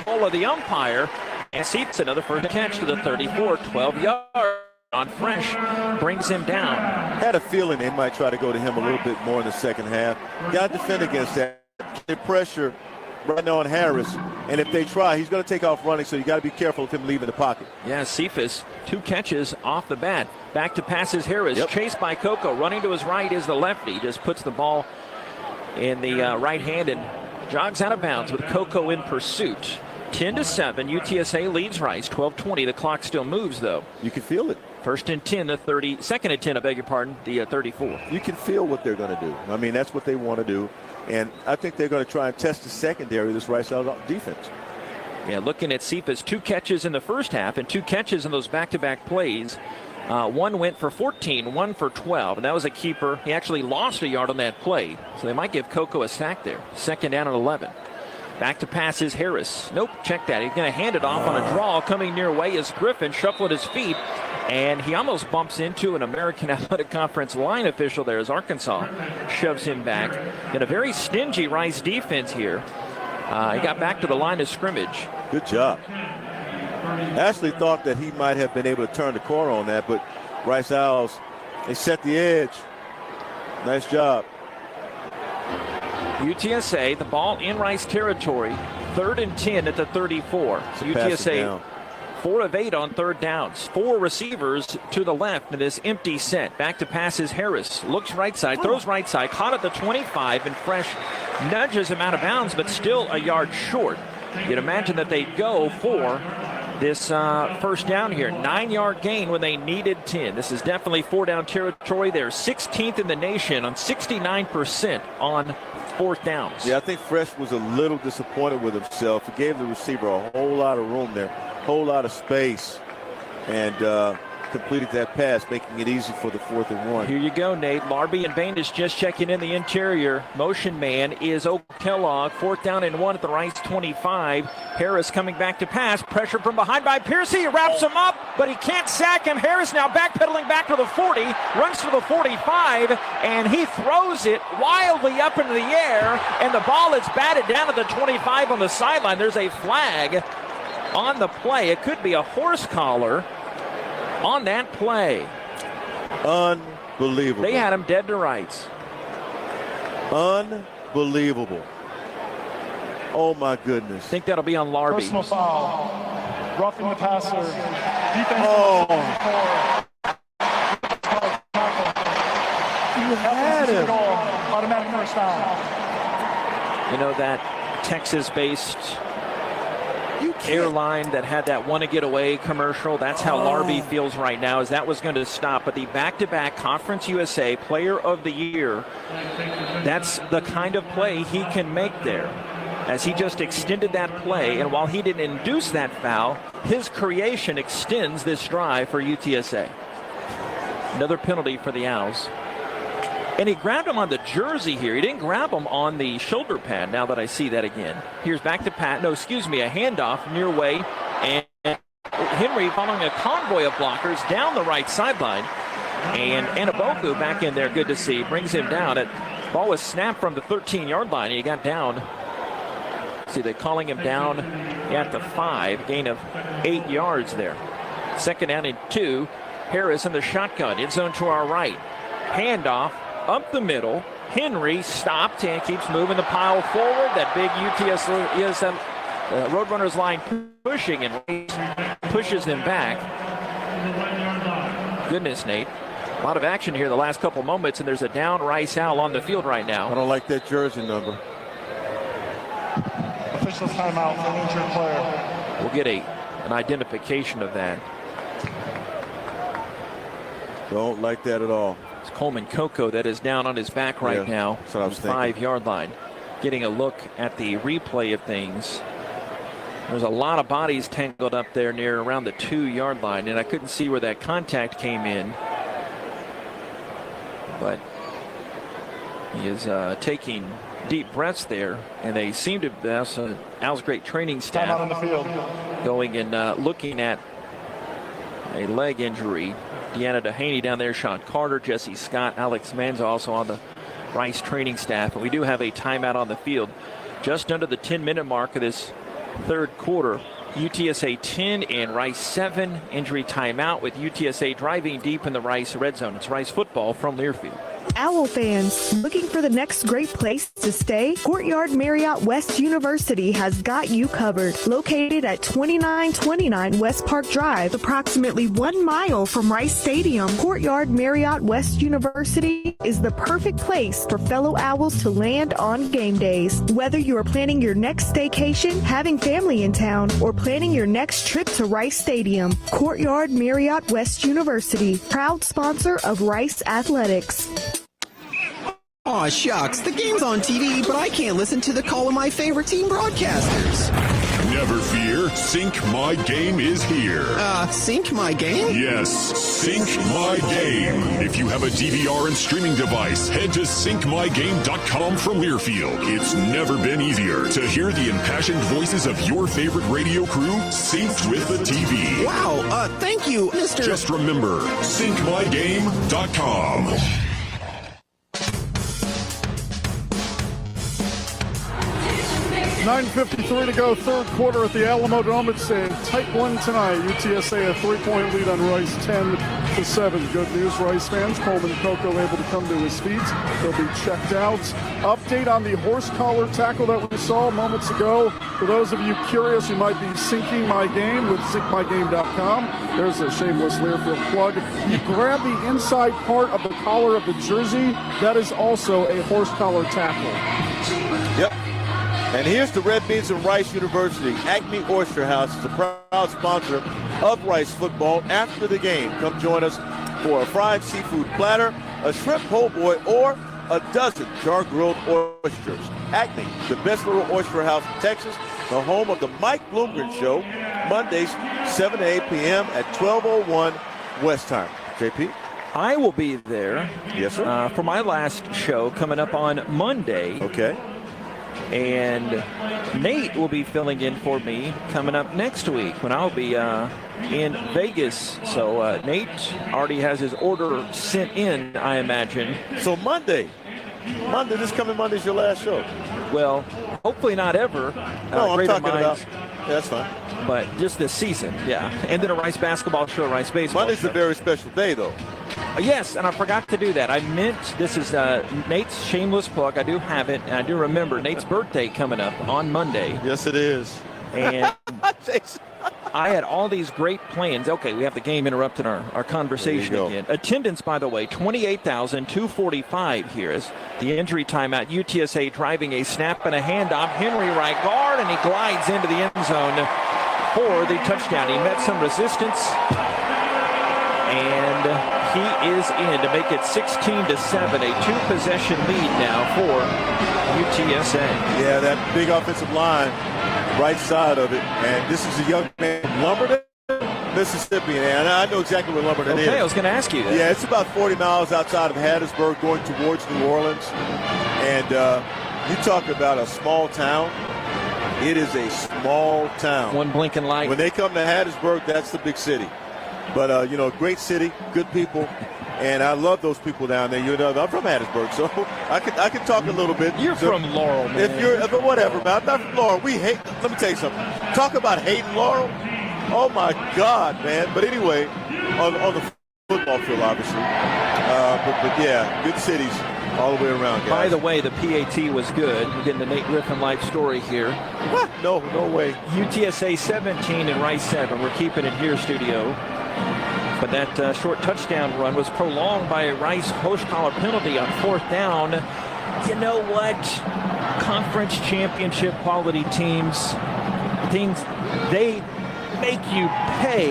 ball of the umpire. And Cephas another first catch to the 34, 12 yards on Fresh, brings him down. Had a feeling they might try to go to him a little bit more in the second half. Got to defend against that. The pressure right now on Harris, and if they try, he's going to take off running, so you got to be careful of him leaving the pocket. Yeah, Cephas, 2 catches off the bat. Back to passes Harris, chased by Coco. Running to his right is the lefty. Just puts the ball in the right hand and jogs out of bounds with Coco in pursuit. 10-7, UTSA leads Rice. 12:20, the clock still moves, though. You can feel it. 1st and 10, the 30, 2nd and 10, I beg your pardon, the 34. You can feel what they're going to do. I mean, that's what they want to do. And I think they're going to try and test the secondary of this Rice defense. Yeah, looking at Cephas, 2 catches in the first half and 2 catches in those back-to-back plays. One went for 14, one for 12, and that was a keeper. He actually lost a yard on that play, so they might give Coco a sack there. 2nd down and 11. Back to passes Harris. Nope, check that. He's going to hand it off on a draw. Coming near way is Griffin, shuffling his feet, and he almost bumps into an American Athletic Conference line official there as Arkansas shoves him back. In a very stingy Rice defense here. He got back to the line of scrimmage. Good job. Ashley thought that he might have been able to turn the corner on that, but Rice Owls, they set the edge. Nice job. UTSA, the ball in Rice territory, 3rd and 10 at the 34. So UTSA 4 of 8 on 3rd downs. 4 receivers to the left in this empty set. Back to passes Harris. Looks right side, throws right side, caught at the 25, and Fresh nudges him out of bounds, but still a yard short. You'd imagine that they'd go for this first down here. 9-yard gain when they needed 10. This is definitely 4-down territory. They're 16th in the nation on 69% on 4th downs. Yeah, I think Fresh was a little disappointed with himself. He gave the receiver a whole lot of room there. whole lot of space and completed that pass, making it easy for the 4th and 1. Here you go, Nate. Larby and Bain is just checking in the interior. Motion man is Kellogg. 4th down and 1 at the Rice 25. Harris coming back to pass. Pressure from behind by Piercy. He wraps him up, but he can't sack him. Harris now backpedaling back to the 40. Runs to the 45, and he throws it wildly up into the air, and the ball is batted down to the 25 on the sideline. There's a flag on the play. It could be a horse collar on that play. Unbelievable. They had him dead to rights. Unbelievable. Oh, my goodness. I think that'll be on Larby. Personal foul. Roughing the passer. Defense. You had him. Automatic first down. You know, that Texas-based airline that had that "want to get away" commercial, that's how Larby feels right now, as that was going to stop. But the back-to-back Conference USA Player of the Year, that's the kind of play he can make there, as he just extended that play. And while he didn't induce that foul, his creation extends this drive for UTSA. Another penalty for the Owls. And he grabbed him on the jersey here. He didn't grab him on the shoulder pad, now that I see that again. Here's back to Pat. No, excuse me, a handoff near way. And Henry following a convoy of blockers down the right sideline. And Anaboku back in there, good to see. Brings him down. It ball was snapped from the 13-yard line. He got down. See, they're calling him down at the 5. Gain of 8 yards there. 2nd down and 2. Harris in the shotgun. End zone to our right. Handoff. Up the middle, Henry stopped and keeps moving the pile forward. That big UTSA Roadrunners line pushing, and pushes them back. Goodness, Nate. A lot of action here the last couple moments, and there's a down Rice Owl on the field right now. I don't like that jersey number. Official timeout for an injured player. We'll get an identification of that. Don't like that at all. It's Coleman Coco that is down on his back right now on the 5-yard line. Getting a look at the replay of things. There's a lot of bodies tangled up there near around the 2-yard line, and I couldn't see where that contact came in. But he is taking deep breaths there, and they seem to, that's Al's great training staff, on the field, going and looking at a leg injury. Deanna Dehaney down there, Sean Carter, Jesse Scott, Alex Manza also on the Rice training staff. And we do have a timeout on the field just under the 10-minute mark of this 3rd quarter. UTSA 10 and Rice 7. Injury timeout with UTSA driving deep in the Rice red zone. It's Rice football from Learfield. Owl fans, looking for the next great place to stay? Courtyard Marriott West University has got you covered. Located at 2929 West Park Drive, approximately 1 mile from Rice Stadium, Courtyard Marriott West University is the perfect place for fellow Owls to land on game days. Whether you are planning your next staycation, having family in town, or planning your next trip to Rice Stadium, Courtyard Marriott West University, proud sponsor of Rice Athletics. Aw, shucks, the game's on TV, but I can't listen to the call of my favorite team broadcasters. Never fear, Sync My Game is here. Sync My Game? Yes, Sync My Game. If you have a DVR and streaming device, head to syncmygame.com from Learfield. It's never been easier to hear the impassioned voices of your favorite radio crew synced with the TV. Wow, thank you, Mr. Just remember, syncmygame.com. 9:53 to go, 3rd quarter at the Alamo Dome. It's a tight one tonight. UTSA a 3-point lead on Rice, 10-7. Good news, Rice fans. Coleman Coco able to come to his feet. He'll be checked out. Update on the horse collar tackle that we saw moments ago. For those of you curious, you might be syncing my game with syncmygame.com. There's a shameless Learfield plug. You grab the inside part of the collar of the jersey. That is also a horse collar tackle. Yep. And here's the Red Beans of Rice University. Acme Oyster House is a proud sponsor of Rice football. After the game, come join us for a fried seafood platter, a shrimp po' boy, or a dozen jar-grilled oysters. Acme, the best little oyster house in Texas, the home of the Mike Bloomgren Show, Mondays, 7 to 8 p.m. at 12:01 West time. JP? I will be there. Yes, sir. For my last show coming up on Monday. Okay. And Nate will be filling in for me coming up next week when I'll be in Vegas. So Nate already has his order sent in, I imagine. So this coming Monday's your last show. Well, hopefully not ever. No, I'm talking about. Yeah, that's fine. But just this season, yeah. And then a Rice basketball show, Rice baseball Monday's show. a very special day, though. Yes, and I forgot to do that. I meant, this is Nate's shameless plug. I do have it, and I do remember Nate's birthday coming up on Monday. Yes, it is. And I had all these great plans. Okay, we have the game interrupting our conversation again. Attendance, by the way, 28,245 here is the injury timeout. UTSA driving a snap and a handoff. Henry right guard, and he glides into the end zone for the touchdown. He met some resistance, and he is in to make it 16-7, a two-possession lead now for UTSA. Yeah, that big offensive line, right side of it, and this is a young man from Lumberton, Mississippi, and I know exactly where Lumberton is. Okay, I was going to ask you that. Yeah, it's about 40 miles outside of Hattiesburg going towards New Orleans, and you talk about a small town. It is a small town. One blinking light. When they come to Hattiesburg, that's the big city. But, great city, good people, and I love those people down there. I'm from Hattiesburg, so I can talk a little bit. You're from Laurel, man. But whatever, man. I'm not from Laurel. Let me tell you something. Talk about hating Laurel. Oh, my God, man. But anyway, on the football field, obviously. But yeah, good cities all the way around, guys. By the way, the PAT was good. We're getting the Nate Griffin life story here. What? No way. UTSA 17 and Rice 7. We're keeping it here, studio. But that short touchdown run was prolonged by a Rice host collar penalty on fourth down. You know what? Conference championship quality teams, they make you pay.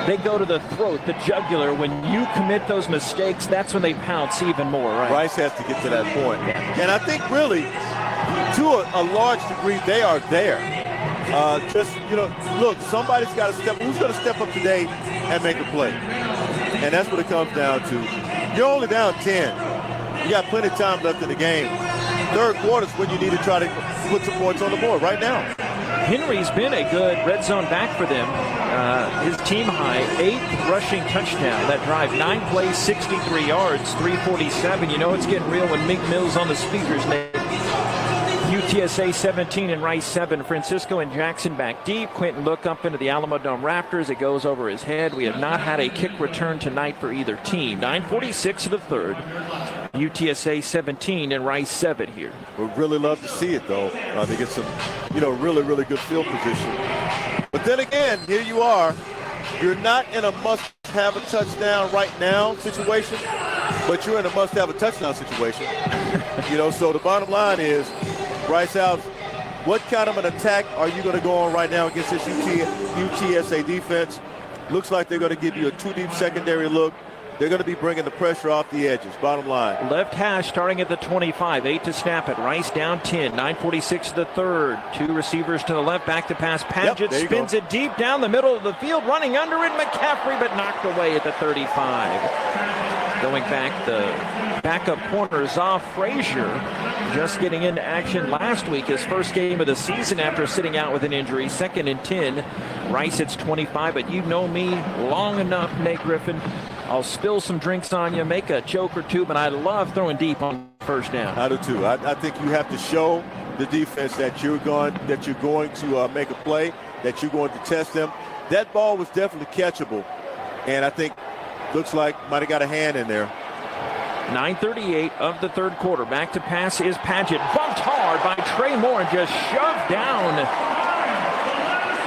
They go to the throat, the jugular. When you commit those mistakes, that's when they pounce even more, right? Rice has to get to that point. And I think really, to a large degree, they are there. Look, somebody's got to step. Who's going to step up today and make a play? And that's what it comes down to. You're only down 10. You got plenty of time left in the game. Third quarter's when you need to try to put some points on the board right now. Henry's been a good red zone back for them. His team high, 8th rushing touchdown. That drive, 9 plays, 63 yards, 347. You know it's getting real when Meek Mill's on the speakers, Nate. UTSA 17 and Rice 7. Francisco and Jackson back deep. Quentin look up into the Alamo Dome Raptors. It goes over his head. We have not had a kick return tonight for either team. 9:46 of the third. UTSA 17 and Rice 7 here. We'd really love to see it, though. They get some, really, really good field position. But then again, here you are. You're not in a must-have a touchdown right now situation, but you're in a must-have a touchdown situation. So the bottom line is, Rice out, what kind of an attack are you going to go on right now against this UTSA defense? Looks like they're going to give you a 2-deep secondary look. They're going to be bringing the pressure off the edges, bottom line. Left hash starting at the 25, 8 to snap it. Rice down 10, 9:46 to the third. 2 receivers to the left, back to pass. Paget spins it deep down the middle of the field, running under it. McCaffrey, but knocked away at the 35. Going back, the backup corner, Zoff Frazier, just getting into action last week, his first game of the season after sitting out with an injury. 2nd and 10. Rice hits 25, but you know me long enough, Nate Griffin. I'll spill some drinks on you, make a joke or two, but I love throwing deep on first down. I do too. I think you have to show the defense that you're going to make a play, that you're going to test them. That ball was definitely catchable, and I think looks like might have got a hand in there. 9:38 of the third quarter. Back to pass is Paget. Bumped hard by Trey Moore and just shoved down.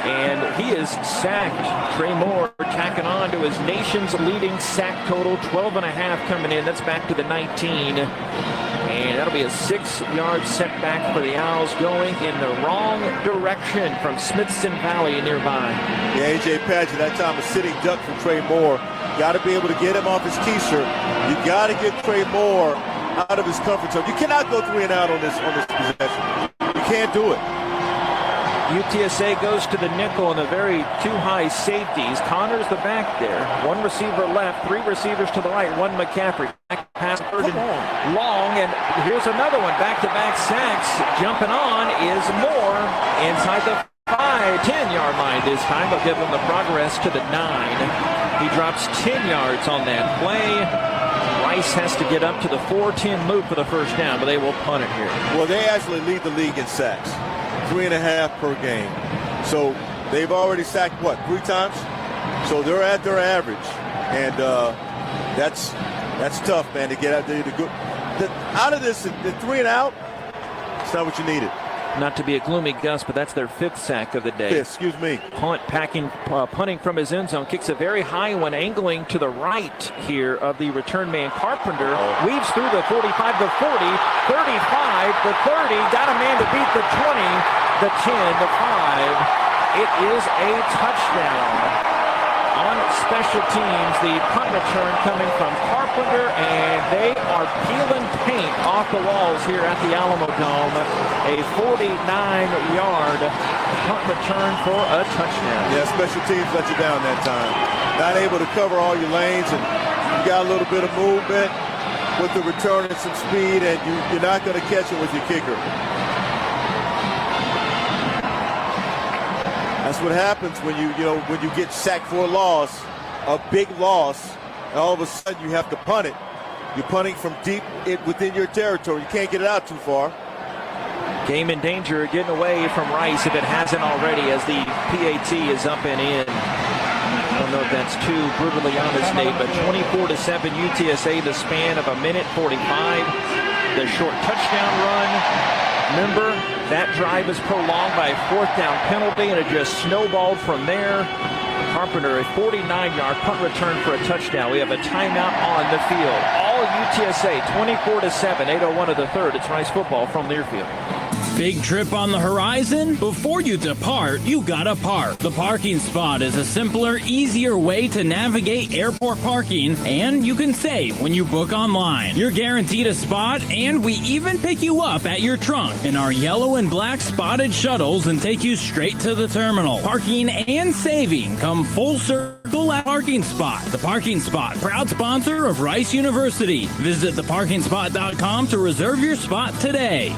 And he is sacked. Trey Moore tacking on to his nation's leading sack total. 12.5 coming in. That's back to the 19. And that'll be a 6-yard setback for the Owls, going in the wrong direction from Smithson Valley nearby. Yeah, A.J. Paget, that time a sitting duck from Trey Moore. Got to be able to get him off his T-shirt. You got to get Trey Moore out of his comfort zone. You cannot go 3 and out on this possession. You can't do it. UTSA goes to the nickel and the very two high safeties. Connor's the back there. One receiver left, three receivers to the right, one McCaffrey. Back pass third and long, and here's another one. Back-to-back sacks. Jumping on is Moore inside the 10-yard line this time. They'll give him the progress to the 9. He drops 10 yards on that play. Rice has to get up to the 4-10 loop for the first down, but they will punt it here. Well, they actually lead the league in sacks. 3.5 per game. So they've already sacked, 3 times? So they're at their average. And that's tough, man, to get out there. Out of this, the 3 and out, it's not what you needed. Not to be a gloomy Gus, but that's their 5th sack of the day. Excuse me. Punting from his end zone, kicks a very high one, angling to the right here of the return man Carpenter. Weaves through the 45, the 40, 35, the 30, got a man to beat the 20, the 10, the 5. It is a touchdown. On special teams, the punt return coming from Carpenter, and they are peeling paint off the walls here at the Alamo Dome. A 49-yard punt return for a touchdown. Yeah, special teams let you down that time. Not able to cover all your lanes, and you got a little bit of movement with the return and some speed, and you're not going to catch it with your kicker. That's what happens when you get sacked for a loss, a big loss, and all of a sudden you have to punt it. You're punting from deep within your territory. You can't get it out too far. Game in danger, getting away from Rice if it hasn't already, as the PAT is up and in. I don't know if that's too brutally honest, Nate, but 24-7 UTSA, the span of 1:45. The short touchdown run. Remember, that drive is prolonged by a 4th down penalty, and it just snowballed from there. Carpenter, a 49-yard punt return for a touchdown. We have a timeout on the field. All UTSA, 24-7, 8:01 of the third. It's Rice football from Learfield. Big trip on the horizon? Before you depart, you gotta park. The parking spot is a simpler, easier way to navigate airport parking, and you can save when you book online. You're guaranteed a spot, and we even pick you up at your trunk in our yellow and black spotted shuttles and take you straight to the terminal. Parking and saving come full circle at Parking Spot. The Parking Spot, proud sponsor of Rice University. Visit theparkingspot.com to reserve your spot today.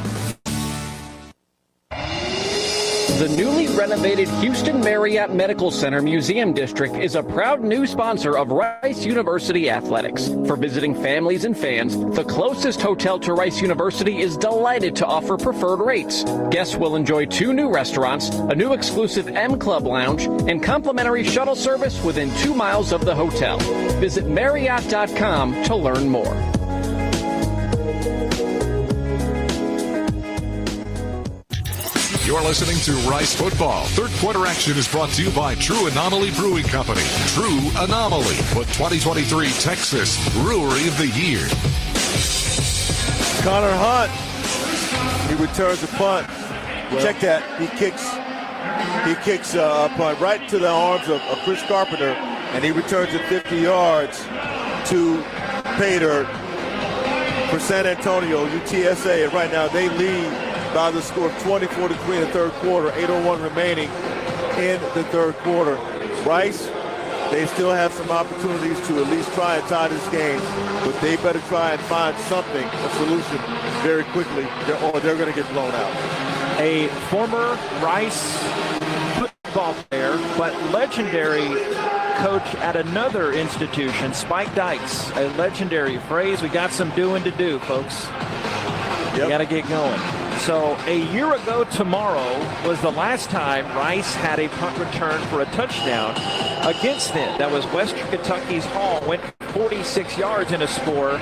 The newly renovated Houston Marriott Medical Center Museum District is a proud new sponsor of Rice University Athletics. For visiting families and fans, the closest hotel to Rice University is delighted to offer preferred rates. Guests will enjoy 2 new restaurants, a new exclusive M Club lounge, and complimentary shuttle service within 2 miles of the hotel. Visit Marriott.com to learn more. You're listening to Rice Football. Third quarter action is brought to you by True Anomaly Brewing Company. True Anomaly, the 2023 Texas Brewery of the Year. Connor Hunt, he returns a punt. Check that. He kicks a punt right to the arms of Chris Carpenter, and he returns it 50 yards to Pater for San Antonio, UTSA. And right now they lead by the score of 24-3 in the third quarter, 8:01 remaining in the third quarter. Rice, they still have some opportunities to at least try and tie this game, but they better try and find something, a solution, very quickly, or they're going to get blown out. A former Rice football player, but legendary coach at another institution, Spike Dykes, a legendary phrase. We got some doing to do, folks. You got to get going. So a year ago tomorrow was the last time Rice had a punt return for a touchdown against them. That was Western Kentucky's Hall, went 46 yards in a score.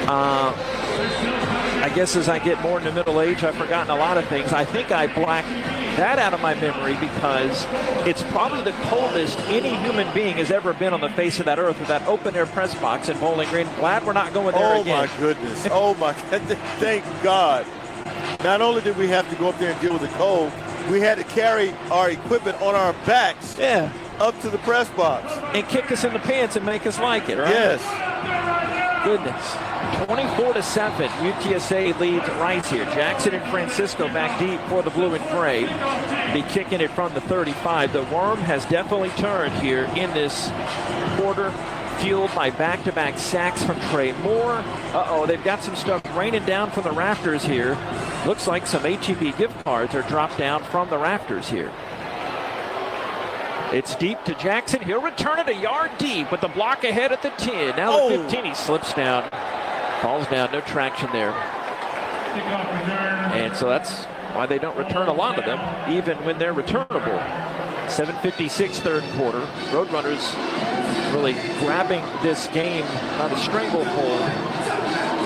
I guess as I get more into middle age, I've forgotten a lot of things. I think I blacked that out of my memory because it's probably the coldest any human being has ever been on the face of that earth with that open-air press box in Bowling Green. Glad we're not going there again. Oh, my goodness. Oh, my. Thank God. Not only did we have to go up there and deal with the cold, we had to carry our equipment on our backs up to the press box. And kick us in the pants and make us like it, right? Yes. Goodness. 24-7, UTSA leads Rice here. Jackson and Francisco back deep for the blue and gray. be kicking it from the 35. The worm has definitely turned here in this quarter, fueled by back-to-back sacks from Trey Moore. They've got some stuff raining down from the rafters here. Looks like some HEB gift cards are dropped down from the rafters here. It's deep to Jackson. He'll return it a yard deep with the block ahead at the 10. Now the 15, he slips down, falls down, no traction there. And so that's why they don't return a lot of them, even when they're returnable. 7:56 third quarter. Roadrunners really grabbing this game by the stranglehold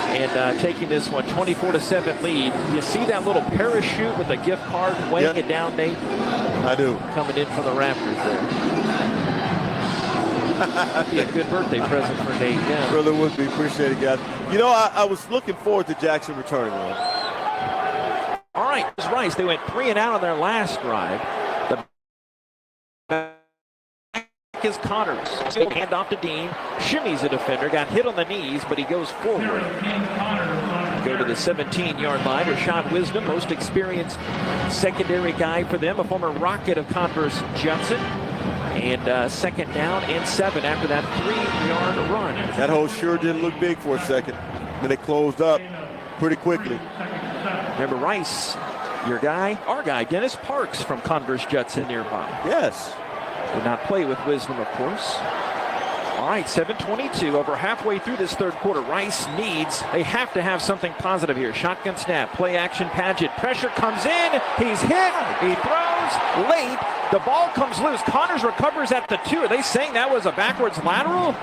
and taking this one 24-7 lead. You see that little parachute with the gift card weighing it down, Nate? I do. Coming in from the rafters there. That'd be a good birthday present for Nate. Yeah. Really would be. Appreciate it, guys. You know, I was looking forward to Jackson returning one. All right, it was Rice. They went 3 and out on their last drive. The is Connors. Hand off to Dean. Shimmies the defender. Got hit on the knees, but he goes forward. Go to the 17-yard line. Rashad Wisdom, most experienced secondary guy for them, a former Rocket of Converse Johnson. And second down and 7 after that 3-yard run. That hole sure didn't look big for a second. Then it closed up pretty quickly. Remember Rice, your guy, our guy, Dennis Parks from Converse Judson nearby. Yes. Did not play with Wisdom, of course. All right, 7:22, over halfway through this third quarter. Rice they have to have something positive here. Shotgun snap, play action, Paget. Pressure comes in, he's hit, he throws, late. The ball comes loose. Connors recovers at the 2. Are they saying that was a backwards lateral?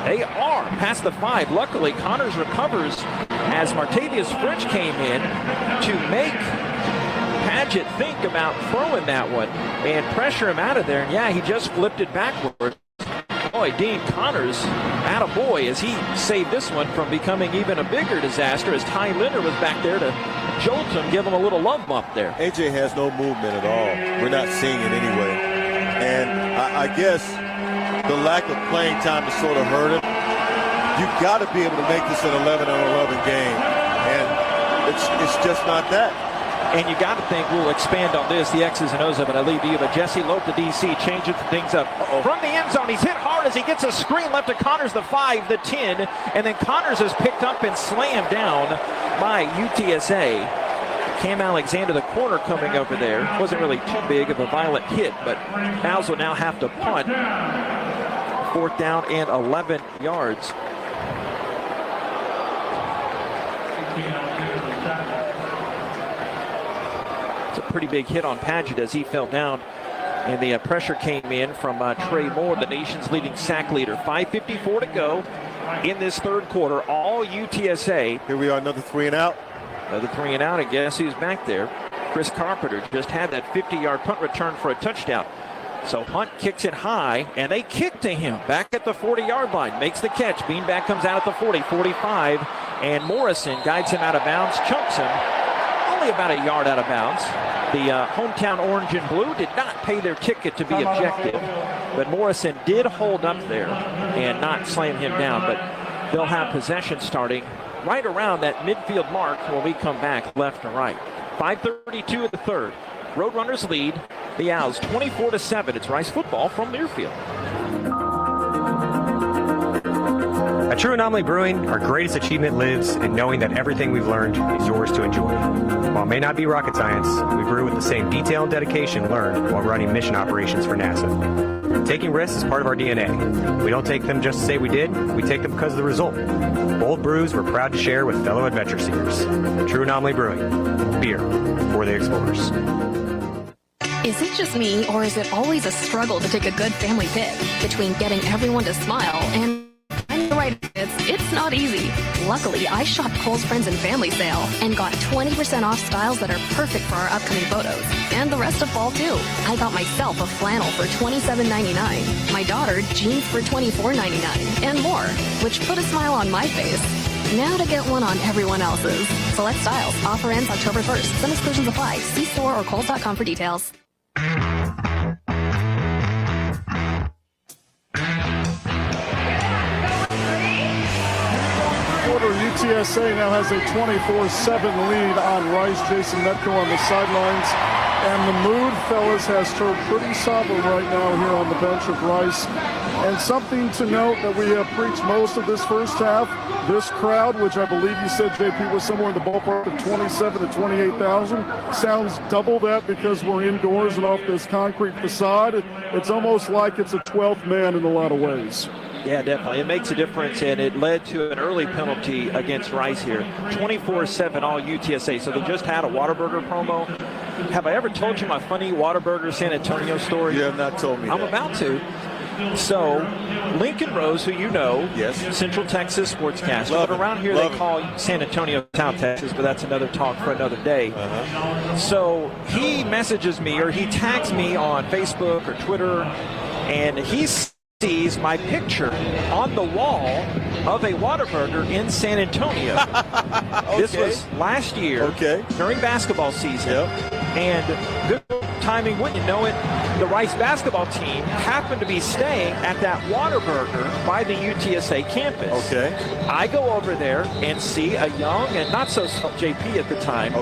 They are, past the 5. Luckily, Connors recovers as Martavius French came in to make Paget think about throwing that one and pressure him out of there. And yeah, he just flipped it backward. Boy, Dean Connors, attaboy, as he saved this one from becoming even a bigger disaster as Ty Linder was back there to jolt him, give him a little love bump there. AJ has no movement at all. We're not seeing it anyway. And I guess the lack of playing time has sort of hurt him. You've got to be able to make this an 11-on-11 game. And it's just not that. And you got to think we'll expand on this, the X's and O's of it. I leave to you, but Jesse Lope to DC changes things up. From the end zone, he's hit hard as he gets a screen left to Connors, the 5, the 10, and then Connors is picked up and slammed down by UTSA. Cam Alexander, the corner coming over there. Wasn't really too big of a violent hit, but Owls will now have to punt. 4th down and 11 yards. It's a pretty big hit on Paget as he fell down, and the pressure came in from Trey Moore, the nation's leading sack leader. 5:54 to go in this third quarter. All UTSA. Here we are, another 3 and out. Another 3 and out, and guess who's back there? Chris Carpenter just had that 50-yard punt return for a touchdown. So Hunt kicks it high, and they kick to him back at the 40-yard line. Makes the catch. Beanback comes out at the 40, 45, and Morrison guides him out of bounds, chunks him. Only about a yard out of bounds. The hometown orange and blue did not pay their ticket to be objective, but Morrison did hold up there and not slam him down. But they'll have possession starting right around that midfield mark when we come back left and right. 5:32 of the third. Roadrunners lead the Owls 24-7. It's Rice football from Learfield. At True Anomaly Brewing, our greatest achievement lives in knowing that everything we've learned is yours to enjoy. While it may not be rocket science, we brew with the same detail and dedication learned while running mission operations for NASA. Taking risks is part of our DNA. We don't take them just to say we did, we take them because of the result. Bold brews we're proud to share with fellow adventure seekers. True Anomaly Brewing, beer for the explorers. Is it just me, or is it always a struggle to take a good family pic? Between getting everyone to smile and finding the right fits, it's not easy. Luckily, I shopped Kohl's Friends and Family Sale and got 20% off styles that are perfect for our upcoming photos. And the rest of fall, too. I got myself a flannel for $27.99, my daughter jeans for $24.99, and more, which put a smile on my face. Now to get one on everyone else's. Select styles. Offer ends October 1st. Some exclusions apply. See store or Kohls.com for details. UTSA now has a 24-7 lead on Rice. Jason Metco on the sidelines And the mood, fellas, has turned pretty somber right now here on the bench of Rice. And something to note that we have preached most of this first half, this crowd, which I believe you said, JP, was somewhere in the ballpark of 27 to 28,000, sounds double that because we're indoors and off this concrete facade. It's almost like it's a 12th man in a lot of ways. Yeah, definitely. It makes a difference, and it led to an early penalty against Rice here. 24-7 all UTSA. So they just had a Whataburger promo. Have I ever told you my funny Whataburger San Antonio story? You have not told me I'm about to. So, Lincoln Rose, who you know, yes, Central Texas sportscaster, but around here they call San Antonio South Texas, but that's another talk for another day. So he messages me, or he tags me on Facebook or Twitter, and he sees my picture on the wall of a Whataburger in San Antonio. This was last year during basketball season. And good timing, wouldn't you know it, the Rice basketball team happened to be staying at that Whataburger by the UTSA campus. I go over there and see a young and not so JP at the time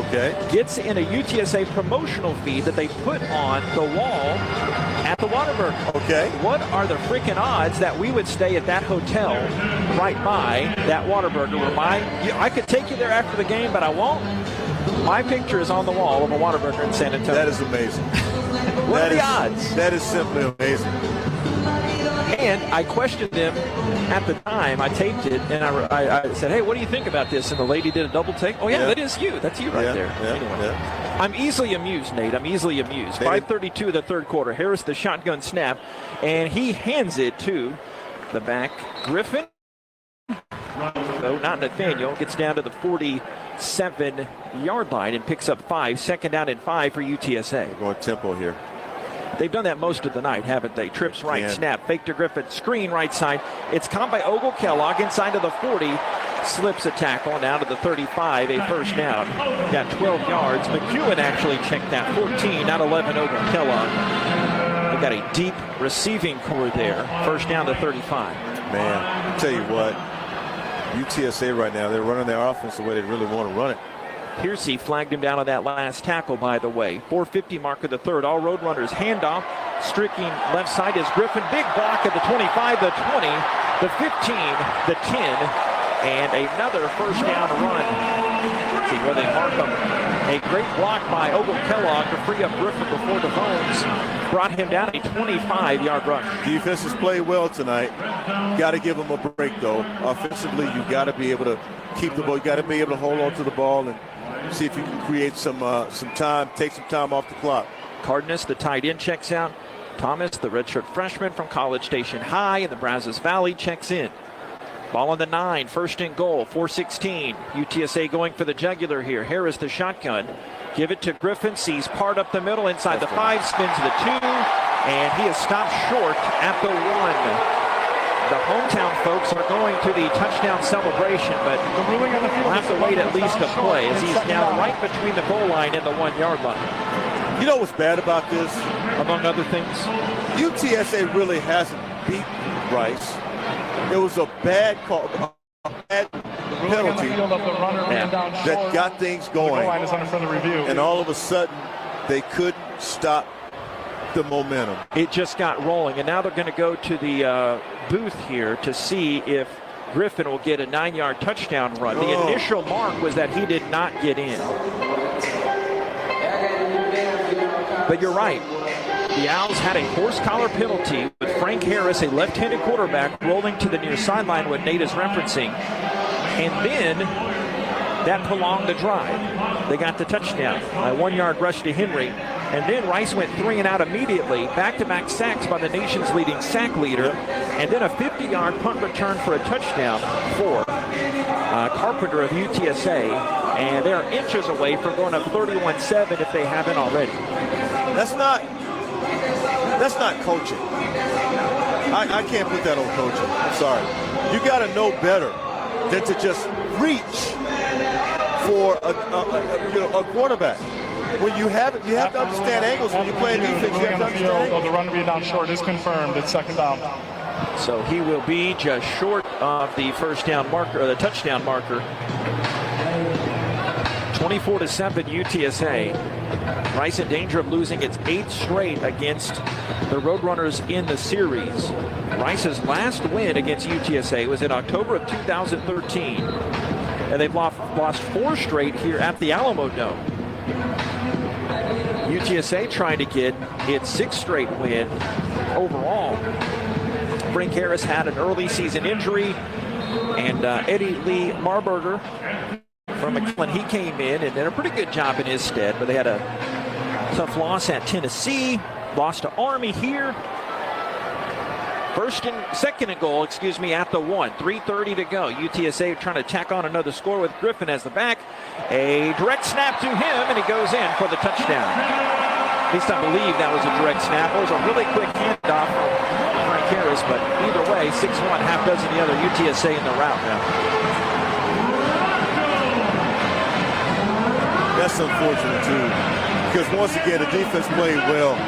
gets in a UTSA promotional feed that they put on the wall at the Whataburger. What are the freaking odds that we would stay at that hotel right by that Whataburger where I could take you there after the game, but I won't. My picture is on the wall of a Whataburger in San Antonio. That is amazing. What are the odds? That is simply amazing. And I questioned them at the time. I taped it, and I said, hey, what do you think about this? And the lady did a double take. Oh, yeah, that is you. That's you right there. Anyway, I'm easily amused, Nate. I'm easily amused. 5:32 of the third quarter. Harris, the shotgun snap, and he hands it to the back. Griffin, no, not Nathaniel, gets down to the 47-yard line and picks up 5. Second down and 5 for UTSA. We're going tempo here. They've done that most of the night, haven't they? Trips right, snap, fake to Griffin, screen right side. It's caught by Ogle Kellogg inside of the 40. Slips a tackle down to the 35, a first down. Got 12 yards. McEwen actually checked that. 14, not 11, Ogle Kellogg. They've got a deep receiving core there. First down to 35. Man, I'll tell you what. UTSA right now, they're running their offense the way they really want to run it. Piercy flagged him down on that last tackle, by the way. 4:50 mark of the third. All Roadrunners handoff. Streaking left side is Griffin. Big block at the 25, the 20, the 15, the 10, and another first down run. Let's see where they mark him. A great block by Ogle Kellogg to free up Griffin before the Bones brought him down a 25-yard run. Defense has played well tonight. Got to give them a break, though. Offensively, you got to be able to keep the ball. You got to be able to hold on to the ball and see if you can create some time, take some time off the clock. Cardenas, the tight end, checks out. Thomas, the redshirt freshman from College Station High in the Brazos Valley, checks in. Ball on the 9, first and goal, 4:16. UTSA going for the jugular here. Harris, the shotgun. Give it to Griffin, sees part up the middle, inside the 5, spins the 2, and he is stopped short at the 1. The hometown folks are going to the touchdown celebration, but we'll have to wait at least a play as he's now right between the goal line and the 1-yard line. You know what's bad about this? Among other things? UTSA really hasn't beat Rice. It was a bad call, a bad penalty that got things going, and all of a sudden they couldn't stop the momentum. It just got rolling, and now they're going to go to the booth here to see if Griffin will get a 9-yard touchdown run. The initial mark was that he did not get in. But you're right. The Owls had a horse collar penalty with Frank Harris, a left-handed quarterback, rolling to the near sideline, what Nate is referencing. And then that prolonged the drive. They got the touchdown. A 1-yard rush to Henry. And then Rice went 3 and out immediately. Back-to-back sacks by the nation's leading sack leader. And then a 50-yard punt return for a touchdown for Carpenter of UTSA. And they're inches away from going up 31-7 if they haven't already. That's not coaching. I can't put that on coaching. I'm sorry. You got to know better than to just reach for a quarterback. When you have it, you have to understand angles. When you play defense, you have to understand angles. The run being down short is confirmed. It's second down. So he will be just short of the first down marker, or the touchdown marker. 24-7 UTSA. Rice in danger of losing its 8th straight against the Roadrunners in the series. Rice's last win against UTSA was in October of 2013. And they've lost 4 straight here at the Alamo Dome. UTSA trying to get its 6th straight win overall. Frank Harris had an early season injury, and Eddie Lee Marburger from McClellan, he came in and did a pretty good job in his stead, but they had a tough loss at Tennessee, lost to Army here. Second and goal, at the 1. 3:30 to go. UTSA trying to tack on another score with Griffin as the back. A direct snap to him, and he goes in for the touchdown. At least I believe that was a direct snap. It was a really quick handoff from Frank Harris, but either way, 6-1, half dozen the other. UTSA in the route now. That's unfortunate, too, because once again, the defense played well.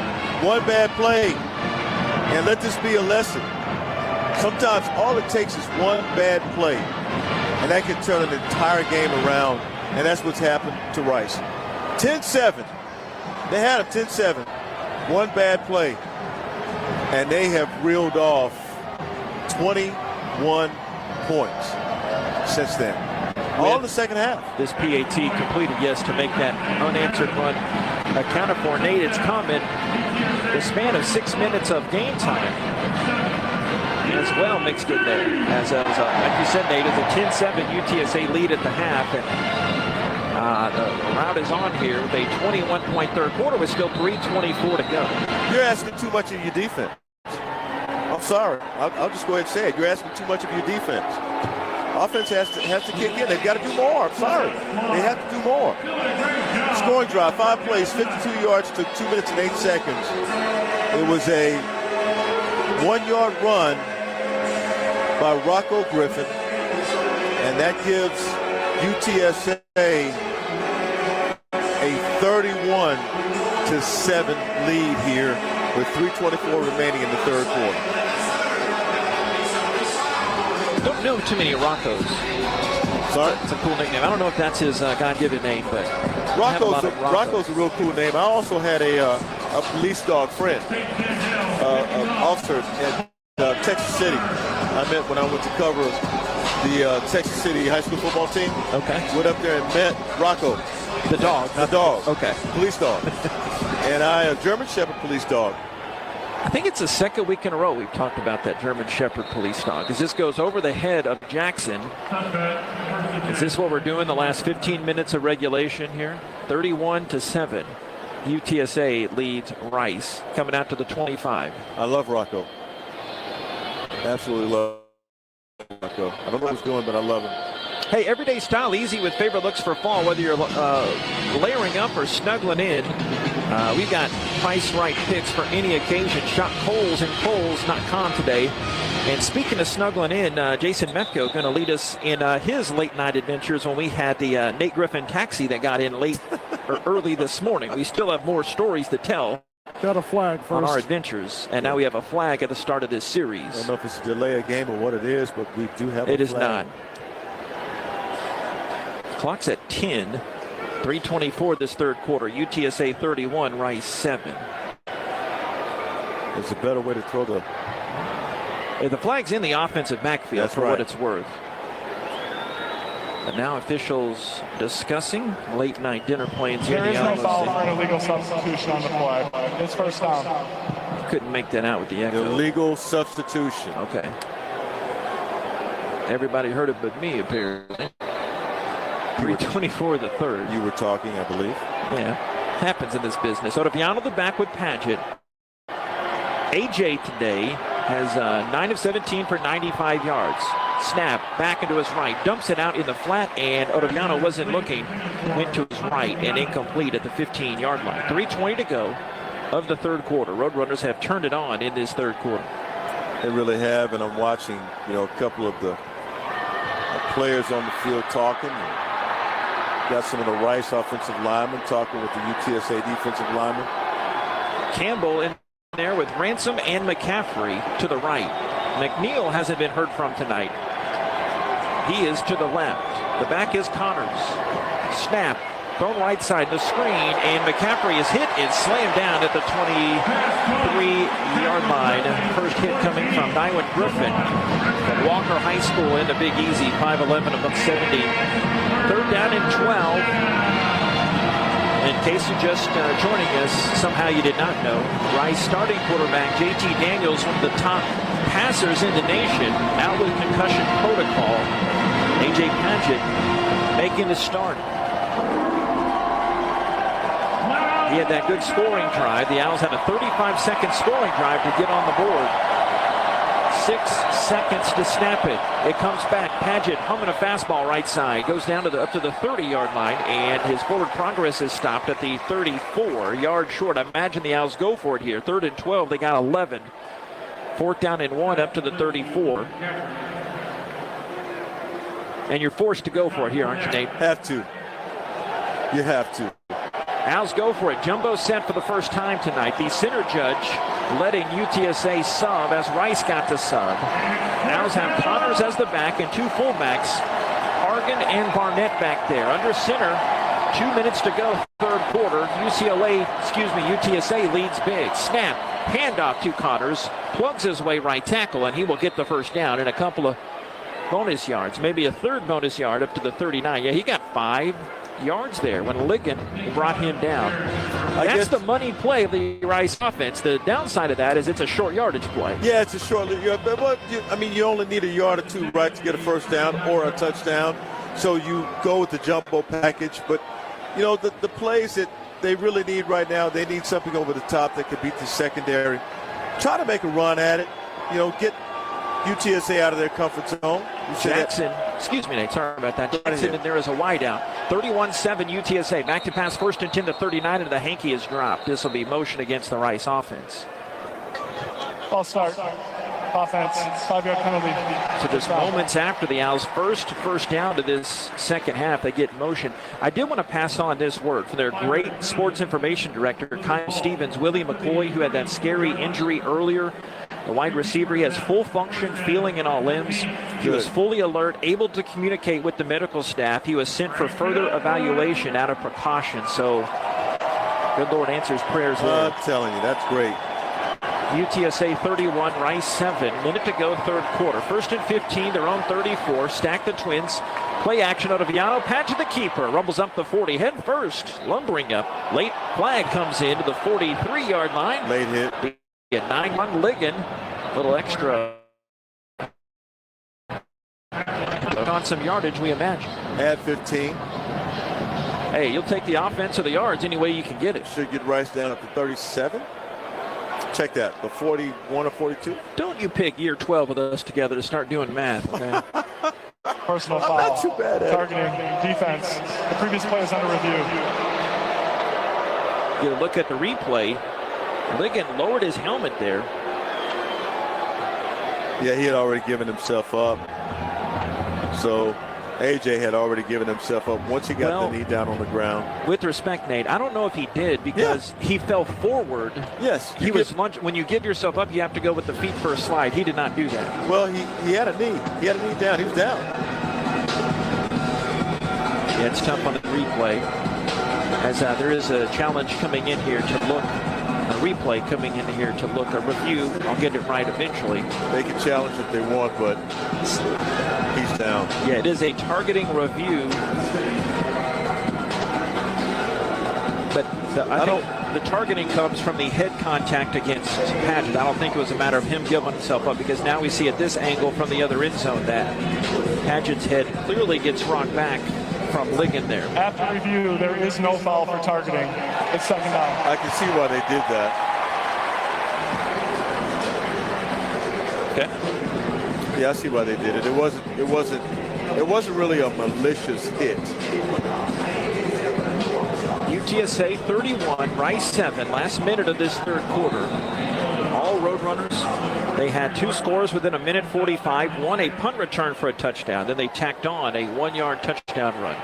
One bad play, and let this be a lesson. Sometimes all it takes is one bad play, and that can turn an entire game around, and that's what's happened to Rice. 10-7. They had a 10-7. One bad play, and they have reeled off 21 points since then. All in the second half. This PAT completed, yes, to make that unanswered run accounted for. Nate, it's come in the span of 6 minutes of game time as well, mixed in there. As like you said, Nate, it's a 10-7 UTSA lead at the half. And the route is on here with a 21-point third quarter with still 3:24 to go. You're asking too much of your defense. I'm sorry. I'll just go ahead and say it. You're asking too much of your defense. Offense has to kick in. They've got to do more. I'm sorry. They have to do more. Scoring drive, 5 plays, 52 yards, took 2 minutes and 8 seconds. It was a 1-yard run by Rocco Griffin, and that gives UTSA a 31-7 lead here with 3:24 remaining in the third quarter. Don't know too many Roccos. Sorry? It's a cool nickname. I don't know if that's his God-given name, but Rocco's a real cool name. I also had a police dog friend, an officer at Texas City. I met when I went to cover the Texas City high school football team. Okay. Went up there and met Rocco. The dog. The dog. Okay. Police dog. And a German Shepherd police dog. I think it's the second week in a row we've talked about that German Shepherd police dog. As this goes over the head of Jackson. Is this what we're doing the last 15 minutes of regulation here? 31-7. UTSA leads Rice coming out to the 25. I love Rocco. Absolutely love Rocco. I don't know what he's doing, but I love him. Hey, everyday style easy with favorite looks for fall, whether you're layering up or snuggling in. We've got price right picks for any occasion. Shop Kohls.com today. And speaking of snuggling in, Jason Metko going to lead us in his late night adventures when we had the Nate Griffin taxi that got in late or early this morning. We still have more stories to tell. Got a flag first. On our adventures, and now we have a flag at the start of this series. I don't know if it's a delay of game or what it is, but we do have a flag. It is not. Clock's at 10. 3:24 this third quarter. UTSA 31, Rice 7. There's a better way to throw the... The flag's in the offensive backfield. That's for right. What it's worth. And now officials discussing late night dinner plans here in the There is no foul for an illegal substitution on the flag. It's first down. Couldn't make that out with the echo. Illegal substitution. Okay. Everybody heard it but me, apparently. 3:24 the third. You were talking, I believe. Yeah. Happens in this business. Ottaviano the back with Padgett. AJ today has 9 of 17 for 95 yards. Snap back into his right, dumps it out in the flat, and Ottaviano wasn't looking. Went to his right and incomplete at the 15-yard line. 3:20 to go of the third quarter. Roadrunners have turned it on in this third quarter. They really have, and I'm watching, a couple of the players on the field talking. Got some of the Rice offensive linemen talking with the UTSA defensive linemen. Campbell in there with Ransom and McCaffrey to the right. McNeil hasn't been heard from tonight. He is to the left. The back is Connors. Snap. Thrown right side, the screen, and McCaffrey is hit and slammed down at the 23-yard line. First hit coming from Nywan Griffin from Walker High School into Big Easy, 5'11", about 70. Third down and 12. In case you're just joining us, somehow you did not know, Rice starting quarterback J.T. Daniels, one of the top passers in the nation, out with concussion protocol. A.J. Padgett making the start. He had that good scoring drive. The Owls had a 35-second scoring drive to get on the board. 6 seconds to snap it. It comes back. Padgett humming a fastball right side. Goes down to up to the 30-yard line, and his forward progress is stopped at the 34-yard short. I imagine the Owls go for it here. 3rd and 12. They got 11. 4th down and 1 up to the 34. And you're forced to go for it here, aren't you, Nate? Have to. You have to. Owls go for it. Jumbo set for the first time tonight. The center judge letting UTSA sub as Rice got the sub. Owls have Connors as the back and 2 fullbacks, Argan and Barnett back there. Under center, 2 minutes to go, 3rd quarter. UTSA leads big. Snap, handoff to Connors, plugs his way right tackle, and he will get the first down and a couple of bonus yards, maybe a 3rd bonus yard up to the 39. Yeah, he got 5 yards there when Ligon brought him down. That's the money play of the Rice offense. The downside of that is it's a short yardage play. Yeah, it's a short yard. But you only need a yard or 2, right, to get a first down or a touchdown. So you go with the jumbo package. But, the plays that they really need right now, they need something over the top that could beat the secondary. Try to make a run at it. Get UTSA out of their comfort zone. Jackson, excuse me, Nate, sorry about that. Jackson, and there is a wide out. 31-7 UTSA. Back to pass, 1st and 10 to 39, and the hanky is dropped. This will be motion against the Rice offense. False start. Offense, 5-yard penalty. So just moments after the Owls' first down to this second half, they get motion. I did want to pass on this word from their great sports information director, Kyle Stevens. Willie McCoy, who had that scary injury earlier, the wide receiver, he has full function, feeling in all limbs. He was fully alert, able to communicate with the medical staff. He was sent for further evaluation out of precaution. So good Lord answers prayers there. I'm telling you, that's great. UTSA 31, Rice 7. Minute to go, 3rd quarter. 1st and 15, their own 34. Stack the Twins. Play action out of Viano. Patch the keeper. Rumbles up the 40. Head first. Lumbering up. Late flag comes in to the 43-yard line. Late hit. Get 9-1 Ligon. A little extra. On some yardage, we imagine. Add 15. Hey, you'll take the offense or the yards any way you can get it. Should get Rice down up to 37. Check that, the 41 or 42. Don't you pick year 12 with us together to start doing math, okay? Personal foul. Not too bad at targeting defense. The previous play is under review. You look at the replay. Ligon lowered his helmet there. Yeah, he had already given himself up. So AJ had already given himself up once he got the knee down on the ground. With respect, Nate, I don't know if he did because he fell forward. Yes. He was when you give yourself up, you have to go with the feet for a slide. He did not do that. Well, he had a knee. He had a knee down. He was down. Yeah, it's tough on the replay. As there is a challenge coming in here to look. A replay coming in here to look. A review. I'll get it right eventually. They can challenge if they want, but he's down. Yeah, it is a targeting review. But I think the targeting comes from the head contact against Padgett. I don't think it was a matter of him giving himself up because now we see at this angle from the other end zone that Padgett's head clearly gets rocked back from Ligon there. After review, there is no foul for targeting. It's 2nd down. I can see why they did that. Okay. Yeah, I see why they did it. It wasn't really a malicious hit. UTSA 31, Rice 7. Last minute of this 3rd quarter. All Roadrunners. They had 2 scores within a minute 45. One, a punt return for a touchdown. Then they tacked on a 1-yard touchdown run.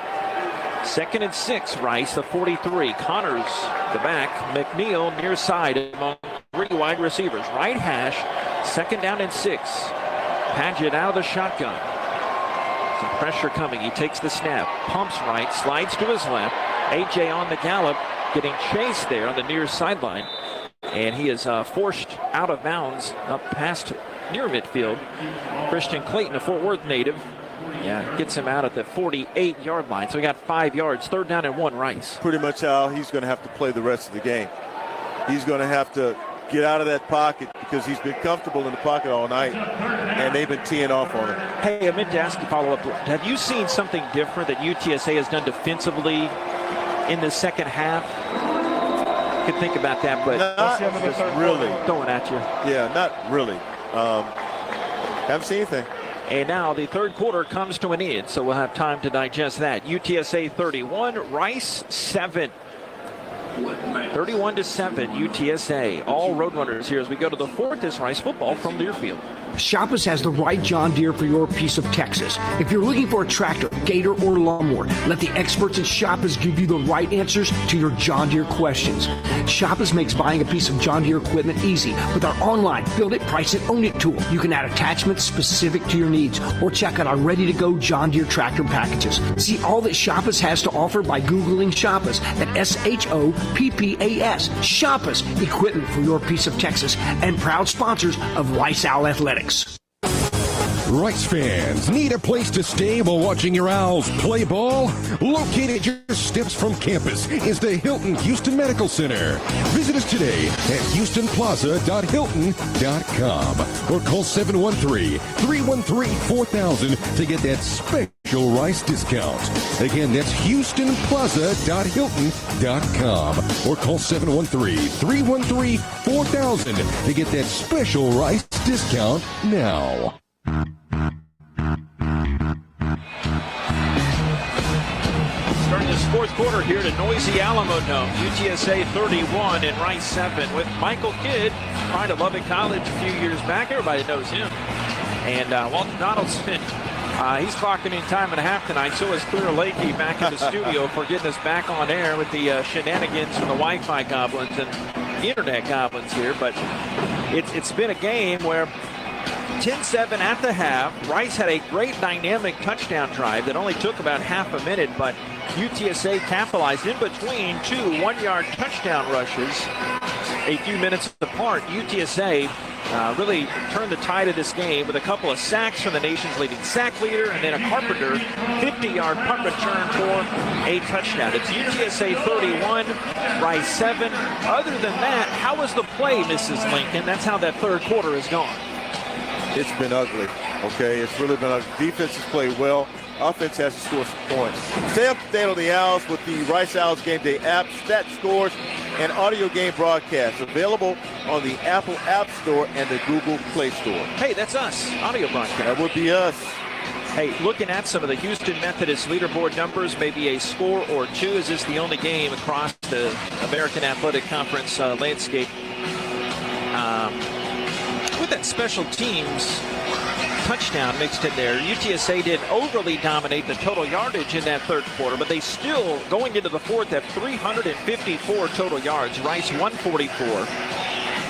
2nd and 6, Rice, the 43. Connors, the back. McNeil near side among 3 wide receivers. Right hash, 2nd down and 6. Padgett out of the shotgun. Some pressure coming. He takes the snap. Pumps right, slides to his left. A.J. on the gallop, getting chased there on the near sideline. And he is forced out of bounds up past near midfield. Christian Clayton, a Fort Worth native, gets him out at the 48-yard line. So he got 5 yards, 3rd down and 1, Rice. Pretty much how he's going to have to play the rest of the game. He's going to have to get out of that pocket because he's been comfortable in the pocket all night, and they've been teeing off on him. Hey, I meant to ask you follow-up. Have you seen something different that UTSA has done defensively in the second half? You could think about that, but not really throwing at you. Yeah, not really. Haven't seen anything. And now the third quarter comes to an end, so we'll have time to digest that. UTSA 31, Rice 7. 31-7, UTSA. All Roadrunners here as we go to the fourth. Is Rice football from Learfield. Shoppers has the right John Deere for your piece of Texas. If you're looking for a tractor, gator, or lawnmower, let the experts at Shoppers give you the right answers to your John Deere questions. Shoppers makes buying a piece of John Deere equipment easy with our online Build It, Price It, Own It tool. You can add attachments specific to your needs or check out our ready-to-go John Deere tractor packages. See all that Shoppers has to offer by Googling Shoppers at SHOPPAS. Shoppers, equipment for your piece of Texas, and proud sponsors of Rice Owl Athletics. Rice fans, need a place to stay while watching your Owls play ball? Located just steps from campus is the Hilton Houston Medical Center. Visit us today at houstonplaza.hilton.com or call 713-313-4000 to get that special Rice discount. Again, that's houstonplaza.hilton.com or call 713-313-4000 to get that special Rice discount now. Starting this fourth quarter here to noisy Alamo Dome. UTSA 31 and Rice 7 with Michael Kidd, prior to Lubbock College a few years back. Everybody knows him. And Walter Donaldson, he's clocking in time and a half tonight. So is Clear Lakey back in the studio for getting us back on air with the shenanigans from the Wi-Fi goblins and internet goblins here. But it's been a game where 10-7 at the half. Rice had a great dynamic touchdown drive that only took about half a minute, but UTSA capitalized in between 2 one-yard touchdown rushes a few minutes apart. UTSA really turned the tide of this game with a couple of sacks from the nation's leading sack leader and then a Carpenter 50-yard punt return for a touchdown. It's UTSA 31, Rice 7. Other than that, how was the play, Mrs. Lincoln? That's how that third quarter has gone. It's been ugly, okay? It's really been ugly. Defense has played well. Offense has to score some points. Stay up to date on the Owls with the Rice Owls Game Day app, stat scores, and audio game broadcasts. Available on the Apple App Store and the Google Play Store. Hey, that's us. Audio broadcast. That would be us. Hey, looking at some of the Houston Methodist leaderboard numbers, maybe a score or two. Is this the only game across the American Athletic Conference landscape? With that special teams touchdown mixed in there, UTSA didn't overly dominate the total yardage in that third quarter, but they still, going into the fourth, have 354 total yards. Rice 144.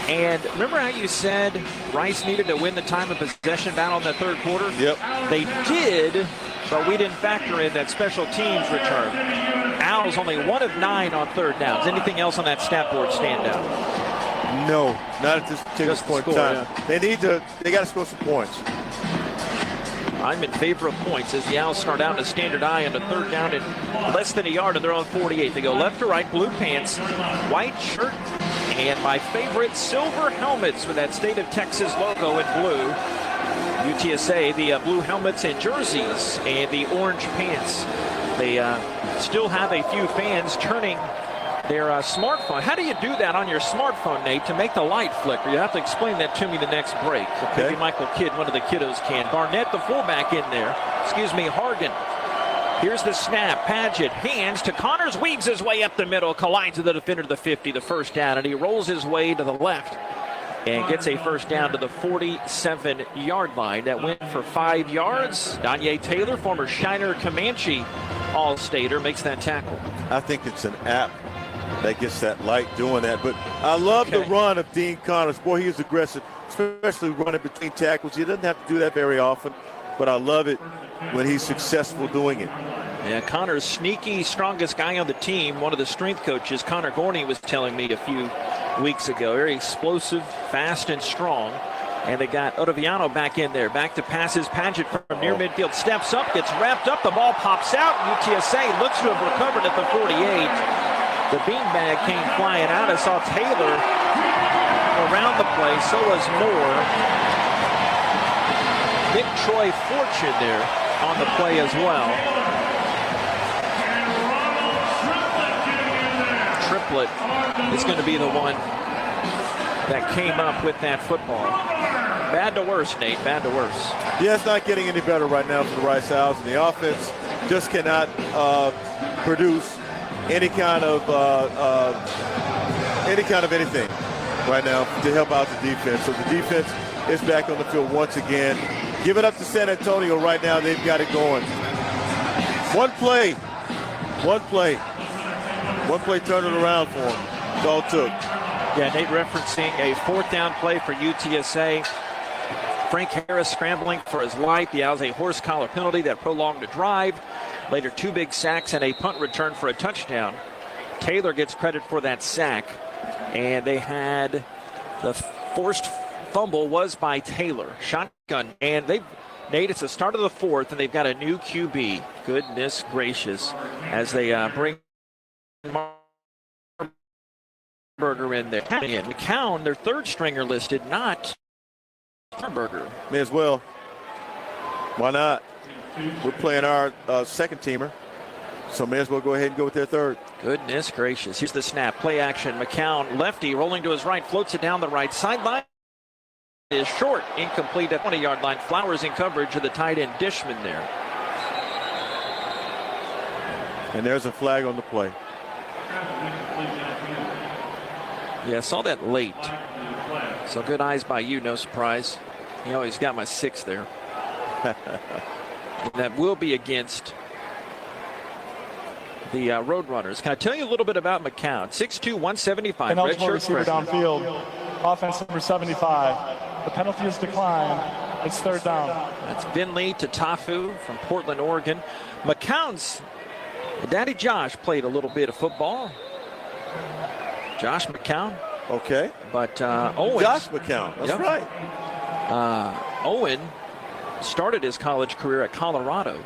And remember how you said Rice needed to win the time of possession battle in the third quarter? Yep. They did, but we didn't factor in that special teams return. Owls only 1 of 9 on third downs. Anything else on that stat board stand out? No, not at this particular point in time. Yeah. They got to score some points. I'm in favor of points as the Owls start out in a standard eye on the third down at less than a yard, and they're on 48. They go left to right, blue pants, white shirt, and my favorite, silver helmets with that State of Texas logo in blue. UTSA, the blue helmets and jerseys, and the orange pants. They still have a few fans turning their smartphone. How do you do that on your smartphone, Nate, to make the light flicker? You have to explain that to me the next break. Okay. Maybe Michael Kidd, one of the kiddos, can. Barnett, the fullback, in there. Hargan. Here's the snap. Padgett hands to Connors, weaves his way up the middle, collides with the defender to the 50, the first down, and he rolls his way to the left and gets a first down to the 47-yard line. That went for 5 yards. Danye Taylor, former Shiner Comanche All-Stater, makes that tackle. I think it's an app that gets that light doing that. But I love the run of Dean Connors. Boy, he is aggressive, especially running between tackles. He doesn't have to do that very often, but I love it when he's successful doing it. Yeah, Connor's sneaky, strongest guy on the team. One of the strength coaches, Connor Gorney, was telling me a few weeks ago. Very explosive, fast, and strong. And they got Ottaviano back in there. Back to passes. Paget from near midfield steps up, gets wrapped up. The ball pops out. UTSA looks to have recovered at the 48. The beanbag came flying out. I saw Taylor around the play. So was Moore. Nick Troy Fortune there on the play as well. Triplett is going to be the one that came up with that football. Bad to worse, Nate, bad to worse. Yeah, it's not getting any better right now for the Rice Owls, and the offense just cannot produce any kind of anything right now to help out the defense. So the defense is back on the field once again. Give it up to San Antonio right now. They've got it going. One play, turn it around for them. That's all it took. Yeah, Nate referencing a 4th down play for UTSA. Frank Harris scrambling for his life. The Owls a horse collar penalty that prolonged the drive. Later, 2 big sacks and a punt return for a touchdown. Taylor gets credit for that sack. And they had the forced fumble was by Taylor. Shotgun. And Nate, it's the start of the 4th, and they've got a new QB. Goodness gracious. As they bring Burger in there. McCown, their 3rd stringer listed, not Burger. May as well. Why not? We're playing our 2nd teamer, so may as well go ahead and go with their 3rd. Goodness gracious. Here's the snap. Play action. McCown, lefty, rolling to his right, floats it down the right sideline. Is short, incomplete at 20-yard line. Flowers in coverage of the tight end Dishman there. And there's a flag on the play. Yeah, I saw that late. So good eyes by you, no surprise. You know, he's got my 6 there. That will be against the Roadrunners. Can I tell you a little bit about McCown? 6'2", 175. Ineligible receiver downfield. Offense number 75. The penalty is declined. It's 3rd down. That's Finley to Tafu from Portland, Oregon. McCown's daddy Josh played a little bit of football. Josh McCown. Okay. But Owen. Josh McCown. That's right. Owen started his college career at Colorado.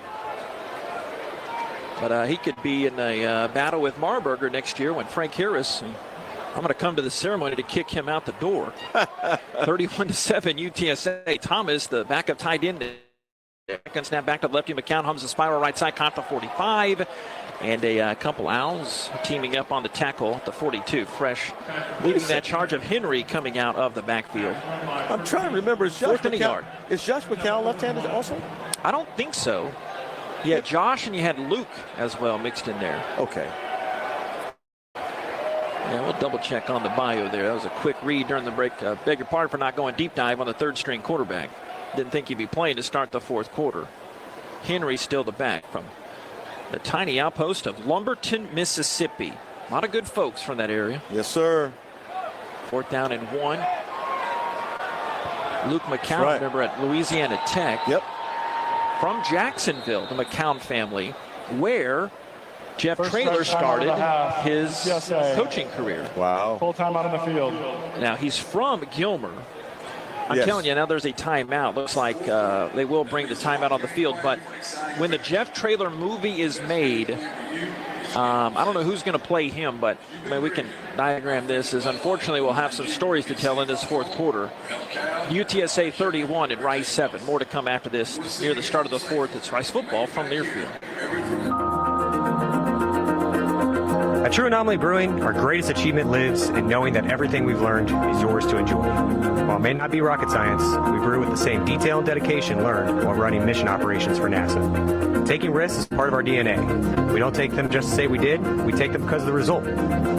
But he could be in a battle with Marburger next year when Frank Harris. I'm going to come to the ceremony to kick him out the door. 31-7 UTSA. Thomas, the backup tight end. Second snap back to the lefty. McCown hums the spiral right side. Caught the 45. And a couple Owls teaming up on the tackle at the 42. Fresh leading that charge of Henry coming out of the backfield. I'm trying to remember. Is Josh McCown left-handed also? I don't think so. You had Josh and you had Luke as well mixed in there. Okay. Yeah, we'll double check on the bio there. That was a quick read during the break. Beg your pardon for not going deep dive on the 3rd string quarterback. Didn't think he'd be playing to start the 4th quarter. Henry still the back from the tiny outpost of Lumberton, Mississippi. A lot of good folks from that area. Yes, sir. 4th down and 1. Luke McCown, right. Remember, at Louisiana Tech. Yep. From Jacksonville, the McCown family, where Jeff First Traylor started his UTSA. coaching career. Wow. Full time out on the field. Now, he's from Gilmer. I'm Yes. telling you, now there's a timeout. Looks like they will bring the timeout on the field. But when the Jeff Traylor movie is made, I don't know who's going to play him, but we can diagram this. As unfortunately, we'll have some stories to tell in this 4th quarter. UTSA 31 and Rice 7. More to come after this. Near the start of the 4th, it's Rice football from Learfield. At True Anomaly Brewing, our greatest achievement lives in knowing that everything we've learned is yours to enjoy. While it may not be rocket science, we brew with the same detail and dedication learned while running mission operations for NASA. Taking risks is part of our DNA. We don't take them just to say we did, we take them because of the result.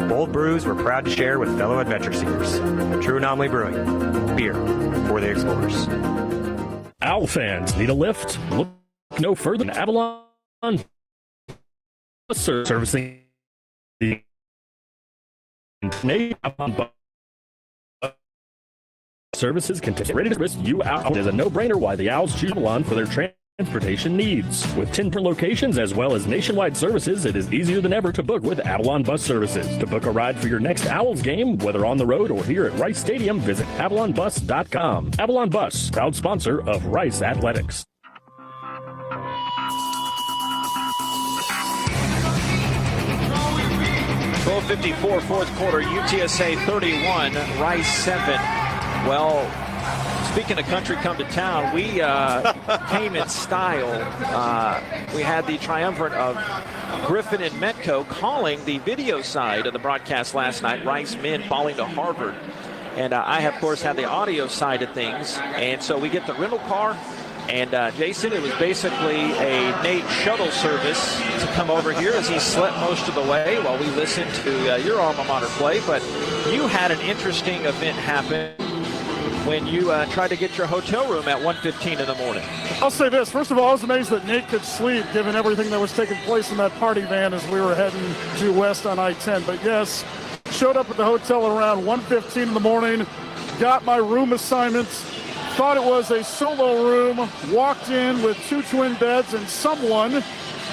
Bold brews we're proud to share with fellow adventure seekers. True Anomaly Brewing, beer for the explorers. Owl fans, need a lift? Look no further than Avalon servicing the services can ready to risk you out. It is a no-brainer why the Owls choose Avalon for their transportation needs. With 10 locations as well as nationwide services, it is easier than ever to book with Avalon Bus Services. To book a ride for your next Owls game, whether on the road or here at Rice Stadium, visit avalonbus.com. Avalon Bus, proud sponsor of Rice Athletics. .54 fourth quarter, UTSA 31, Rice 7. Well, speaking of country come to town, we came in style. We had the triumvirate of Griffin and Metco calling the video side of the broadcast last night, Rice men falling to Harvard. And I, of course, had the audio side of things. And so we get the rental car. And Jason, it was basically a Nate shuttle service to come over here as he slept most of the way while we listened to your alma mater play. But you had an interesting event happen when you tried to get your hotel room at 1:15 in the morning. I'll say this. First of all, I was amazed that Nate could sleep given everything that was taking place in that party van as we were heading due west on I-10. But yes, showed up at the hotel around 1:15 in the morning, got my room assignments, thought it was a solo room, walked in with 2 twin beds and someone,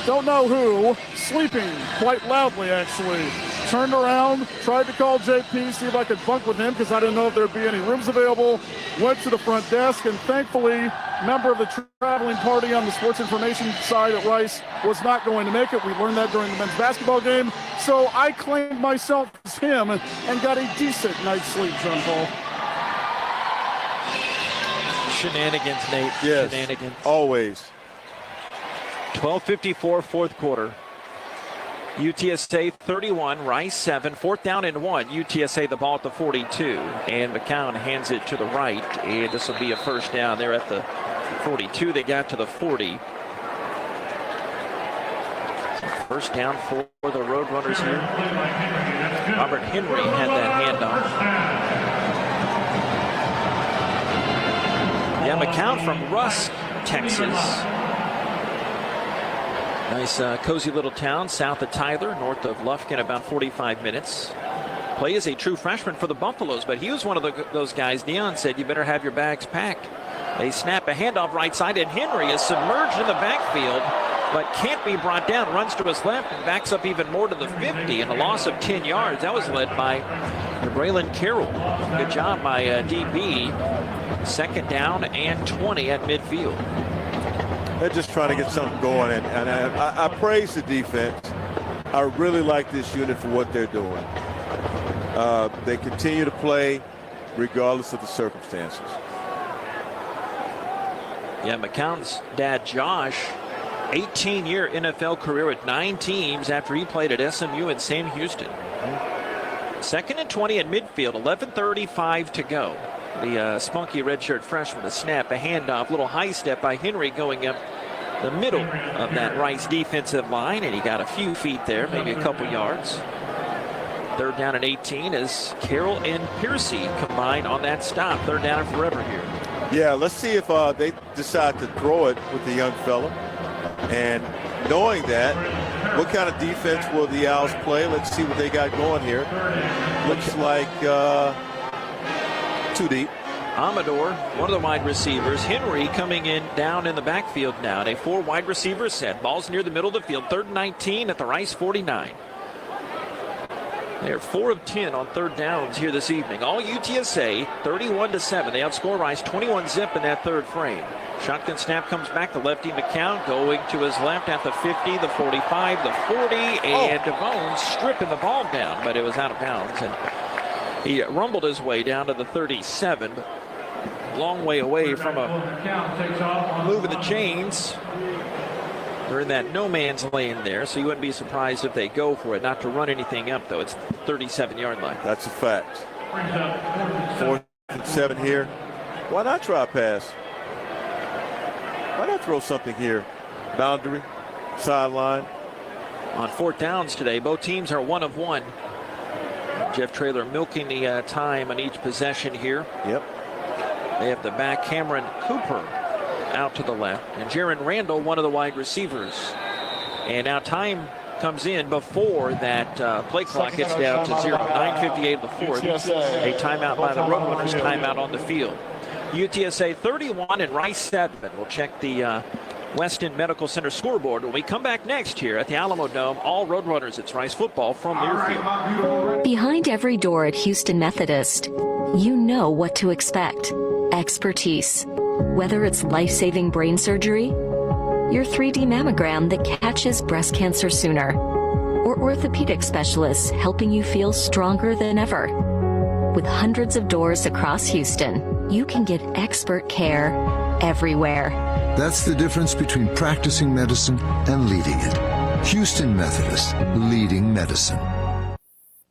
don't know who, sleeping quite loudly actually. Turned around, tried to call JP, see if I could bunk with him because I didn't know if there'd be any rooms available. Went to the front desk, and thankfully, a member of the traveling party on the sports information side at Rice was not going to make it. We learned that during the men's basketball game. So I claimed myself as him and got a decent night's sleep, John Paul. Shenanigans, Nate. Yes, shenanigans. Always. 12:54 fourth quarter. UTSA 31, Rice 7, 4th down and 1. UTSA the ball at the 42, and McCown hands it to the right, and this will be a first down there at the 42. They got to the 40. First down for the Roadrunners here. Robert Henry had that handoff. Yeah, McCown from Rusk, Texas. Nice cozy little town south of Tyler, north of Lufkin, about 45 minutes. Play is a true freshman for the Buffaloes, but he was one of those guys. Dion said, you better have your bags packed. They snap a handoff right side, and Henry is submerged in the backfield, but can't be brought down. Runs to his left and backs up even more to the 50, and a loss of 10 yards. That was led by Braylon Carroll. Good job by DB. 2nd down and 20 at midfield. They're just trying to get something going, and I praise the defense. I really like this unit for what they're doing. They continue to play regardless of the circumstances. Yeah, McCown's dad, Josh, 18-year NFL career with 9 teams after he played at SMU and Sam Houston. 2nd and 20 at midfield, 11:35 to go. The spunky redshirt freshman, a snap, a handoff, little high step by Henry going up the middle of that Rice defensive line, and he got a few feet there, maybe a couple yards. 3rd down and 18 as Carroll and Piercy combine on that stop. 3rd down and forever here. Yeah, let's see if they decide to throw it with the young fella. And knowing that, what kind of defense will the Owls play? Let's see what they got going here. Looks like 2 deep. Amador, one of the wide receivers. Henry coming in down in the backfield now. And a 4 wide receiver set. Ball's near the middle of the field. 3rd and 19 at the Rice 49. They're 4 of 10 on 3rd downs here this evening. All UTSA 31-7. They outscore Rice 21-zip in that 3rd frame. Shotgun snap comes back to lefty McCown going to his left at the 50, the 45, the 40, and DeVone stripping the ball down, but it was out of bounds. And he rumbled his way down to the 37, but long way away from a move of the chains. They're in that no man's land there, so you wouldn't be surprised if they go for it. Not to run anything up, though. It's the 37-yard line. That's a fact. 4th and 7 here. Why not try a pass? Why not throw something here? Boundary, sideline. On 4th downs today, both teams are 1 of 1. Jeff Traylor milking the time on each possession here. Yep. They have the back Cameron Cooper out to the left, and Jaron Randall, one of the wide receivers. And now time comes in before that play clock gets down to 0. 9:58 of the 4th. A timeout by the Roadrunners, timeout on the field. UTSA 31 and Rice 7. We'll check the Weston Medical Center scoreboard when we come back next here at the Alamo Dome. All Roadrunners, it's Rice football from Learfield. Behind every door at Houston Methodist, you know what to expect. Expertise. Whether it's life-saving brain surgery, your 3D mammogram that catches breast cancer sooner, or orthopedic specialists helping you feel stronger than ever. With hundreds of doors across Houston, you can get expert care everywhere. That's the difference between practicing medicine and leading it. Houston Methodist, leading medicine.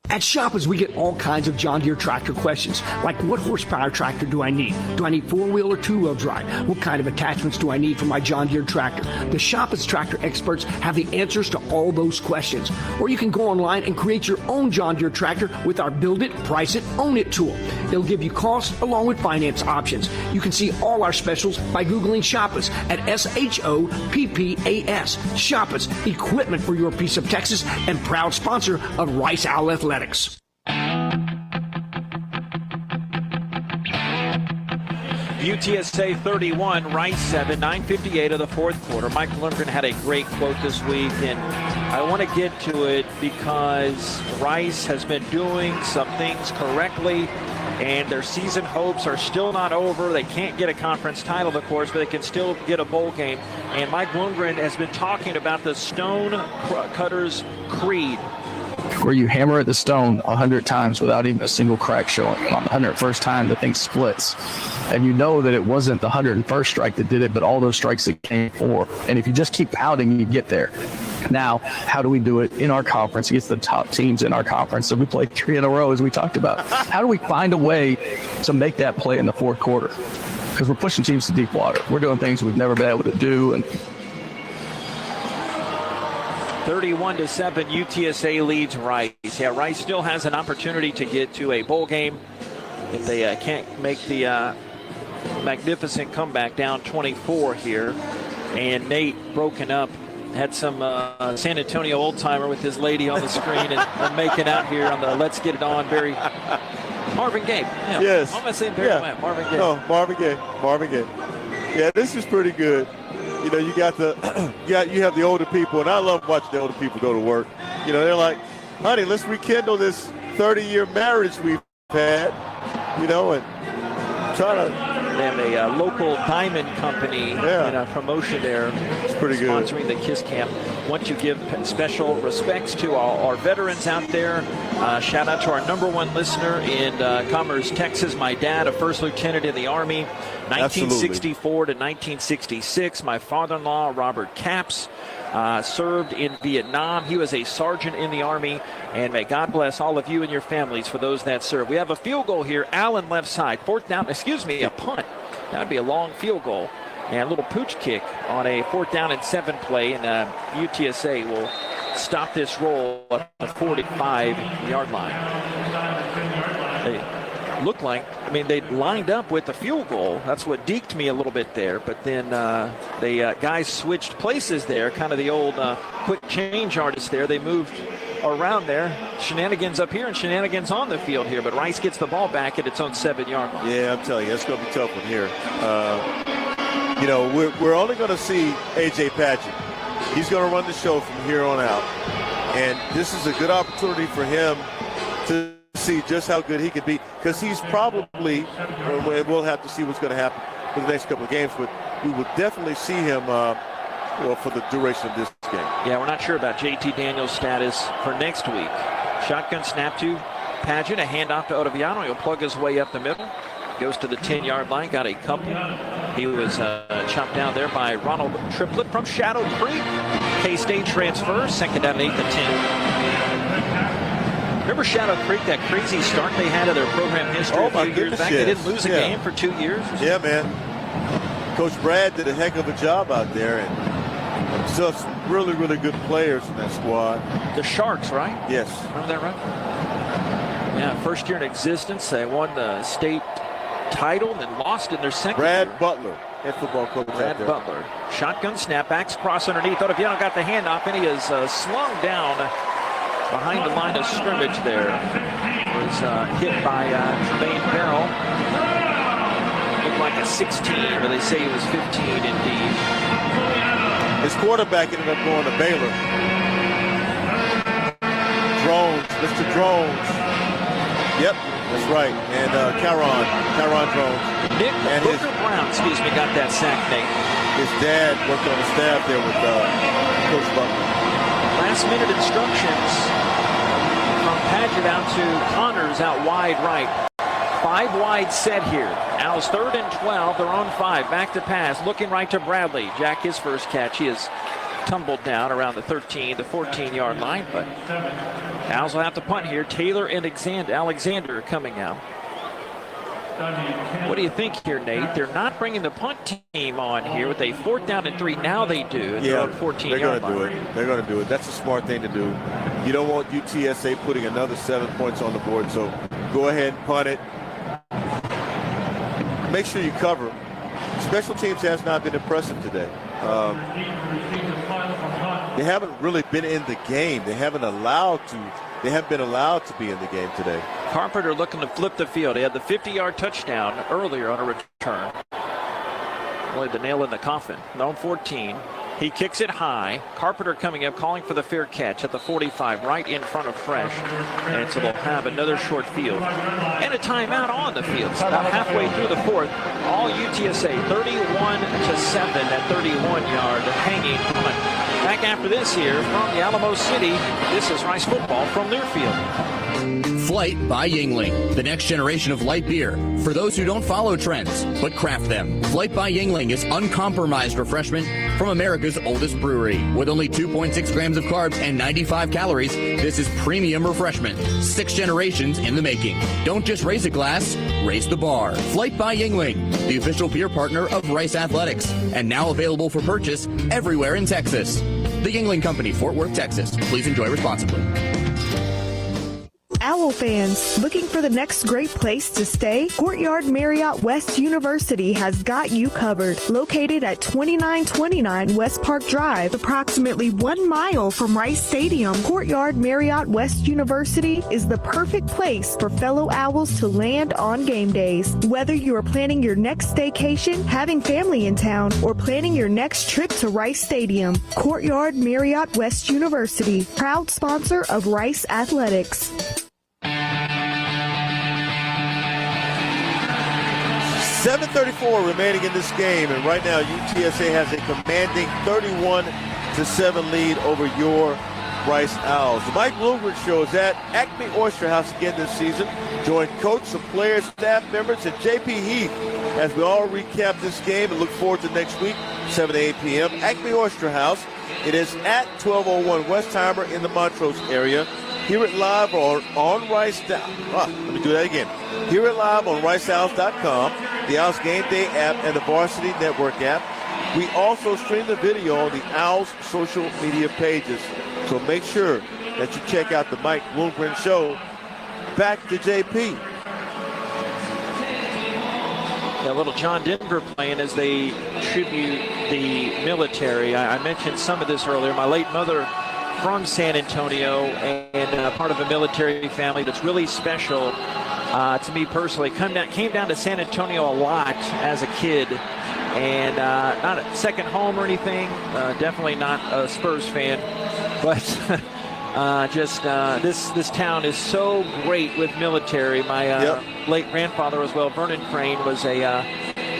At Shoppers, we get all kinds of John Deere tractor questions, like what horsepower tractor do I need? Do I need four-wheel or two-wheel drive? What kind of attachments do I need for my John Deere tractor? The Shoppers tractor experts have the answers to all those questions. Or you can go online and create your own John Deere tractor with our Build It, Price It, Own It tool. It'll give you costs along with finance options. You can see all our specials by Googling Shoppers at SHOPPAS. Shoppers, equipment for your piece of Texas, and proud sponsor of Rice Owl Athletics. UTSA 31, Rice 7, 9:58 of the fourth quarter. Mike Bloomgren had a great quote this week, and I want to get to it because Rice has been doing some things correctly, and their season hopes are still not over. They can't get a conference title, of course, but they can still get a bowl game. And Mike Bloomgren has been talking about the Stone Cutters Creed, where you hammer at the stone 100 times without even a single crack showing. On the 101st time, the thing splits. And you know that it wasn't the 101st strike that did it, but all those strikes that came before. And if you just keep pounding, you get there. Now, how do we do it in our conference against the top teams in our conference? So we played 3 in a row, as we talked about. How do we find a way to make that play in the fourth quarter? Because we're pushing teams to deep water. We're doing things we've never been able to do. And 31-7, UTSA leads Rice. Yeah, Rice still has an opportunity to get to a bowl game if they can't make the magnificent comeback down 24 here. And Nate, broken up, had some San Antonio old-timer with his lady on the screen and making out here on the Let's Get It On. Very Marvin Gaye. Yeah. Yes. What am I saying? Marvin Gaye. Oh, Marvin Gaye. Marvin Gaye. Yeah, this is pretty good. You know, you got you have the older people, and I love watching the older people go to work. You know, they're like, honey, let's rekindle this 30-year marriage we've had, you know, and try to. They have a local diamond company in a promotion there. It's pretty good. Sponsoring the Kiss Camp. Want to give special respects to our veterans out there. Shout out to our #1 listener in Commerce, Texas. My dad, a first lieutenant in the Army, 1964 to 1966. My father-in-law, Robert Capps, served in Vietnam. He was a sergeant in the Army. And may God bless all of you and your families for those that serve. We have a field goal here. Allen left side. A punt. That would be a long field goal. And a little pooch kick on a 4th down and 7 play. And UTSA will stop this roll at the 45-yard line. They looked like, they lined up with the field goal. That's what deked me a little bit there. But then the guys switched places there, kind of the old quick change artist there. They moved around there. Shenanigans up here and shenanigans on the field here. But Rice gets the ball back at its own 7-yard line. Yeah, I'm telling you, it's going to be tough one here. You know, we're only going to see A.J. Padgett. He's going to run the show from here on out. And this is a good opportunity for him to see just how good he can be, because he's probably, we'll have to see what's going to happen for the next couple of games, but we will definitely see him for the duration of this game. Yeah, we're not sure about J.T. Daniels' status for next week. Shotgun snap to Padgett, a handoff to Ottaviano. He'll plug his way up the middle. Goes to the 10-yard line, got a couple. He was chopped down there by Ronald Triplett from Shadow Creek. K-State transfer, 2nd down and 8 to 10. Remember Shadow Creek, that crazy start they had of their program history a few years back? They didn't lose a game for 2 years. Yeah, man. Coach Brad did a heck of a job out there, and still some really, really good players in that squad. The Sharks, right? Yes. Remember that, right? Yeah, first year in existence. They won the state title and then lost in their second year. Brad Butler, head football coach. Brad Butler. Shotgun snap, backs cross underneath. Ottaviano got the handoff, and he is slung down behind the line of scrimmage there. Was hit by Tremaine Barrell. Looked like a 16, but they say he was 15 indeed. His quarterback ended up going to Baylor. Drones, Mr. Drones. Yep, that's right. And Caron Drones. Nick and Booker Brown, got that sack, Nate. His dad worked on the staff there with Coach Buckner. Last-minute instructions from Padgett out to Connors out wide right. 5 wide set here. Owls 3rd and 12. They're on 5. Back to pass. Looking right to Bradley. Jack his first catch. He has tumbled down around the 13, the 14-yard line. But Owls will have to punt here. Taylor and Alexander coming out. What do you think here, Nate? They're not bringing the punt team on here with a 4th down and 3. Now they do. Yeah, they're 14 they're going to do it. They're going to do it. That's a smart thing to do. You don't want UTSA putting another 7 points on the board, so go ahead and punt it. Make sure you cover. Special teams has not been impressive today. They haven't really been in the game. They haven't been allowed to be in the game today. Carpenter looking to flip the field. He had the 50-yard touchdown earlier on a return. Boy, the nail in the coffin. No 14. He kicks it high. Carpenter coming up, calling for the fair catch at the 45, right in front of Fresh. And so they'll have another short field. And a timeout on the field. About halfway through the 4th. All UTSA 31-7 at 31-yard hanging punt. Back after this here from the Alamo City, this is Rice football from Learfield. Flight by Yingling, the next generation of light beer. For those who don't follow trends, but craft them. Flight by Yingling is uncompromised refreshment from America's oldest brewery. With only 2.6 grams of carbs and 95 calories, this is premium refreshment. 6 generations in the making. Don't just raise a glass, raise the bar. Flight by Yingling, the official beer partner of Rice Athletics, and now available for purchase everywhere in Texas. The Yingling Company, Fort Worth, Texas. Please enjoy responsibly. Owl fans, looking for the next great place to stay? Courtyard Marriott West University has got you covered. Located at 2929 West Park Drive, approximately 1 mile from Rice Stadium, Courtyard Marriott West University is the perfect place for fellow Owls to land on game days. Whether you are planning your next staycation, having family in town, or planning your next trip to Rice Stadium, Courtyard Marriott West University, proud sponsor of Rice Athletics. 7:34 remaining in this game, and right now UTSA has a commanding 31-7 lead over your Rice Owls. The Mike Bloomgren Show is at Acme Oyster House again this season. Join coach, some players, staff members, and JP Heath as we all recap this game and look forward to next week, 7 to 8 p.m. Acme Oyster House. It is at 1201 Westheimer in the Montrose area. Hear it live on Rice. Let me do that again. Hear it live on RiceOwls.com, the Owls Game Day app, and the Varsity Network app. We also stream the video on the Owls social media pages. So make sure that you check out the Mike Bloomgren Show. Back to JP. A little John Denver playing as they tribute the military. I mentioned some of this earlier. My late mother from San Antonio and part of a military family that's really special to me personally. Came down to San Antonio a lot as a kid, and not a second home or anything. Definitely not a Spurs fan, but this town is so great with military. My late grandfather as well, Vernon Crane, was a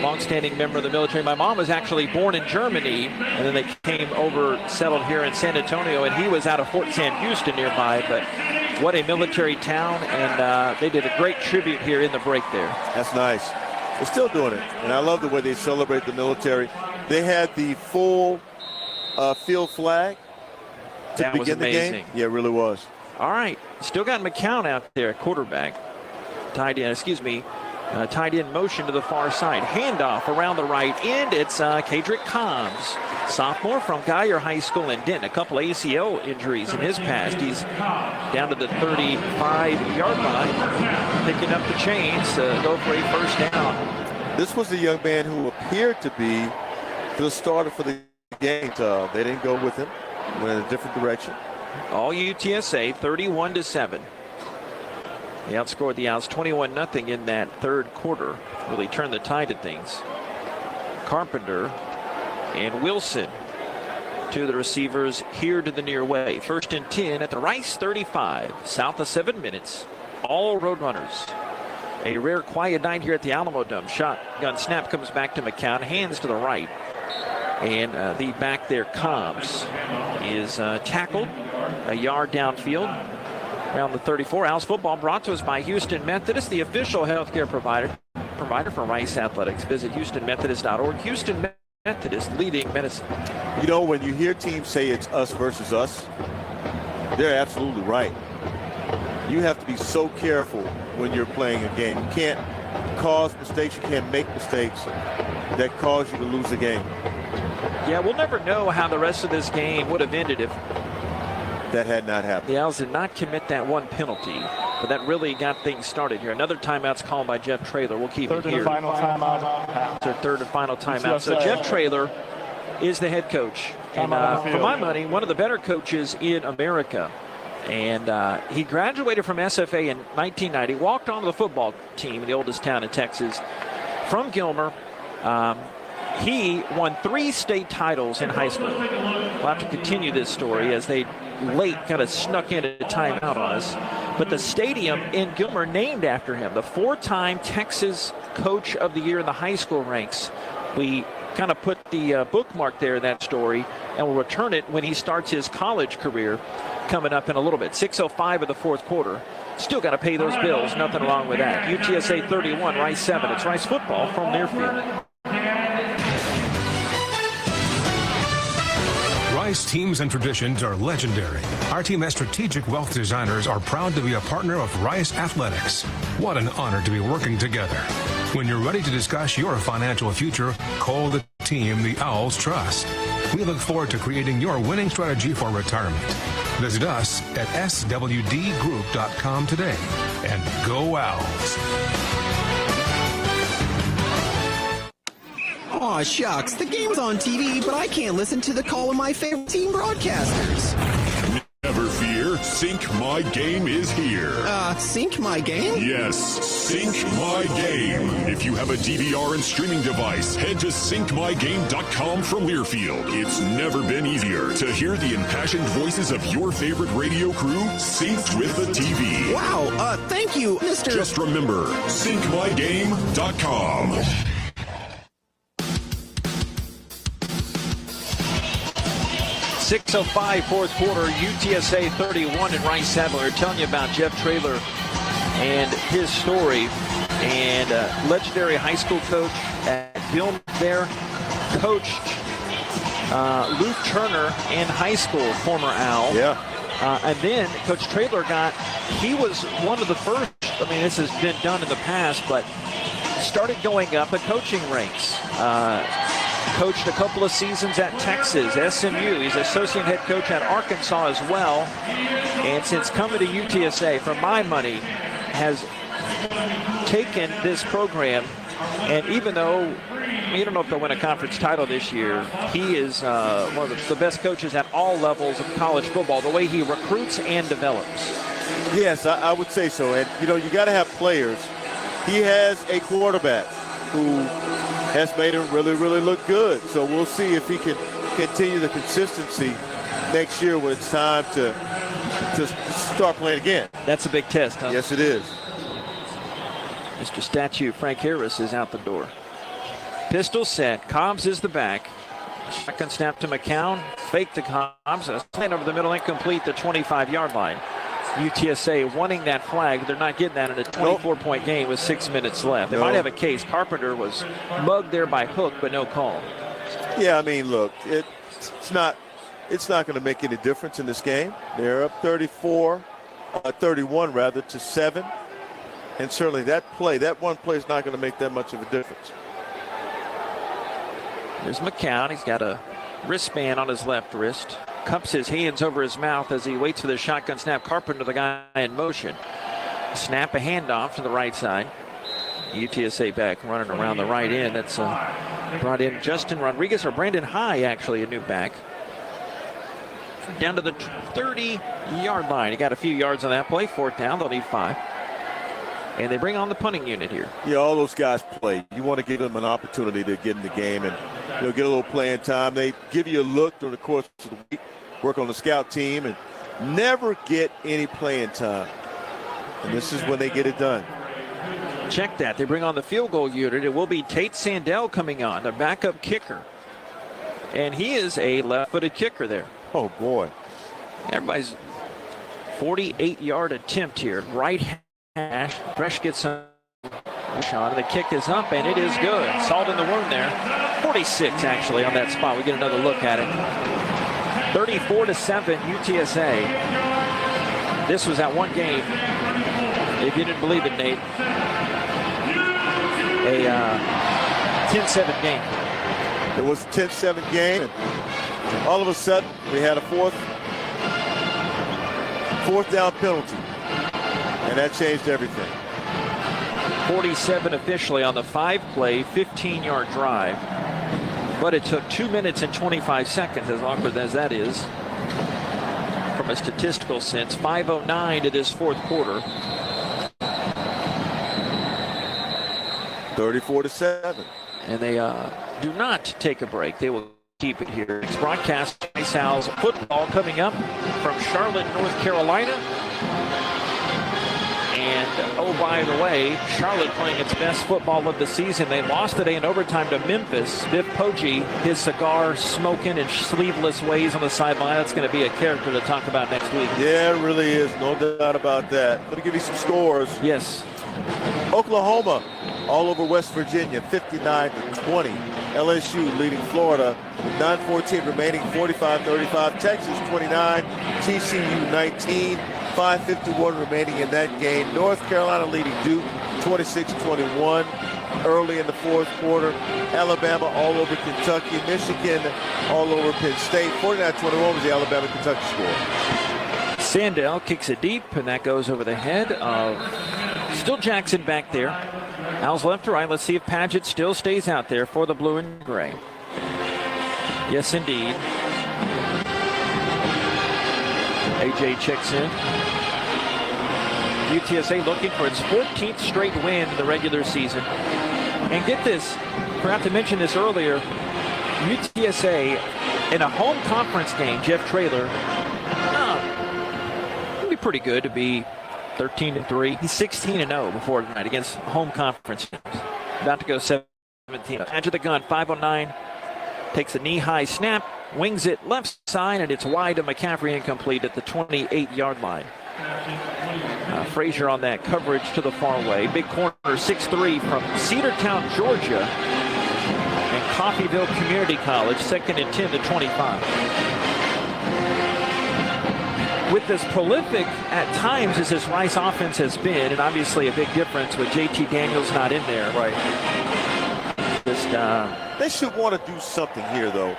long-standing member of the military. My mom was actually born in Germany, and then they came over, settled here in San Antonio, and he was out of Fort Sam Houston nearby. But what a military town, and they did a great tribute here in the break there. That's nice. They're still doing it, and I love the way they celebrate the military. They had the full field flag to begin the game. Yeah, it really was. All right, still got McCown out there at quarterback. Tied in motion to the far side. Handoff around the right end. It's Kadrick Combs, sophomore from Guyer High School in Denton. A couple ACL injuries in his past. He's down to the 35-yard line, picking up the chains to go for a first down. This was the young man who appeared to be the starter for the game. They didn't go with him. Went in a different direction. All UTSA, 31-7. They outscored the Owls 21-0 in that third quarter. Really turned the tide of things. Carpenter and Wilson to the receivers here to the near way. 1st and 10 at the Rice 35, south of 7 minutes. All road runners. A rare quiet night here at the Alamo Dome. Shotgun snap comes back to McCown, hands to the right. And the back there, Cobbs, is tackled a yard downfield around the 34. Owls football brought to us by Houston Methodist, the official healthcare provider for Rice Athletics. Visit HoustonMethodist.org. Houston Methodist, leading medicine. You know, when you hear teams say it's us versus us, they're absolutely right. You have to be so careful when you're playing a game. You can't cause mistakes. You can't make mistakes that cause you to lose the game. Yeah, we'll never know how the rest of this game would have ended if that had not happened. The Owls did not commit that one penalty, but that really got things started here. Another timeout's called by Jeff Traylor. We'll keep it here. Third and final timeout. It's our third and final timeout. So Jeff Traylor is the head coach. And for my money, one of the better coaches in America. And he graduated from SFA in 1990, walked onto the football team in the oldest town in Texas, from Gilmer. He won 3 state titles in high school. We'll have to continue this story as they late kind of snuck in a timeout on us. But the stadium in Gilmer named after him, the 4-time Texas Coach of the Year in the high school ranks. We kind of put the bookmark there in that story, and we'll return it when he starts his college career coming up in a little bit. 6:05 of the fourth quarter. Still got to pay those bills. Nothing wrong with that. UTSA 31, Rice 7. It's Rice football from Learfield. Rice teams and traditions are legendary. Our team as strategic wealth designers are proud to be a partner of Rice Athletics. What an honor to be working together. When you're ready to discuss your financial future, call the team the Owls trust. We look forward to creating your winning strategy for retirement. Visit us at swdgroup.com today. And go Owls. Aw, shucks. The game's on TV, but I can't listen to the call of my favorite team broadcasters. Never fear, Sync My Game is here. Sync My Game? Yes, Sync My Game. If you have a DVR and streaming device, head to syncmygame.com from Learfield. It's never been easier to hear the impassioned voices of your favorite radio crew synced with the TV. Wow, thank you, Mr. Just remember, syncmygame.com. 6:05 fourth quarter, UTSA 31 and Rice 7. We're telling you about Jeff Traylor and his story. And legendary high school coach at Gilmer there, coached Luke Turner in high school, former Owl. Yeah. And then Coach Traylor he was one of the first, I mean, this has been done in the past, but started going up the coaching ranks. Coached a couple of seasons at Texas, SMU. He's associate head coach at Arkansas as well. And since coming to UTSA, for my money, has taken this program. And even though we don't know if they'll win a conference title this year, he is one of the best coaches at all levels of college football, the way he recruits and develops. Yes, I would say so. And, you know, you got to have players. He has a quarterback who has made him really, really look good. So we'll see if he can continue the consistency next year when it's time to start playing again. That's a big test, huh? Yes, it is. Mr. Statue, Frank Harris, is out the door. Pistol set. Cobbs is the back. Shotgun snap to McCown. Fake to Cobbs. A slant over the middle, incomplete, the 25-yard line. UTSA wanting that flag. They're not getting that in a 24-point game with 6 minutes left. They might have a case. Carpenter was mugged there by Hook, but no call. Yeah, I mean, look, it's not going to make any difference in this game. They're up 31 to 7. And certainly that one play is not going to make that much of a difference. There's McCown. He's got a wristband on his left wrist. Cups his hands over his mouth as he waits for the shotgun snap. Carpenter, the guy in motion. Snap, a handoff to the right side. UTSA back running around the right end. That's brought in Justin Rodriguez, or Brandon High, actually, a new back. Down to the 30-yard line. He got a few yards on that play. Fourth down, they'll need 5. And they bring on the punting unit here. Yeah, all those guys play. You want to give them an opportunity to get in the game, and get a little playing time. They give you a look during the course of the week, work on the scout team, and never get any playing time. And this is when they get it done. Check that. They bring on the field goal unit. It will be Tate Sandell coming on, the backup kicker. And he is a left-footed kicker there. Oh, boy. Everybody's 48-yard attempt here. Right hash. Fresh gets a shot. The kick is up, and it is good. Salt in the wound there. 46, actually, on that spot. We get another look at it. 34-7, UTSA. This was at one game. If you didn't believe it, Nate, a 10-7 game. It was a 10-7 game, and all of a sudden we had a fourth down penalty, and that changed everything. 47 officially on the 5-play, 15-yard drive, but it took 2 minutes and 25 seconds, as awkward as that is from a statistical sense. 5:09 to this fourth quarter. 34-7. And they do not take a break. They will keep it here. It's broadcast Rice Owls football coming up from Charlotte, North Carolina. And, oh, by the way, Charlotte playing its best football of the season. They lost today in overtime to Memphis. Viv Poggi, his cigar smoking in sleeveless ways on the sideline. That's going to be a character to talk about next week. Yeah, it really is. No doubt about that. Let me give you some scores. Yes. Oklahoma all over West Virginia, 59-20. LSU leading Florida, 9:14 remaining, 45-35. Texas 29, TCU 19, 5:51 remaining in that game. North Carolina leading Duke, 26-21. Early in the fourth quarter, Alabama all over Kentucky. Michigan all over Penn State. 49-21 was the Alabama-Kentucky score. Sandell kicks it deep, and that goes over the head of still Jackson back there. Owls left to right. Let's see if Padgett still stays out there for the blue and gray. Yes, indeed. AJ checks in. UTSA looking for its 14th straight win in the regular season. And get this, forgot to mention this earlier, UTSA in a home conference game, Jeff Traylor, it'd be pretty good to be 13-3. He's 16-0 before tonight against home conference teams. About to go 17. Edge of the gun, 5:09. Takes a knee-high snap, wings it left side, and it's wide to McCaffrey, incomplete at the 28-yard line. Frazier on that coverage to the far way. Big corner, 6'3" from Cedartown, Georgia, and Coffeyville Community College, 2nd and 10 to 25. With as prolific at times as this Rice offense has been, and obviously a big difference with JT Daniels not in there. Right. They should want to do something here, though.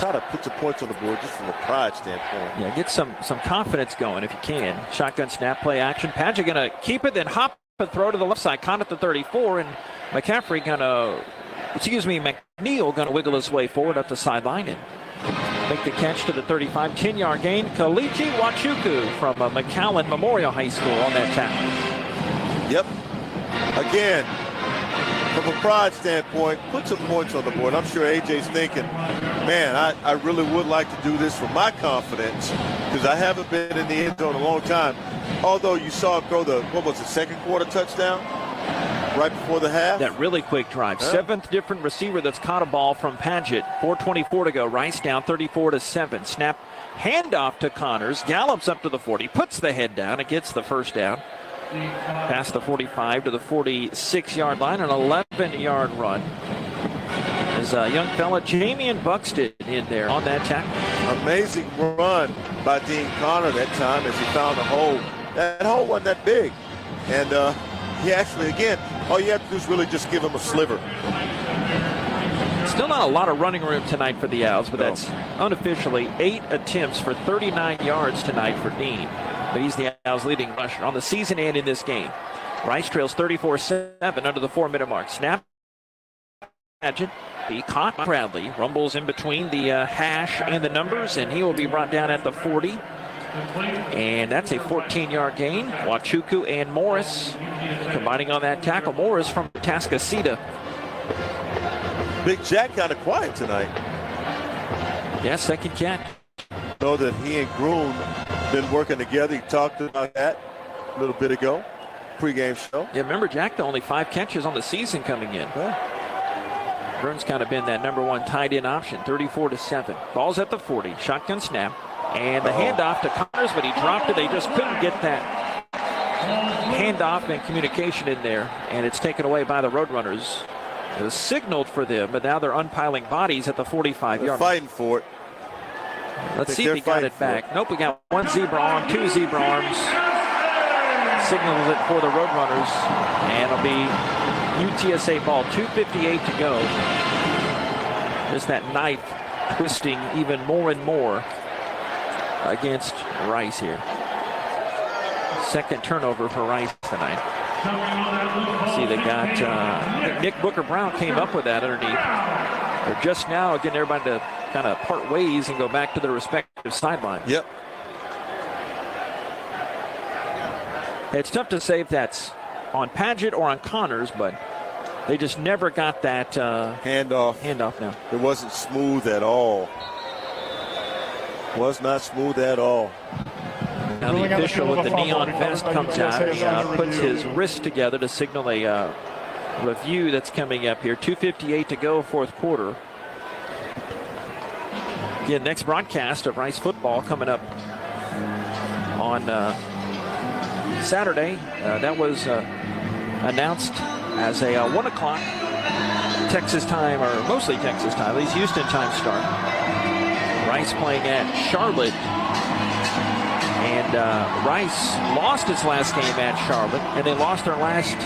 Try to put some points on the board just from a pride standpoint. Yeah, get some confidence going if you can. Shotgun snap, play action. Padgett going to keep it, then hop and throw to the left side. Caught at the 34, and McCaffrey McNeil going to wiggle his way forward up the sideline and make the catch to the 35. 10-yard gain. Kalichi Wachuku from McAllen Memorial High School on that tackle. Yep. Again, from a pride standpoint, put some points on the board. I'm sure AJ's thinking, man, I really would like to do this for my confidence because I haven't been in the end zone in a long time. Although you saw him throw second quarter touchdown right before the half? That really quick drive. Yeah. 7th different receiver that's caught a ball from Padgett. 4:24 to go. Rice down 34-7. Snap, handoff to Connors. Gallops up to the 40. Puts the head down. It gets the first down. Past the 45 to the 46-yard line. An 11-yard run. There's a young fella, Jamian Buxton, in there on that tackle. Amazing run by Dean Connor that time as he found a hole. That hole wasn't that big. And he actually, again, all you have to do is really just give him a sliver. Still not a lot of running room tonight for the Owls, but that's unofficially 8 attempts for 39 yards tonight for Dean. But he's the Owls' leading rusher on the season and in this game. Rice trails 34-7 under the 4-minute mark. Snap. Padgett, he caught Bradley. Rumbles in between the hash and the numbers, and he will be brought down at the 40. And that's a 14-yard gain. Wachuku and Morris combining on that tackle. Morris from Tascasita. Big Jack kind of quiet tonight. Yeah, second catch. Know that he and Groom been working together. He talked about that a little bit ago, pregame show. Yeah, remember Jack, only 5 catches on the season coming in. Groom's kind of been that number 1 tight end option, 34-7. Ball's at the 40, shotgun snap, and the handoff to Connors, but he dropped it. They just couldn't get that handoff and communication in there, and it's taken away by the Roadrunners. It was signaled for them, but now they're unpiling bodies at the 45-yard line. Fighting for it. Let's see if he got it back. Nope, we got 1 zebra arm, 2 zebra arms. Signals it for the Roadrunners, and it'll be UTSA ball. 2:58 to go. Just that knife twisting even more and more against Rice here. Second turnover for Rice tonight. See, they got Nick Booker-Brown came up with that underneath. They're just now getting everybody to kind of part ways and go back to their respective sidelines. Yep. It's tough to say if that's on Padgett or on Connors, but they just never got that handoff now. It wasn't smooth at all. Was not smooth at all. Now the official with the neon vest comes out. He puts his wrist together to signal a review that's coming up here. 2:58 to go, fourth quarter. Again, next broadcast of Rice football coming up on Saturday. That was announced as a 1 o'clock Texas time, or mostly Texas time, at least Houston time start. Rice playing at Charlotte. And Rice lost its last game at Charlotte, and they lost their last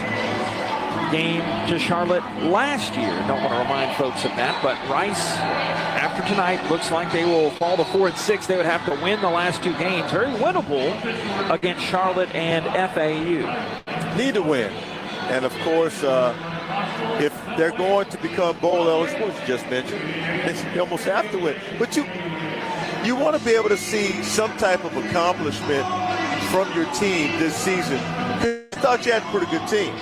game to Charlotte last year. Don't want to remind folks of that, but Rice, after tonight, looks like they will fall to 4-6. They would have to win the last 2 games. Very winnable against Charlotte and FAU. Need to win. And, of course, if they're going to become bowl eligible, as you just mentioned, they almost have to win. But you want to be able to see some type of accomplishment from your team this season. I thought you had a pretty good team.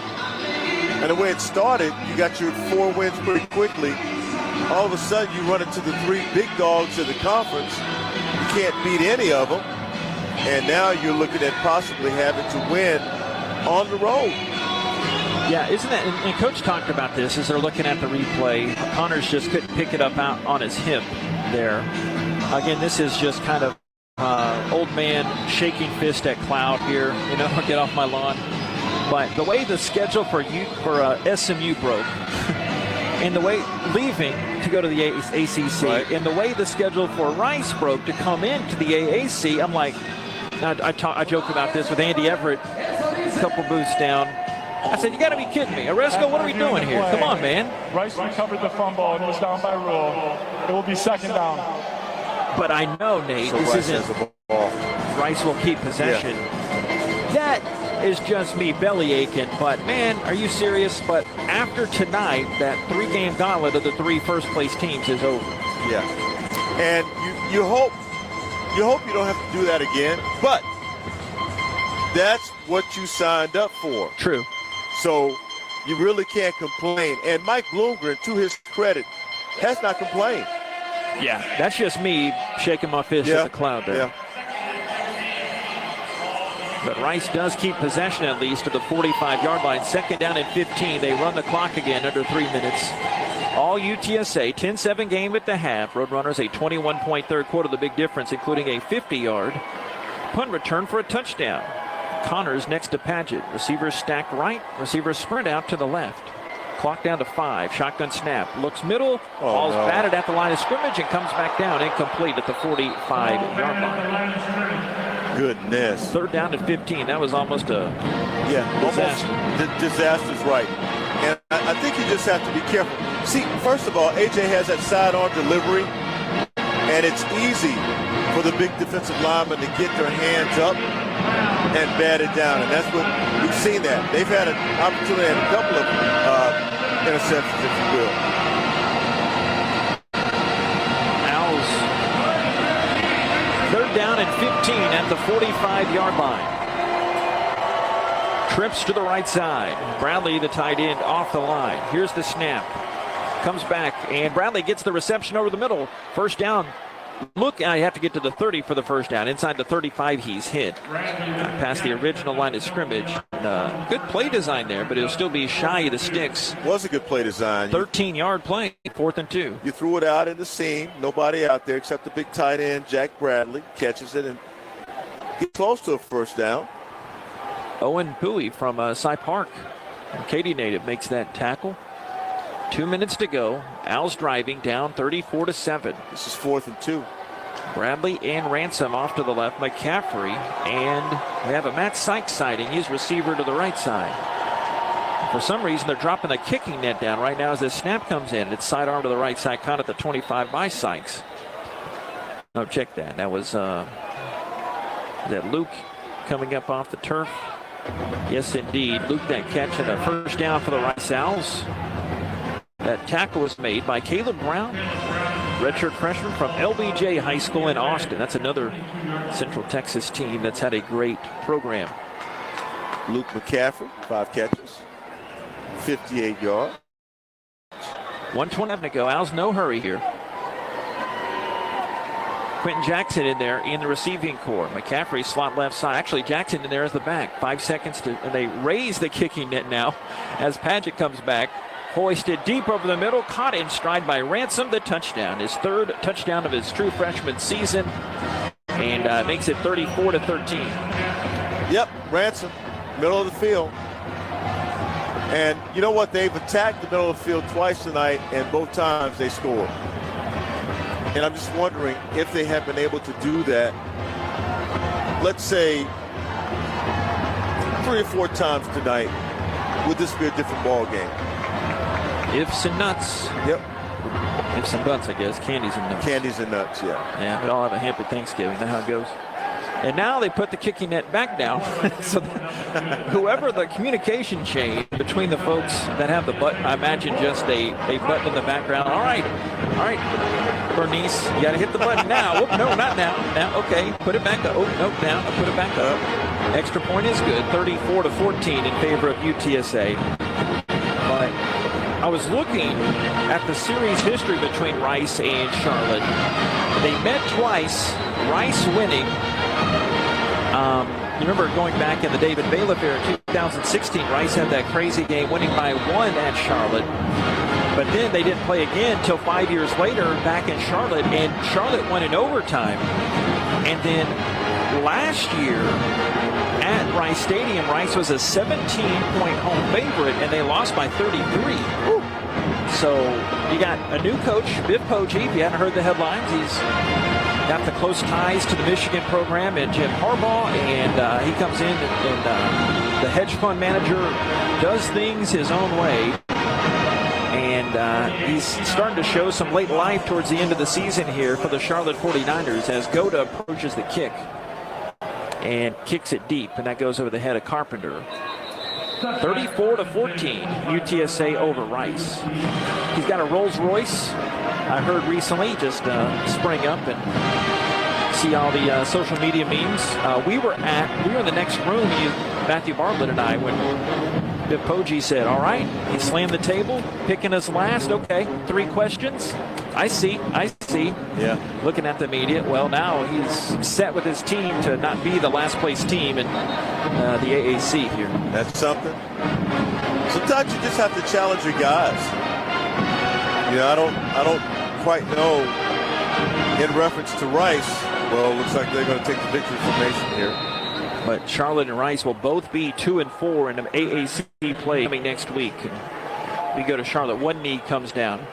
And the way it started, you got your 4 wins pretty quickly. All of a sudden, you run into the 3 big dogs of the conference. You can't beat any of them. And now you're looking at possibly having to win on the road. Yeah, isn't that, and Coach talked about this as they're looking at the replay. Connors just couldn't pick it up out on his hip there. Again, this is just kind of old man shaking fist at cloud here. You know, get off my lawn. But the way the schedule for SMU broke, and the way leaving to go to the ACC, right, and the way the schedule for Rice broke to come into the AAC, I'm like, I joke about this with Andy Everett, a couple booths down. I said, you got to be kidding me. Oresco, what are we doing here? Come on, man. Rice recovered the fumble and was down by rule. It will be second down. But I know, Nate, so this Rice isn't. has the ball. Rice will keep possession. Yeah. That is just me belly aching. But, man, are you serious? But after tonight, that 3-game gauntlet of the 3 first-place teams is over. Yeah. And you hope you don't have to do that again. But that's what you signed up for. True. So you really can't complain. And Mike Bloomgren, to his credit, has not complained. Yeah, that's just me shaking my fist at the cloud there. Yeah. But Rice does keep possession at least to the 45-yard line. Second down and 15. They run the clock again under 3 minutes. All UTSA, 10-7 game at the half. Roadrunners a 21-point third quarter, the big difference, including a 50-yard punt return for a touchdown. Connors next to Padgett. Receivers stacked right. Receivers sprint out to the left. Clock down to 5. Shotgun snap. Looks middle. Ball's batted at the line of scrimmage and comes back down incomplete at the 45-yard line. Goodness. Third down to 15. That was almost a disaster. Almost disaster's right. And I think you just have to be careful. See, first of all, AJ has that sidearm delivery, and it's easy for the big defensive linemen to get their hands up and bat it down, and that's what we've seen that. They've had an opportunity and a couple of interceptions, if you will. Owls. Third down and 15 at the 45-yard line. Trips to the right side. Bradley, the tight end, off the line. Here's the snap. comes back, and Bradley gets the reception over the middle. First down. Look, I have to get to the 30 for the first down. Inside the 35, he's hit. Past the original line of scrimmage. Good play design there, but it'll still be shy of the sticks. Was a good play design. 13-yard play, 4th and 2. You threw it out in the seam. Nobody out there except the big tight end, Jack Bradley, catches it and gets close to a first down. Owen Bowie from Cy Park, Katy native, makes that tackle. 2 minutes to go. Al's driving, down 34-7. This is 4th and 2. Bradley and Ransom off to the left. McCaffrey, and we have a Matt Sykes sighting. He's receiver to the right side. For some reason, they're dropping the kicking net down right now as this snap comes in. It's sidearm to the right side, caught at the 25 by Sykes. No, check that. That was that Luke coming up off the turf. Yes, indeed. Luke that catch and a first down for the Rice Owls. That tackle was made by Caleb Brown, redshirt freshman from LBJ High School in Austin. That's another Central Texas team that's had a great program. Luke McCaffrey, 5 catches, 58 yards. 1:20 to go. Owls no hurry here. Quentin Jackson in there in the receiving core. McCaffrey slot left side. Actually, Jackson in there as the back. 5 seconds to, and they raise the kicking net now as Padgett comes back. Hoisted deep over the middle, caught in stride by Ransom, the touchdown. His 3rd touchdown of his true freshman season, and makes it 34-13. Yep, Ransom, middle of the field. And you know what? They've attacked the middle of the field twice tonight, and both times they scored. And I'm just wondering if they have been able to do that, let's say, 3 or 4 times tonight, would this be a different ball game? Ifs and nuts. Yep. Ifs and buts, I guess. Candies and nuts. Candies and nuts, yeah. Yeah, we all have a happy Thanksgiving. That's how it goes. And now they put the kicking net back down. So whoever the communication chain between the folks that have the button, I imagine just a button in the background. All right, Bernice, you got to hit the button now. Whoop, no, not now. Now, okay, put it back up. Oh, no, down. Put it back up. Extra point is good. 34-14 in favor of UTSA. But I was looking at the series history between Rice and Charlotte. They met twice, Rice winning. You remember going back in the David Bailiff era, 2016, Rice had that crazy game winning by 1 at Charlotte. But then they didn't play again until 5 years later back in Charlotte, and Charlotte won in overtime. And then last year at Rice Stadium, Rice was a 17-point home favorite, and they lost by 33. Woo. So you got a new coach, Biff Poggi. If you haven't heard the headlines, he's got the close ties to the Michigan program and Jim Harbaugh, and he comes in and the hedge fund manager does things his own way. And he's starting to show some late life towards the end of the season here for the Charlotte 49ers as Goda approaches the kick and kicks it deep, and that goes over the head of Carpenter. 34-14, UTSA over Rice. He's got a Rolls Royce, I heard recently, just sprang up and see all the social media memes. We were in the next room, Matthew Bartlett and I, when Biff Poggi said, all right, he slammed the table, picking us last. Okay, 3 questions. I see. Yeah. Looking at the media. Well, now he's set with his team to not be the last place team in the AAC here. That's something. Sometimes you just have to challenge your guys. You know, I don't quite know in reference to Rice. Well, it looks like they're going to take the victory formation here. But Charlotte and Rice will both be 2-4 in an AAC play coming next week. And we go to Charlotte. One knee comes down.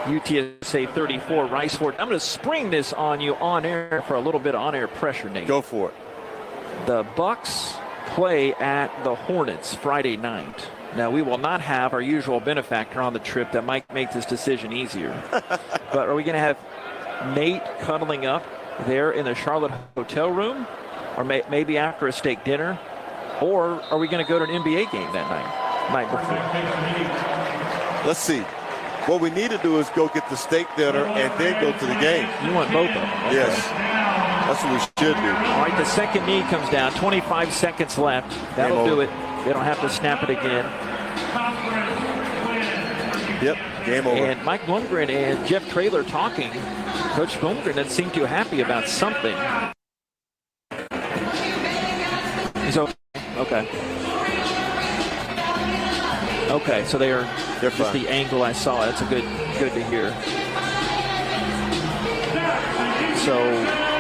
UTSA 34, Rice 4. I'm going to spring this on you on air for a little bit of on-air pressure, Nate. Go for it. The Bucks play at the Hornets Friday night. Now, we will not have our usual benefactor on the trip that might make this decision easier. But are we going to have Nate cuddling up there in the Charlotte hotel room? Or maybe after a steak dinner? Or are we going to go to an NBA game that night before? Let's see. What we need to do is go get the steak dinner and then go to the game. You want both of them? Okay. Yes. That's what we should do. All right, the second knee comes down. 25 seconds left. That'll do it. They don't have to snap it again. Yep. Game over. And Mike Bloomgren and Jeff Traylor talking. Coach Bloomgren doesn't seem too happy about something. He's okay. Okay, so they're just fine. the angle I saw. That's a good to hear. So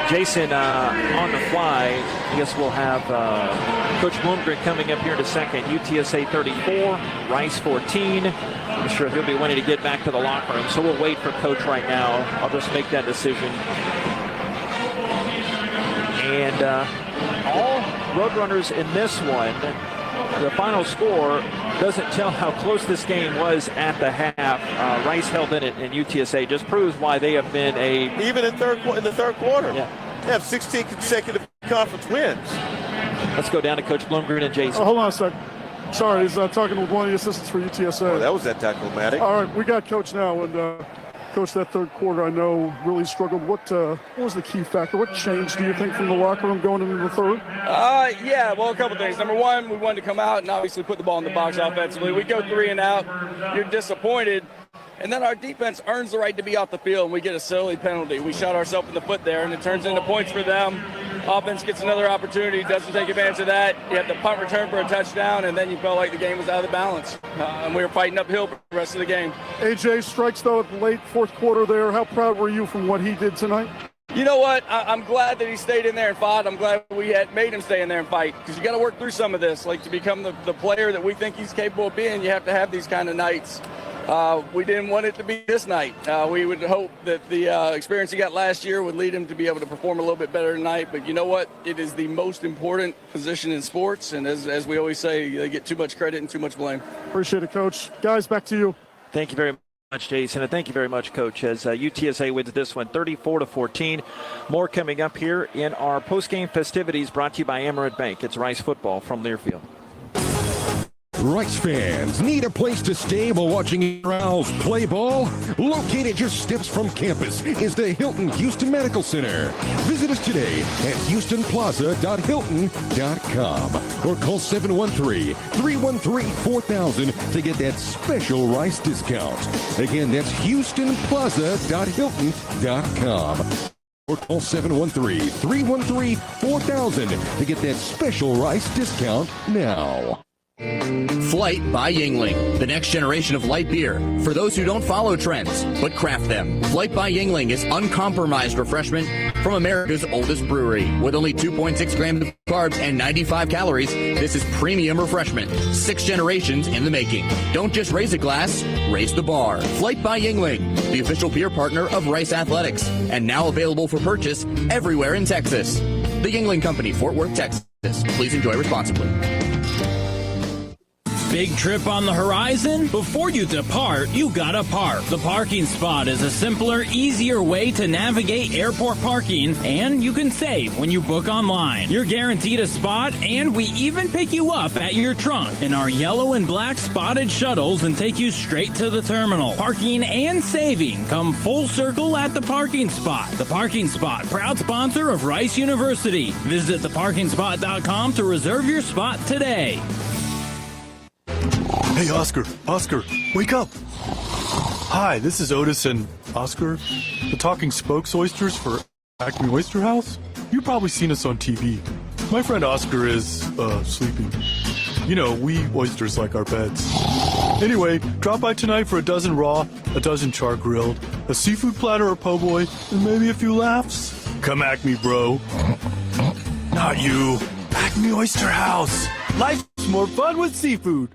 Jason, on the fly, I guess we'll have Coach Bloomgren coming up here in a second. UTSA 34, Rice 14. I'm sure he'll be wanting to get back to the locker room, so we'll wait for Coach right now. I'll just make that decision. And all Roadrunners in this one, the final score doesn't tell how close this game was at the half. Rice held in it, and UTSA just proves why they have been even in the third quarter. Yeah. They have 16 consecutive conference wins. Let's go down to Coach Bloomgren and Jason. Oh, hold on a sec. Sorry, he's talking with one of the assistants for UTSA. Oh, that was that tackle-matic. All right, we got Coach now, and Coach, that third quarter I know really struggled. What was the key factor? What changed, do you think, from the locker room going into the third? Yeah, well, a couple things. Number one, we wanted to come out and obviously put the ball in the box offensively. We go 3 and out. You're disappointed. And then our defense earns the right to be off the field, and we get a silly penalty. We shot ourselves in the foot there, and it turns into points for them. Offense gets another opportunity, doesn't take advantage of that. You have the punt return for a touchdown, and then you felt like the game was out of the balance. And we were fighting uphill for the rest of the game. AJ strikes, though, at the late fourth quarter there. How proud were you from what he did tonight? You know what? I'm glad that he stayed in there and fought. I'm glad we had made him stay in there and fight, because you got to work through some of this. Like, to become the player that we think he's capable of being, you have to have these kind of nights. We didn't want it to be this night. We would hope that the experience he got last year would lead him to be able to perform a little bit better tonight. But you know what? It is the most important position in sports. And as we always say, they get too much credit and too much blame. Appreciate it, Coach. Guys, back to you. Thank you very much, Jason, and thank you very much, Coach, as UTSA wins this one 34-14. More coming up here in our post-game festivities brought to you by Amerant Bank. It's Rice football from Learfield. Rice fans need a place to stay while watching your Owls play ball? Located just steps from campus is the Hilton Houston Medical Center. Visit us today at houstonplaza.hilton.com or call 713-313-4000 to get that special Rice discount. Again, that's houstonplaza.hilton.com. Or call 713-313-4000 to get that special Rice discount now. Flight by Yingling, the next generation of light beer. For those who don't follow trends, but craft them. Flight by Yingling is uncompromised refreshment from America's oldest brewery. With only 2.6 grams of carbs and 95 calories, this is premium refreshment. 6 generations in the making. Don't just raise a glass, raise the bar. Flight by Yingling, the official beer partner of Rice Athletics, and now available for purchase everywhere in Texas. The Yingling Company, Fort Worth, Texas. Please enjoy responsibly. Big trip on the horizon? Before you depart, you gotta park. The parking spot is a simpler, easier way to navigate airport parking, and you can save when you book online. You're guaranteed a spot, and we even pick you up at your trunk in our yellow and black spotted shuttles and take you straight to the terminal. Parking and saving come full circle at the parking spot. The Parking Spot, proud sponsor of Rice University. Visit theparkingspot.com to reserve your spot today. Hey, Oscar, wake up. Hi, this is Otis and Oscar, the talking spokes oysters for Acme Oyster House. You've probably seen us on TV. My friend Oscar is, sleeping. You know, we oysters like our beds. Anyway, drop by tonight for a dozen raw, a dozen char grilled, a seafood platter or po' boy, and maybe a few laughs. Come Acme, bro. Not you. Acme Oyster House. Life's more fun with seafood.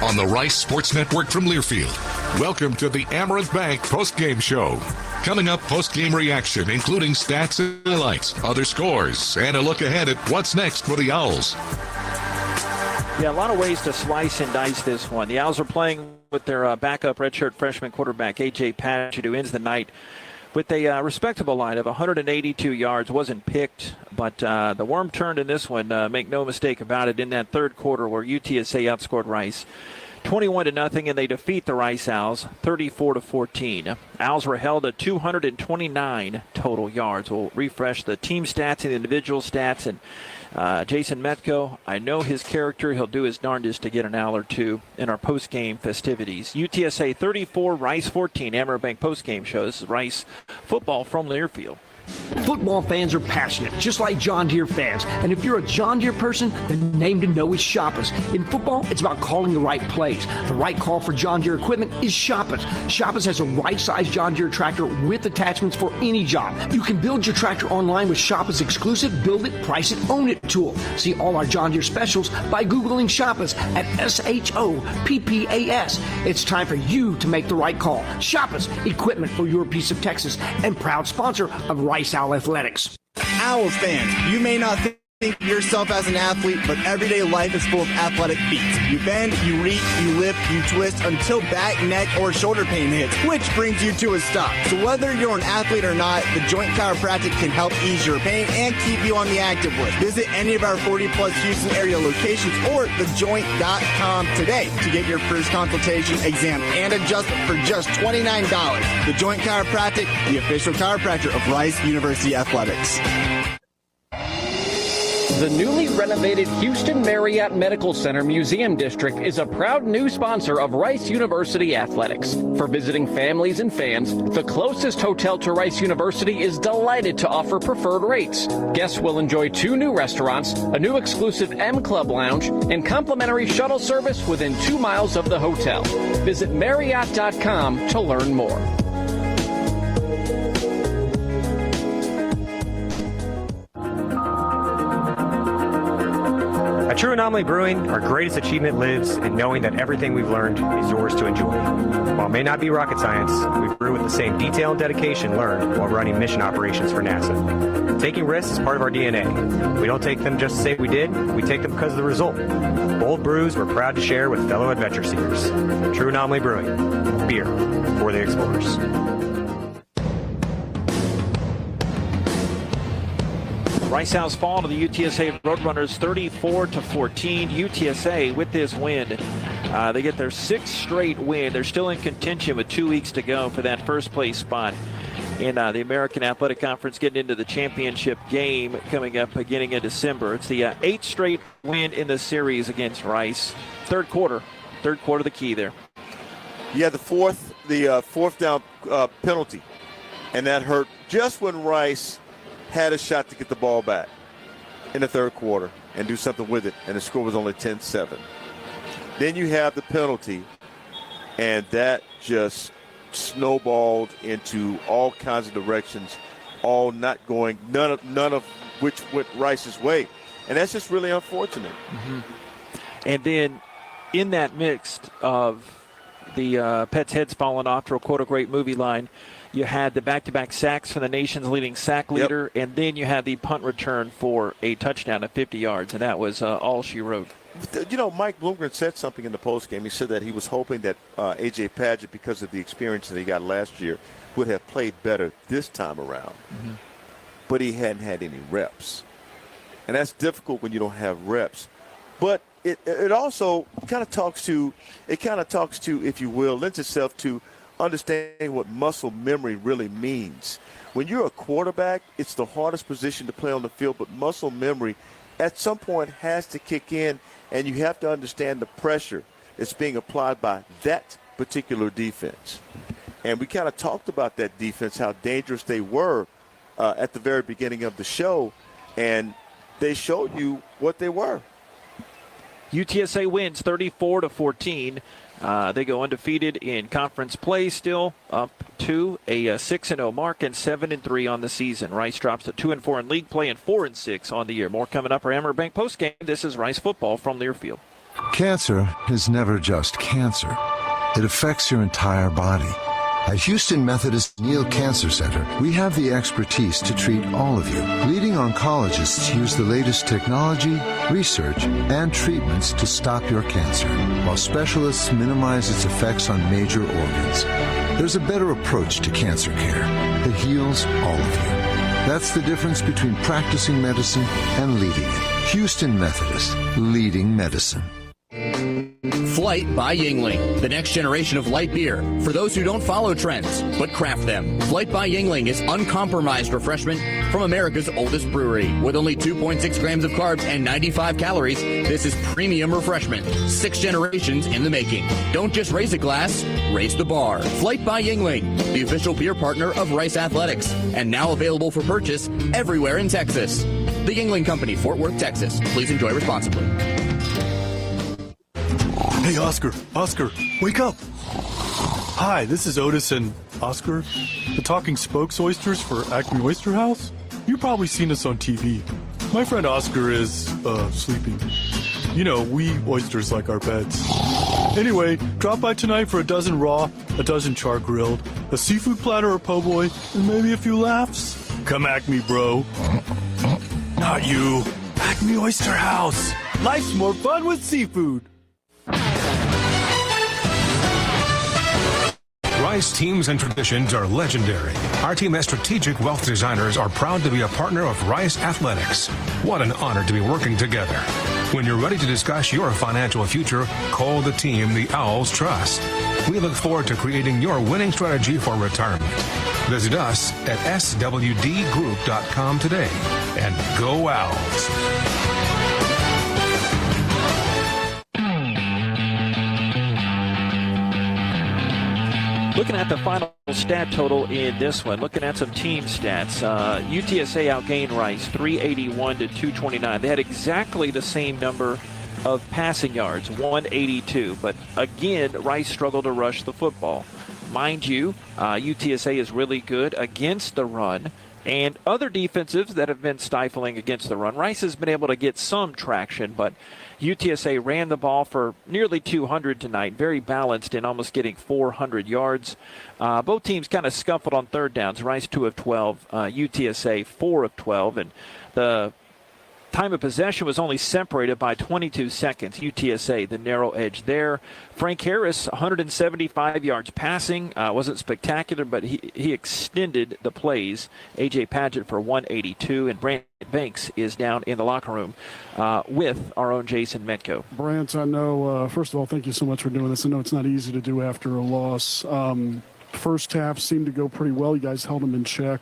On the Rice Sports Network from Learfield, welcome to the Amerant Bank Postgame Show. Coming up, postgame reaction, including stats and highlights, other scores, and a look ahead at what's next for the Owls. Yeah, a lot of ways to slice and dice this one. The Owls are playing with their backup redshirt freshman quarterback, A.J. Patchett, who ends the night with a respectable line of 182 yards. Wasn't picked, but the worm turned in this one. Make no mistake about it, in that third quarter where UTSA outscored Rice 21-0, and they defeat the Rice Owls 34-14. Owls were held at 229 total yards. We'll refresh the team stats and the individual stats, and Jason Metko, I know his character. He'll do his darndest to get an owl or two in our post-game festivities. UTSA 34, Rice 14. Amarillo post-game show. This is Rice football from Learfield. Football fans are passionate, just like John Deere fans. And if you're a John Deere person, the name to know is Shoppers. In football, it's about calling the right plays. The right call for John Deere equipment is Shoppers. Shoppers has a right-sized John Deere tractor with attachments for any job. You can build your tractor online with Shoppers' exclusive Build It, Price It, Own It tool. See all our John Deere specials by Googling Shoppers at SHOPPAS. It's time for you to make the right call. Shoppers, equipment for your piece of Texas, and proud sponsor of Rice Owl Athletics. Owls fans, you may not think of yourself as an athlete, but everyday life is full of athletic feats. You bend, you reach, you lift, you twist until back, neck, or shoulder pain hits, which brings you to a stop. So whether you're an athlete or not, the Joint Chiropractic can help ease your pain and keep you on the active list. Visit any of our 40-plus Houston area locations or thejoint.com today to get your first consultation, exam, and adjustment for just $29. The Joint Chiropractic, the official chiropractor of Rice University Athletics. The newly renovated Houston Marriott Medical Center Museum District is a proud new sponsor of Rice University Athletics. For visiting families and fans, the closest hotel to Rice University is delighted to offer preferred rates. Guests will enjoy 2 new restaurants, a new exclusive M Club lounge, and complimentary shuttle service within 2 miles of the hotel. Visit Marriott.com to learn more. At True Anomaly Brewing, our greatest achievement lives in knowing that everything we've learned is yours to enjoy. While it may not be rocket science, we brew with the same detail and dedication learned while running mission operations for NASA. Taking risks is part of our DNA. We don't take them just to say we did, we take them because of the result. Bold brews we're proud to share with fellow adventure seekers. True Anomaly Brewing, beer for the explorers. Rice Owls fall to the UTSA Roadrunners 34-14. UTSA with this win, they get their 6th straight win. They're still in contention with 2 weeks to go for that first place spot in the American Athletic Conference, getting into the championship game coming up beginning of December. It's the 8th straight win in the series against Rice. Third quarter the key there. Yeah, the fourth down penalty, and that hurt just when Rice had a shot to get the ball back in the third quarter and do something with it, and the score was only 10-7. Then you have the penalty, and that just snowballed into all kinds of directions, all not going, none of which went Rice's way. And that's just really unfortunate. Mm-hmm. And then in that mix of the Pets' heads falling off, to quote a great movie line, you had the back-to-back sacks from the nation's leading sack leader, and then you had the punt return for a touchdown at 50 yards, and that was all she wrote. You know, Mike Bloomgren said something in the postgame. He said that he was hoping that A.J. Padgett, because of the experience that he got last year, would have played better this time around. Mm-hmm. But he hadn't had any reps. And that's difficult when you don't have reps. But it also kind of talks to, if you will, lends itself to understanding what muscle memory really means. When you're a quarterback, it's the hardest position to play on the field, but muscle memory at some point has to kick in, and you have to understand the pressure that's being applied by that particular defense. And we kind of talked about that defense, how dangerous they were at the very beginning of the show, and they showed you what they were. UTSA wins 34-14. They go undefeated in conference play, still up to a 6-0 mark and 7-3 on the season. Rice drops to 2-4 in league play and 4-6 on the year. More coming up. Our Amarillo Bank postgame. This is Rice football from Learfield. Cancer is never just cancer. It affects your entire body. At Houston Methodist Neal Cancer Center, we have the expertise to treat all of you. Leading oncologists use the latest technology, research, and treatments to stop your cancer, while specialists minimize its effects on major organs. There's a better approach to cancer care that heals all of you. That's the difference between practicing medicine and leading it. Houston Methodist, leading medicine. Flight by Yingling, the next generation of light beer. For those who don't follow trends, but craft them. Flight by Yingling is uncompromised refreshment from America's oldest brewery. With only 2.6 grams of carbs and 95 calories, this is premium refreshment. 6 generations in the making. Don't just raise a glass, raise the bar. Flight by Yingling, the official beer partner of Rice Athletics, and now available for purchase everywhere in Texas. The Yingling Company, Fort Worth, Texas. Please enjoy responsibly. Hey, Oscar, wake up. Hi, this is Otis and Oscar, the talking spokes oysters for Acme Oyster House. You've probably seen us on TV. My friend Oscar is, sleeping. You know, we oysters like our pets. Anyway, drop by tonight for a dozen raw, a dozen char grilled, a seafood platter or po' boy, and maybe a few laughs. Come Acme, bro. Not you. Acme Oyster House. Life's more fun with seafood. Rice teams and traditions are legendary. Our team as strategic wealth designers are proud to be a partner of Rice Athletics. What an honor to be working together. When you're ready to discuss your financial future, call the team the Owls trust. We look forward to creating your winning strategy for retirement. Visit us at swdgroup.com today and go Owls. Looking at the final stat total in this one, looking at some team stats, UTSA outgained Rice 381 to 229. They had exactly the same number of passing yards, 182. But again, Rice struggled to rush the football. Mind you, UTSA is really good against the run. And other defensives that have been stifling against the run, Rice has been able to get some traction, but UTSA ran the ball for nearly 200 tonight, very balanced in almost getting 400 yards. Both teams kind of scuffled on third downs. Rice 2 of 12, UTSA 4 of 12, and the time of possession was only separated by 22 seconds. UTSA, the narrow edge there. Frank Harris, 175 yards passing. Wasn't spectacular, but he extended the plays. A.J. Padgett for 182, and Brant Banks is down in the locker room with our own Jason Metco. Brant, I know, first of all, thank you so much for doing this. I know it's not easy to do after a loss. First half seemed to go pretty well. You guys held them in check.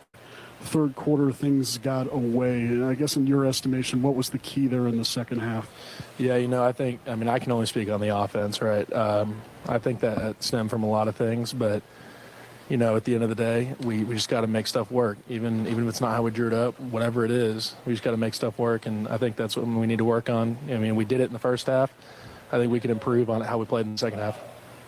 Third quarter, things got away. And I guess in your estimation, what was the key there in the second half? Yeah, I can only speak on the offense, right? I think that stemmed from a lot of things, but, at the end of the day, we just got to make stuff work. Even if it's not how we drew it up, whatever it is, we just got to make stuff work, and I think that's what we need to work on. We did it in the first half. I think we can improve on how we played in the second half.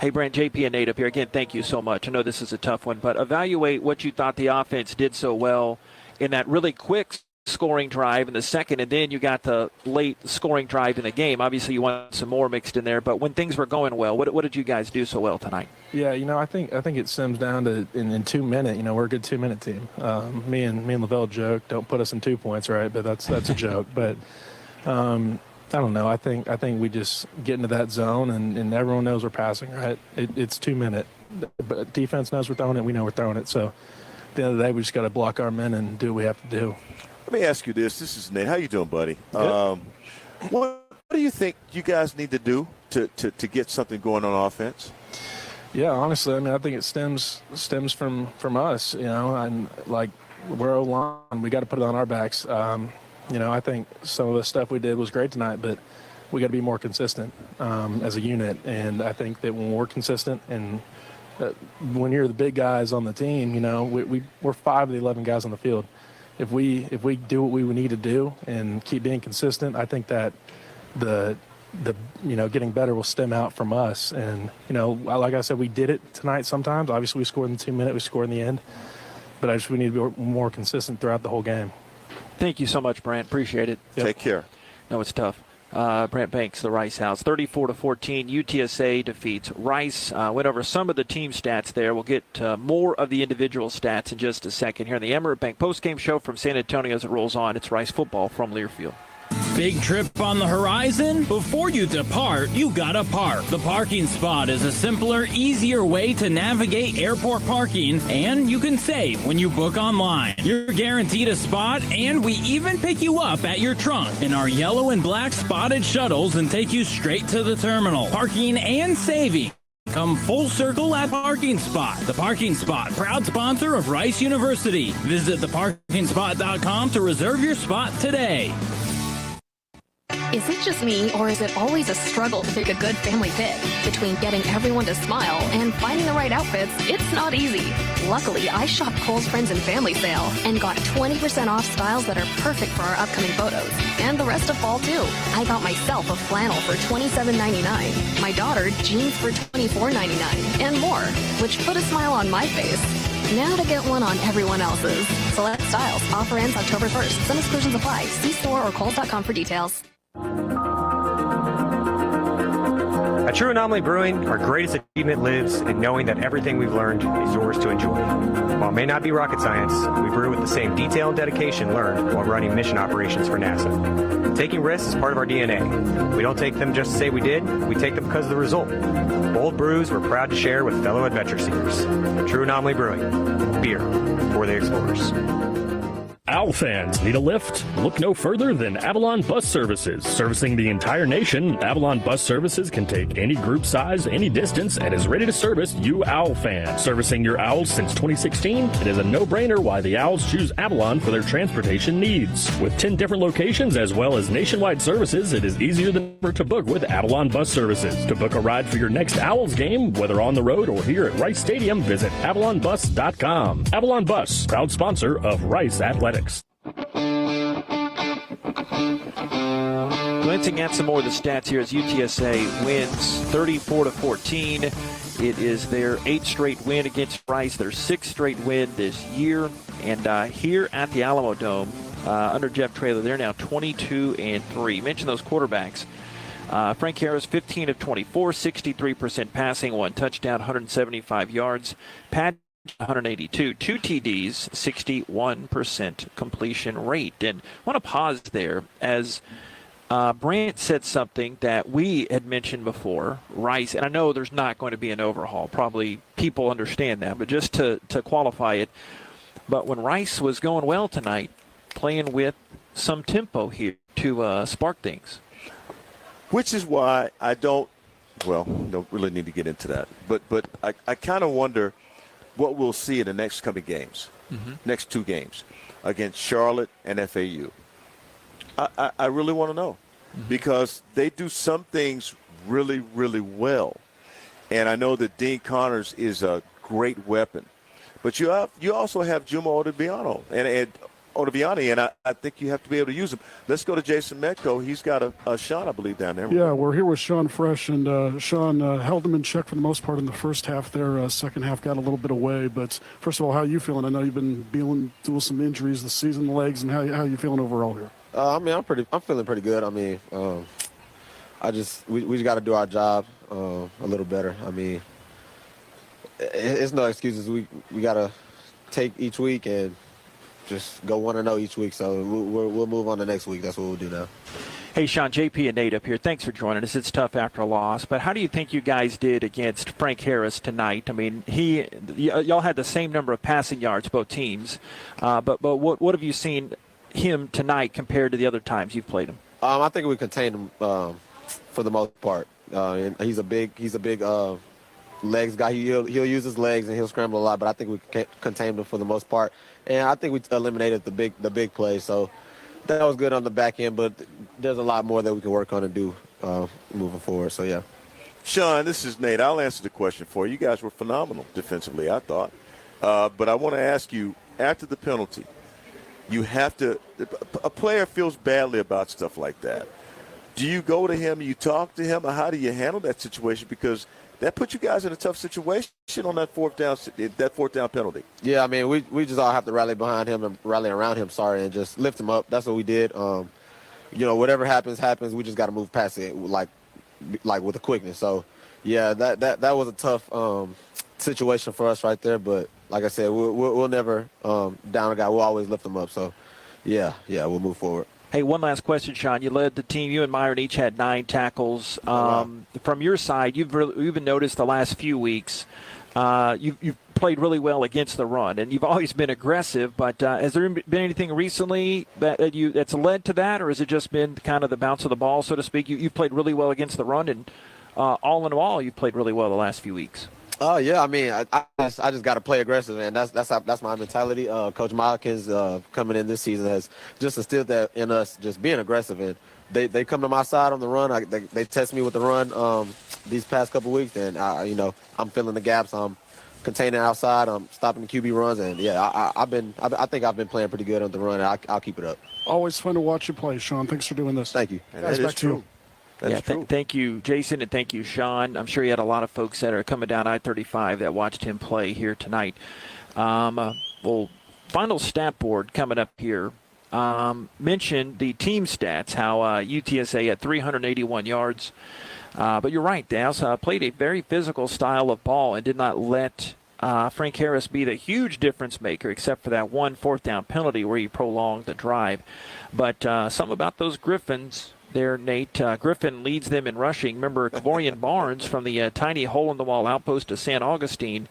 Hey, Brent, JP and Nate up here. Again, thank you so much. I know this is a tough one, but evaluate what you thought the offense did so well in that really quick scoring drive in the second, and then you got the late scoring drive in the game. Obviously, you want some more mixed in there, but when things were going well, what did you guys do so well tonight? Yeah, I think it stems down to in 2 minutes. We're a good 2 minute team. Me and Lavelle joke, don't put us in 2 points, right? But that's a joke. But I don't know. I think we just get into that zone, and everyone knows we're passing, right? It's 2 minute. But defense knows we're throwing it. We know we're throwing it. So at the end of the day, we just got to block our men and do what we have to do. Let me ask you this. This is Nate. How you doing, buddy? Good. What do you think you guys need to do to get something going on offense? Yeah, honestly, I think it stems from us, and like we're O-line, we got to put it on our backs. I think some of the stuff we did was great tonight, but we got to be more consistent as a unit. And I think that when we're consistent and when you're the big guys on the team, we're 5 of the 11 guys on the field. If we do what we need to do and keep being consistent, I think that the getting better will stem out from us. And, like I said, we did it tonight sometimes. Obviously, we scored in the 2 minutes, we scored in the end. But we need to be more consistent throughout the whole game. Thank you so much, Brant. Appreciate it. Yep. Take care. No, it's tough. Brant Banks, the Rice House. 34-14, UTSA defeats Rice. Went over some of the team stats there. We'll get more of the individual stats in just a second here on the Emirates Bank postgame show from San Antonio as it rolls on. It's Rice football from Learfield. Big trip on the horizon? Before you depart, you gotta park. The parking spot is a simpler, easier way to navigate airport parking, and you can save when you book online. You're guaranteed a spot, and we even pick you up at your trunk in our yellow and black spotted shuttles and take you straight to the terminal. Parking and saving come full circle at Parking Spot. The Parking Spot, proud sponsor of Rice University. Visit theparkingspot.com to reserve your spot today. Is it just me, or is it always a struggle to pick a good family fit? Between getting everyone to smile and finding the right outfits, it's not easy. Luckily, I shopped Kohl's Friends and Family Sale and got 20% off styles that are perfect for our upcoming photos. And the rest of fall, too. I got myself a flannel for $27.99, my daughter jeans for $24.99, and more, which put a smile on my face. Now to get one on everyone else's. Select styles. Offer ends October 1st. Some exclusions apply. See store or Kohls.com for details. At True Anomaly Brewing, our greatest achievement lives in knowing that everything we've learned is yours to enjoy. While it may not be rocket science, we brew with the same detail and dedication learned while running mission operations for NASA. Taking risks is part of our DNA. We don't take them just to say we did, we take them because of the result. Bold brews we're proud to share with fellow adventure seekers. True Anomaly Brewing, beer for the explorers. Owl fans, need a lift? Look no further than Avalon Bus Services. Servicing the entire nation, Avalon Bus Services can take any group size, any distance, and is ready to service you Owl fans. Servicing your Owls since 2016, it is a no-brainer why the Owls choose Avalon for their transportation needs. With 10 different locations as well as nationwide services, it is easier than ever to book with Avalon Bus Services. To book a ride for your next Owls game, whether on the road or here at Rice Stadium, visit avalonbus.com. Avalon Bus, proud sponsor of Rice Athletics. Glancing at some more of the stats here as UTSA wins 34-14. It is their 8th straight win against Rice, their 6th straight win this year. And here at the Alamo Dome, under Jeff Traylor, they're now 22-3. Mention those quarterbacks. Frank Harris, 15 of 24, 63% passing, 1 touchdown, 175 yards. Pat 182, 2 TDs, 61% completion rate. And I want to pause there as Brant said something that we had mentioned before, Rice, and I know there's not going to be an overhaul. Probably people understand that, but just to qualify it. But when Rice was going well tonight, playing with some tempo here to spark things. Which is why I don't really need to get into that. But I kind of wonder what we'll see in the next coming games, next 2 games, against Charlotte and FAU. I really want to know because they do some things really, really well. And I know that Dean Connors is a great weapon. But you also have Juma Odebiano and I think you have to be able to use him. Let's go to Jason Metco. He's got a Sean, I believe, down there. Yeah, we're here with Sean Fresh, and Sean held them in check for the most part in the first half there. Second half got a little bit away. But first of all, how are you feeling? I know you've been dealing with some injuries this season, the legs, and how are you feeling overall here? I'm feeling pretty good. I mean, we just got to do our job a little better. I mean, it's no excuses. We got to take each week and just go 1-0 each week. So we'll move on to next week. That's what we'll do now. Hey, Sean, JP and Nate up here. Thanks for joining us. It's tough after a loss, but how do you think you guys did against Frank Harris tonight? I mean, y'all had the same number of passing yards, both teams, but what have you seen him tonight compared to the other times you've played him? I think we contained him for the most part. He's a big legs guy. He'll use his legs and he'll scramble a lot, but I think we contained him for the most part. And I think we eliminated the big plays. So that was good on the back end, but there's a lot more that we can work on and do moving forward. So, yeah. Sean, this is Nate. I'll answer the question for you. You guys were phenomenal defensively, I thought. But I want to ask you, after the penalty, you have to – a player feels badly about stuff like that. Do you go to him, you talk to him, or how do you handle that situation? Because that puts you guys in a tough situation on that fourth down penalty. Yeah, I mean, we just all have to rally behind him and rally around him, and just lift him up. That's what we did. Whatever happens. We just got to move past it like with a quickness. So, yeah, that was a tough situation for us right there. But like I said, we'll never down a guy. We'll always lift him up. So, yeah, we'll move forward. Hey, one last question, Sean. You led the team. You and Myron each had 9 tackles. From your side, you've even noticed the last few weeks, you've played really well against the run, and you've always been aggressive. But has there been anything recently that's led to that, or has it just been kind of the bounce of the ball, so to speak? You've played really well against the run, and all in all, you've played really well the last few weeks. Oh yeah, I mean, I just got to play aggressive, man. That's my mentality. Coach Malkins coming in this season has just instilled that in us, just being aggressive. And they come to my side on the run. They test me with the run these past couple weeks, and I'm filling the gaps. I'm containing outside. I'm stopping the QB runs, and yeah, I think I've been playing pretty good on the run. And I'll keep it up. Always fun to watch you play, Sean. Thanks for doing this. Thank you. Guys, back to you. Thank you, Jason, and thank you, Sean. I'm sure you had a lot of folks that are coming down I-35 that watched him play here tonight. Well, final stat board coming up here. Mentioned the team stats, how UTSA had 381 yards. But you're right, Daz. Played a very physical style of ball and did not let Frank Harris be the huge difference maker, except for that 1 4th-down penalty where he prolonged the drive. But something about those Griffins there, Nate. Griffin leads them in rushing. Remember, Cavorian Barnes from the tiny hole-in-the-wall outpost of San Augustine,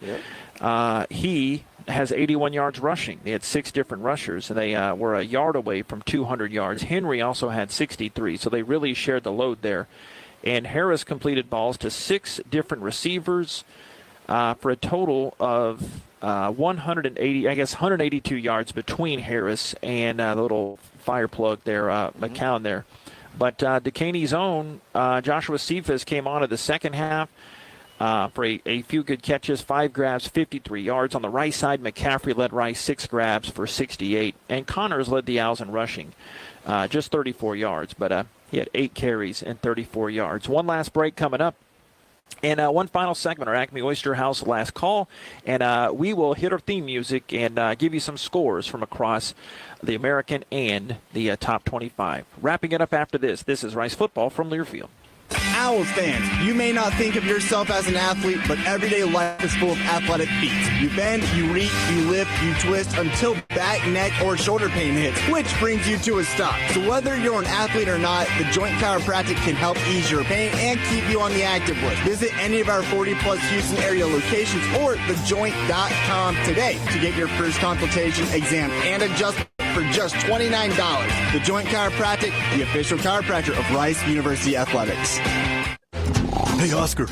he has 81 yards rushing. They had 6 different rushers, and they were a yard away from 200 yards. Henry also had 63, so they really shared the load there. And Harris completed balls to 6 different receivers for a total of 182 yards between Harris and the little fire plug there, McCown there. But Decaney's own Joshua Cephas came on in the second half for a few good catches, 5 grabs, 53 yards. On the Rice side, McCaffrey led Rice 6 grabs for 68. And Connors led the Owls in rushing, just 34 yards. But he had 8 carries and 34 yards. One last break coming up. And one final segment, our Acme Oyster House last call. And we will hit our theme music and give you some scores from across the American and the top 25. Wrapping it up after this. This is Rice Football from Learfield. Owls fans, you may not think of yourself as an athlete, but everyday life is full of athletic feats. You bend, you reach, you lift, you twist until back, neck, or shoulder pain hits, which brings you to a stop. So whether you're an athlete or not, the Joint Chiropractic can help ease your pain and keep you on the active list. Visit any of our 40-plus Houston area locations or thejoint.com today to get your first consultation, exam, and adjustment for just $29. The Joint Chiropractic, the official chiropractor of Rice University Athletics. Hey, Oscar,